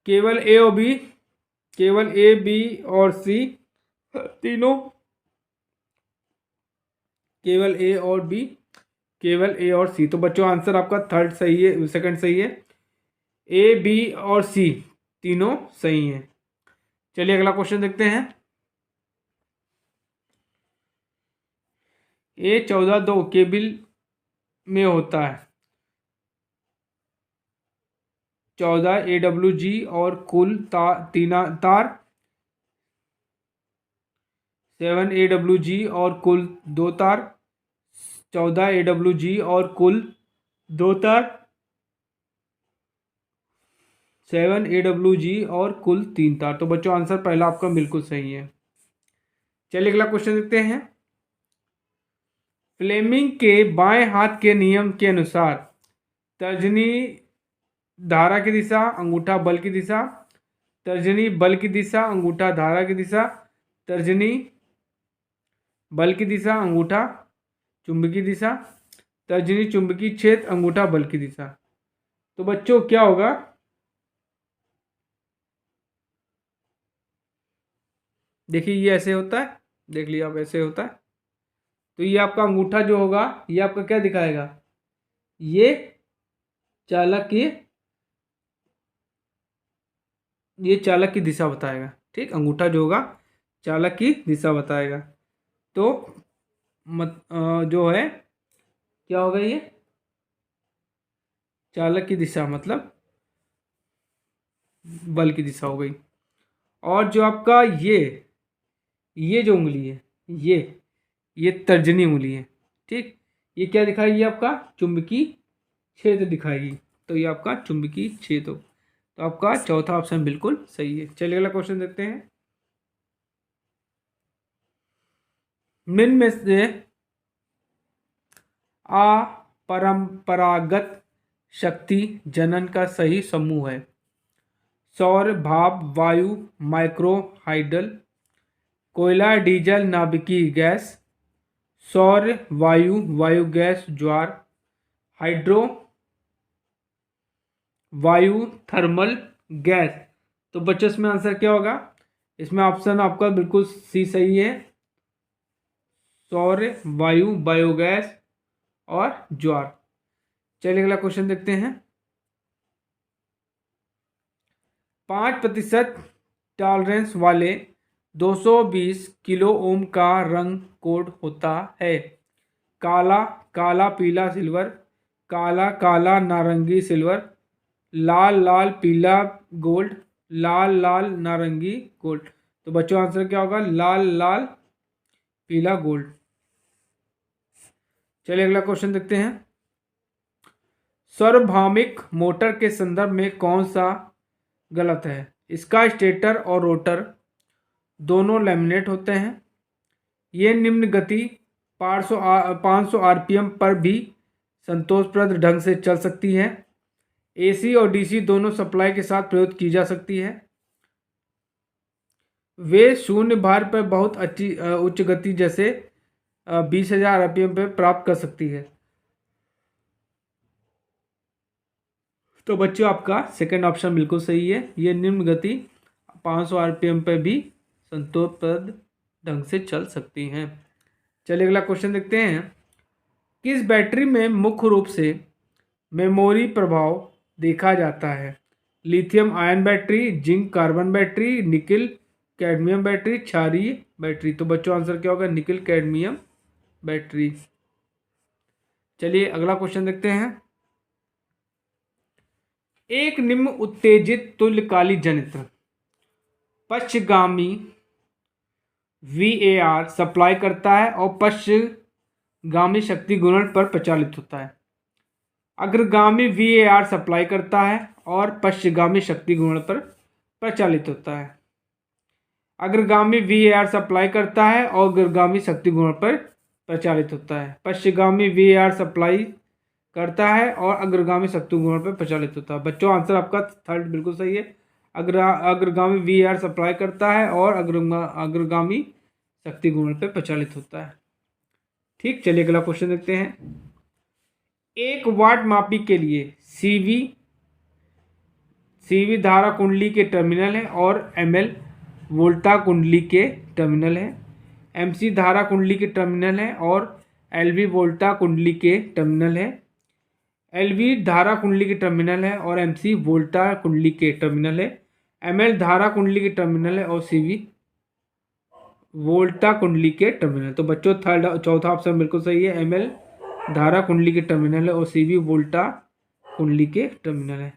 Speaker 1: केवल ए बी और सी तीनों, केवल ए और बी, केवल ए और सी। तो बच्चों आंसर आपका थर्ड सही है, सेकंड सही है। ए बी और सी तीनों सही हैं। चलिए अगला क्वेश्चन देखते हैं। A14 दो केबल में होता है 14 AWG और कुल तार 7 AWG और कुल 2 तार, 14 AWG और कुल 2 तार, 7 AWG और कुल 3 तार। तो बच्चों आंसर पहला आपका बिल्कुल सही है। चलिए अगला क्वेश्चन देखते हैं। फ्लेमिंग के बाएं हाथ के नियम के अनुसार तर्जनी धारा की दिशा, अंगूठा बल की दिशा, तर्जनी बल की दिशा, अंगूठा धारा की दिशा, तर्जनी बल की दिशा, अंगूठा चुंबकीय दिशा, तर्जनी चुंबकीय क्षेत्र, अंगूठा बल की दिशा। तो बच्चों क्या होगा, देखिए ये ऐसे होता है, देख लिया आप ऐसे होता है। तो ये आपका अंगूठा जो होगा ये आपका क्या दिखाएगा, ये चालक की दिशा बताएगा। ठीक, अंगूठा जो होगा चालक की दिशा बताएगा। तो जो है क्या होगा, ये चालक की दिशा मतलब बल की दिशा हो गई। और जो आपका ये जो उंगली है ये तर्जनी उंगली है। ठीक, ये क्या दिखाएगी, आपका चुंबकीय क्षेत्र दिखाएगी। तो ये आपका चुंबकीय क्षेत्र। तो आपका चौथा ऑप्शन बिल्कुल सही है। चलिए अगला क्वेश्चन देखते हैं। निम्न में से अपरंपरागत शक्ति जनन का सही समूह है। सौर, भाप, वायु, माइक्रो हाइडल, कोयला, डीजल, नाभिकीय गैस, सौर, वायु गैस, ज्वार, हाइड्रो, वायु, थर्मल गैस। तो बच्चों इसमें आंसर क्या होगा, इसमें ऑप्शन आपका बिल्कुल सी सही है, सौर, वायु, बायोगैस और ज्वार। चलिए अगला क्वेश्चन देखते हैं। 5% टॉलरेंस वाले 220 किलो ओम का रंग कोड होता है। काला, काला पीला सिल्वर, काला काला नारंगी सिल्वर, लाल लाल पीला गोल्ड, लाल लाल नारंगी गोल्ड। तो बच्चों आंसर क्या होगा? लाल लाल पीला गोल्ड। चलिए अगला क्वेश्चन देखते हैं। सार्वभौमिक मोटर के संदर्भ में कौन सा गलत है? इसका स्टेटर और रोटर दोनों लैमिनेट होते हैं। ये निम्न गति 500 आरपीएम पर भी संतोषप्रद ढंग से चल सकती है। एसी और डीसी दोनों सप्लाई के साथ प्रयोग की जा सकती है। वे शून्य भार पर बहुत अच्छी उच्च गति जैसे 20,000 आरपीएम पर प्राप्त कर सकती है। तो बच्चों आपका सेकंड ऑप्शन बिल्कुल सही है। ये निम्न गति 500 आरपीएम पर भी संतोषप्रद ढंग से चल सकती हैं। चलिए अगला क्वेश्चन देखते हैं। किस बैटरी में मुख्य रूप से मेमोरी प्रभाव देखा जाता है? Lithium ion battery, zinc carbon battery, nickel cadmium battery, क्षारीय बैटरी। तो बच्चों आंसर क्या होगा? Nickel cadmium battery. चलिए अगला क्वेश्चन देखते हैं। एक निम्न उत्तेजित तुल्यकाली जनित्र पश्चगामी VAR सप्लाई करता है और पश्चगामी शक्ति गुणन पर प्रचालित होता है। अग्रगामी VAR सप्लाई करता है और पश्चगामी शक्ति गुणन पर प्रचालित होता है। अग्रगामी VAR सप्लाई करता है और अग्रगामी शक्ति गुणन पर प्रचालित होता है। पश्चगामी VAR सप्लाई करता है और अग्रगामी शक्ति गुणन पर प्रचालित होता है। बच्चों आंसर आपका थर्ड बिल्कुल सही है। अग्रगामी VAR सप्लाई करता है और अग्रगामी शक्ति गुणन पर प्रचालित होता है। ठीक, चलिए अगला क्वेश्चन देखते हैं। 1 वाट मापी के लिए CV धारा कुंडली के टर्मिनल है और ML वोल्टा कुंडली के टर्मिनल है। MC धारा कुंडली के टर्मिनल है और LV वोल्टा कुंडली के टर्मिनल है। LV धारा कुंडली के टर्मिनल है और MC वोल्टा कुंडली के टर्मिनल है। ML धारा कुंडली के टर्मिनल है और CV वोल्टा कुंडली के टर्मिनल। तो बच्चों चौथा ऑप्शन बिल्कुल सही है। ML धारा कुंडली के टर्मिनल है और CV वोल्टा कुंडली के टर्मिनल है।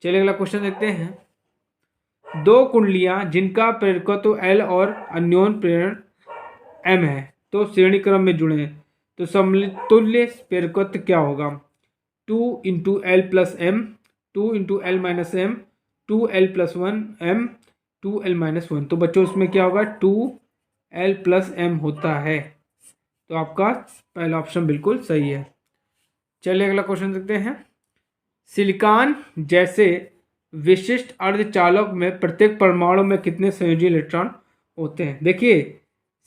Speaker 1: चलिए अगला क्वेश्चन देखते हैं। 2 कुंडलियां जिनका प्रेरकत्व L और अन्योन प्रेरण M है तो श्रेणी क्रम में जुड़े हैं, तो समतुल्य प्रेरकत्व क्या होगा? 2 × L + M, 2 × L - M, 2L + 1 M, 2L - 1। तो बच्चों इसमें क्या होगा? 2L + M होता है। तो आपका पहला ऑप्शन बिल्कुल सही है। चलिए अगला क्वेश्चन देखते हैं। सिलिकॉन जैसे विशिष्ट अर्धचालक में प्रत्येक परमाणु में कितने संयोजी इलेक्ट्रॉन होते हैं? देखिए,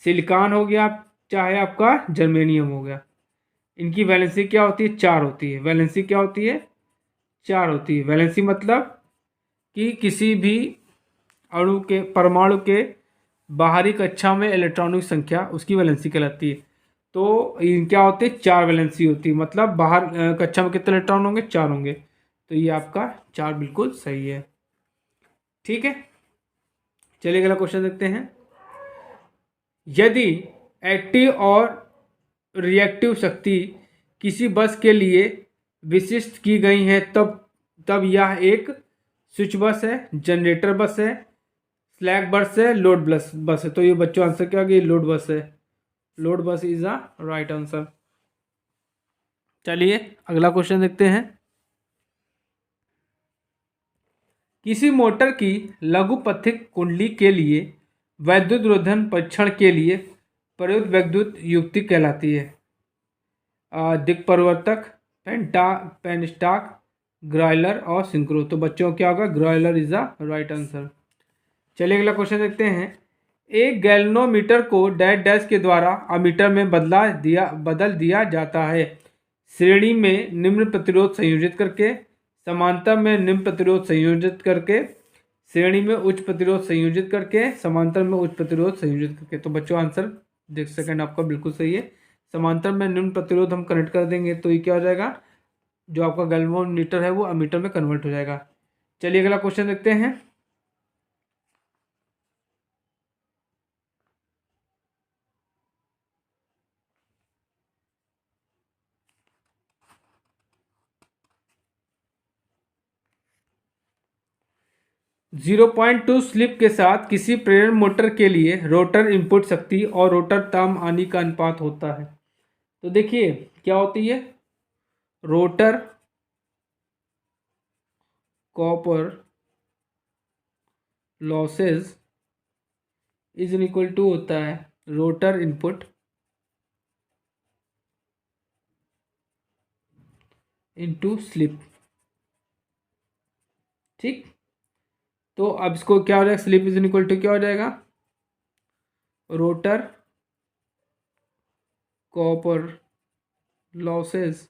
Speaker 1: सिलिकॉन हो गया, चाहे आपका जर्मेनियम हो गया, इनकी वैलेंसी क्या होती है? 4 होती है। वैलेंसी क्या होती है? 4 होती है। वैलेंसी मतलब कि किसी भी अणु के परमाणु के बाहरी कक्षा में इलेक्ट्रॉनों की संख्या उसकी वैलेंसी कहलाती है। तो क्या होते हैं? 4 वैलेंसी होती है। मतलब बाहर कक्षा में कितने इलेक्ट्रॉन होंगे? 4 होंगे। तो ये आपका 4 बिल्कुल सही है। ठीक है, चलिए अगला क्वेश्चन देखते हैं। यदि एक्टिव और रिएक्टिव शक्ति किसी बस के लिए विशिष्ट की गई है तब यह एक स्विच बस है, जनरेटर बस है, स्लैक बस है, लोड बस है। तो ये बच्चों आंसर क्या होगा? लोड बस है। Load bus is a right answer. चलिए अगला क्वेश्चन देखते हैं। किसी मोटर की लघुपथिक कुंडली के लिए वैद्युत रोधन परीक्षण के लिए प्रयुक्त वैद्युत युक्ति कहलाती है? दिक्परिवर्तक, पेनस्टॉक, ग्राइलर और सिंक्रो। तो बच्चों क्या होगा? ग्राइलर इज द राइट आंसर। चलिए अगला क्वेश्चन देखते हैं। एक गैल्वेनोमीटर को डैश डैश के द्वारा अमीटर में बदल दिया जाता है। श्रेणी में निम्न प्रतिरोध संयोजित करके, समांतर में निम्न प्रतिरोध संयोजित करके, श्रेणी में उच्च प्रतिरोध संयोजित करके, समांतर में उच्च प्रतिरोध संयोजित करके। तो बच्चों आंसर देख सेकंड आपका बिल्कुल सही है। समांतर में निम्न प्रतिरोध हम कनेक्ट कर देंगे तो ये क्या हो जाएगा, जो आपका गैल्वेनोमीटर है वो अमीटर में कन्वर्ट हो जाएगा। चलिए अगला क्वेश्चन देखते हैं। 0.2 स्लिप के साथ किसी प्रेरण मोटर के लिए रोटर इनपुट शक्ति और रोटर तापमानी का अनुपात होता है। तो देखिए क्या होती है, rotor copper losses is equal to होता है रोटर इनपुट इनटू स्लिप। ठीक, तो अब इसको क्या हो जाएगा, स्लिप इज इक्वल टू क्या हो जाएगा, rotor copper losses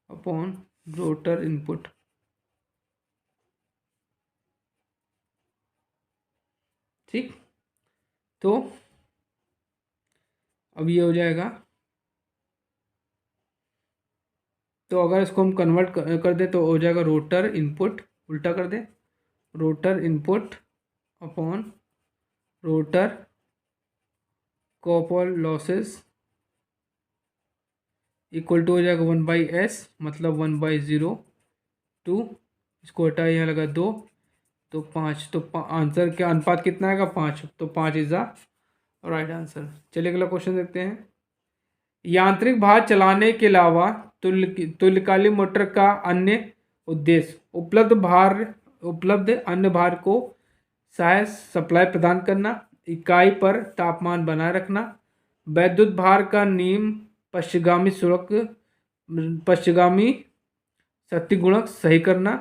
Speaker 1: upon rotor input. ठीक, तो अब ये हो जाएगा, तो अगर इसको हम कन्वर्ट कर दें तो हो जाएगा रोटर इनपुट, उल्टा कर दें, rotor input upon rotor copper losses equal to हो जाएगा 1/s, मतलब 1/0 इसको हटाए, यहाँ लगा 2 तो 5, तो आंसर क्या, अनुपात कितना आएगा 5, तो 5 इज द राइट आंसर। चलिए अगला क्वेश्चन देखते हैं। यांत्रिक भार चलाने के अलावा तुल्यकालिक मोटर का अन्य उद्देश्य उपलब्ध अन्य भार को सहायक सप्लाई प्रदान करना, इकाई पर तापमान बनाए रखना, वैद्युत भार का नियम पश्चिगामी शक्ति गुणक सही करना,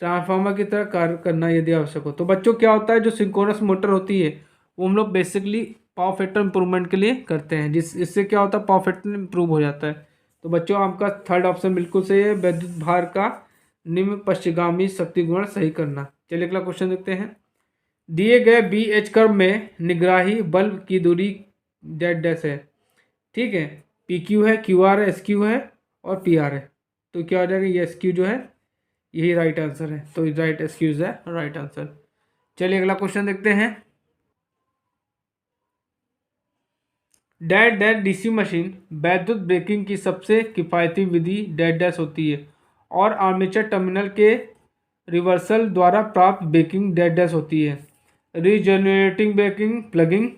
Speaker 1: ट्रांसफार्मर की तरह कार्य करना यदि आवश्यक हो। तो बच्चों क्या होता है, जो सिंक्रोनस मोटर होती है वो हम लोग बेसिकली पावर फैक्टर इंप्रूवमेंट के लिए करते हैं, इससे क्या होता है, पावर फैक्टर इंप्रूव हो जाता है। तो बच्चों आपका थर्ड ऑप्शन बिल्कुल सही है, वैद्युत भार का निम्न पश्चिगामी शक्ति गुणक सही करना। चलिए अगला क्वेश्चन देखते हैं। दिए गए BH कर्व में निग्राही बल्ब की दूरी डेड डैश है। ठीक है, PQ है, QR है, SQ है और PR है। तो क्या हो जाएगा, ये SQ जो है यही राइट आंसर है, तो राइट SQ है राइट आंसर। चलिए अगला क्वेश्चन देखते हैं। डेड डैश DC मशीन वैद्युत ब्रेकिंग की सबसे किफ़ायती विधि डेड डैश होती है और आर्मेचर टर्मिनल के रिवर्सल द्वारा प्राप्त ब्रेकिंग डेड डैश होती है। Regenerating braking plugging,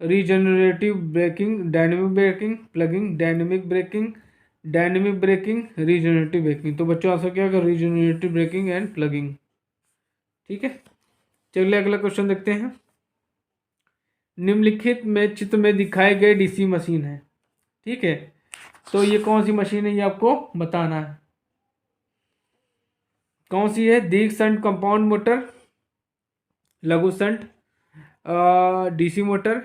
Speaker 1: regenerative braking, dynamic braking, plugging, dynamic braking, dynamic braking, regenerative braking. तो बच्चों आंसर क्या होगा, रीजनरेटिव ब्रेकिंग एंड प्लगिंग। ठीक है, चलिए अगला क्वेश्चन देखते हैं। निम्नलिखित में चित्र में दिखाए गए DC मशीन है। ठीक है, तो ये कौन सी मशीन है ये आपको बताना है। कौन सी है, दीर्घ शंट कंपाउंड मोटर, लघु शंट DC मोटर,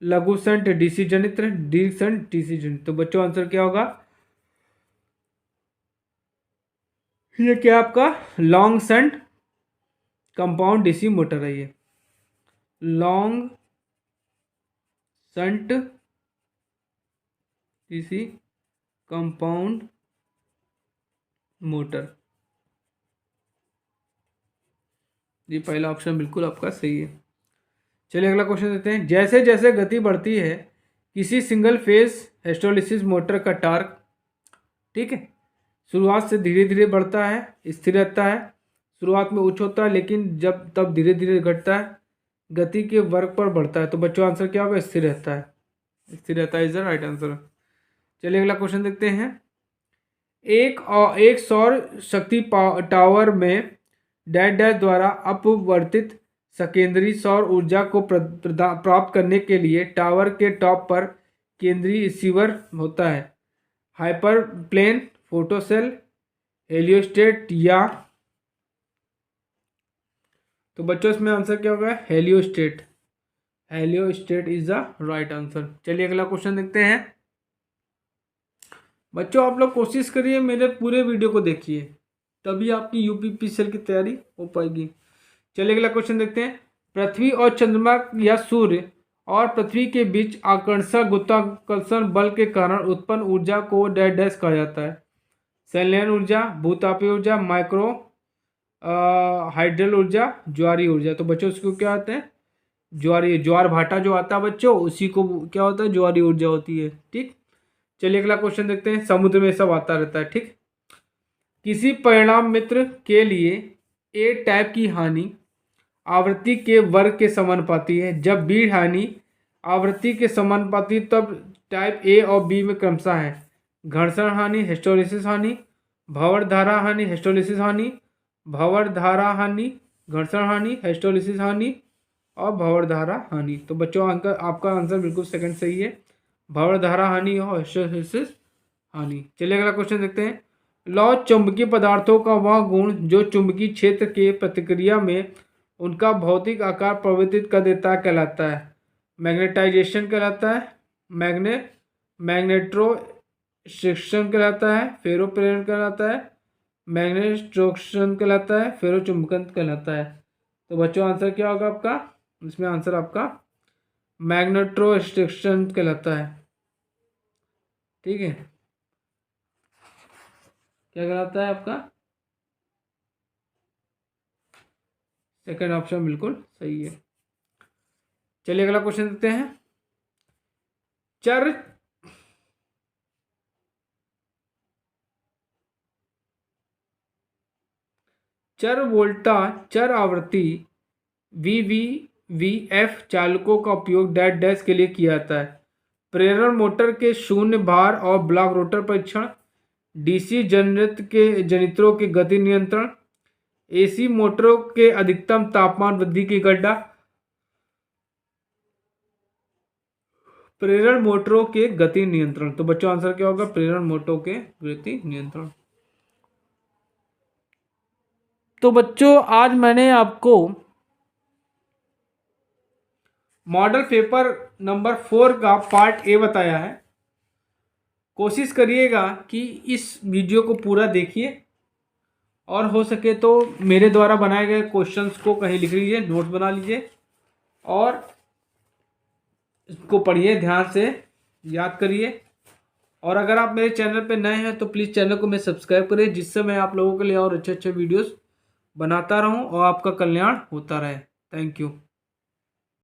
Speaker 1: लघु शंट DC जनित्र, दीर्घ शंट DC जनित्र। तो बच्चों आंसर क्या होगा, ये क्या आपका long shunt compound DC motor है। ये long shunt DC compound motor, ये पहला ऑप्शन बिल्कुल आपका सही है। चलिए अगला क्वेश्चन देते हैं। जैसे जैसे गति बढ़ती है किसी सिंगल फेज हिस्टोलिसिस मोटर का टार्क, ठीक है, शुरुआत से धीरे धीरे बढ़ता है, स्थिर रहता है, शुरुआत में उच्च होता है लेकिन तब धीरे धीरे घटता है, गति के वर्ग पर बढ़ता है। तो बच्चों आंसर क्या होगा, स्थिर रहता है, स्थिर रहता है इज द राइट आंसर। चलिए अगला क्वेश्चन देखते हैं। एक सौर शक्ति टावर में डैश डैश द्वारा अपवर्तित सकेंद्री सौर ऊर्जा को प्राप्त करने के लिए टावर के टॉप पर केंद्रीय रिसीवर होता है। हाइपर प्लेन, फोटोसेल, हेलियोस्टेट या, तो बच्चों इसमें आंसर क्या होगा, heliostat, heliostat is the right answer. चलिए अगला क्वेश्चन देखते हैं। बच्चों आप लोग कोशिश करिए मेरे पूरे वीडियो को देखिए, तभी आपकी यूपीपीसीएल की तैयारी हो पाएगी। चलिए अगला क्वेश्चन देखते हैं। पृथ्वी और चंद्रमा या सूर्य और पृथ्वी के बीच आकर्षण गुरुत्वाकर्षण बल के कारण उत्पन्न ऊर्जा को डैश डैश कहा जाता है। संलयन ऊर्जा, भूतापीय ऊर्जा, माइक्रो हाइड्रल ऊर्जा, ज्वारीय ऊर्जा। तो बच्चों उसको क्या होते हैं? ज्वारीय, ज्वार भाटा जो आता है बच्चों, उसी को क्या होता है? ज्वारीय ऊर्जा होती है। ठीक, चलिए अगला क्वेश्चन देखते हैं। समुद्र में सब आता रहता है। ठीक, किसी परिणाम मित्र के लिए ए टाइप की हानि आवृत्ति के वर्ग के समानुपाती है। जब बी हानि आवृत्ति के समानुपाती तब टाइप ए और बी में क्रमशः है घर्षण हानि, हिस्टोलिसिस हानि, भंवर धारा हानि, हिस्टोलिसिस हानि, भंवर धारा हानि, घर्षण हानि, हिस्टोलिसिस हानि और भंवर धारा हानि। तो बच्चों आपका आंसर बिल्कुल सेकंड सही है, भंवर धारा हानि और हिस्टोलिसिस हानि। चलिए अगला क्वेश्चन देखते हैं। लौ चुंबकीय पदार्थों का वह गुण जो चुंबकीय क्षेत्र के प्रतिक्रिया में उनका भौतिक आकार परिवर्तित कर देता है कहलाता है। मैग्नेटाइजेशन कहलाता है, मैग्नेट्रोस्ट्रिक्शन कहलाता है, फेरो प्रेरण कहलाता है, मैग्नेट्रोस्ट्रिक्शन कहलाता है, फेरो चुंबकन कहलाता है। तो बच्चों आंसर क्या होगा आपका? इसमें आंसर आपका मैग्नेट्रोस्ट्रिक्शन कहलाता है। ठीक है, क्या कहलाता है आपका? सेकंड ऑप्शन बिल्कुल सही है। चलिए अगला क्वेश्चन देखते हैं। चर वोल्टा चर आवृत्ति VVVF चालकों का उपयोग डैश डैश के लिए किया जाता है। प्रेरण मोटर के शून्य भार और ब्लॉक रोटर परीक्षण, DC जनित्रों के गति नियंत्रण, AC मोटरों के अधिकतम तापमान वृद्धि की गड्ढा, प्रेरण मोटरों के गति नियंत्रण। तो बच्चों आंसर क्या होगा? प्रेरण मोटरों के गति नियंत्रण। तो बच्चों आज मैंने आपको मॉडल पेपर नंबर 4 का पार्ट ए बताया है। कोशिश करिएगा कि इस वीडियो को पूरा देखिए और हो सके तो मेरे द्वारा बनाए गए क्वेश्चंस को कहीं लिख लीजिए, नोट बना लीजिए और इसको पढ़िए, ध्यान से याद करिए। और अगर आप मेरे चैनल पर नए हैं तो प्लीज़ चैनल को मैं सब्सक्राइब करिए, जिससे मैं आप लोगों के लिए और अच्छे अच्छे वीडियोस बनाता रहूं और आपका कल्याण होता रहे। Thank you.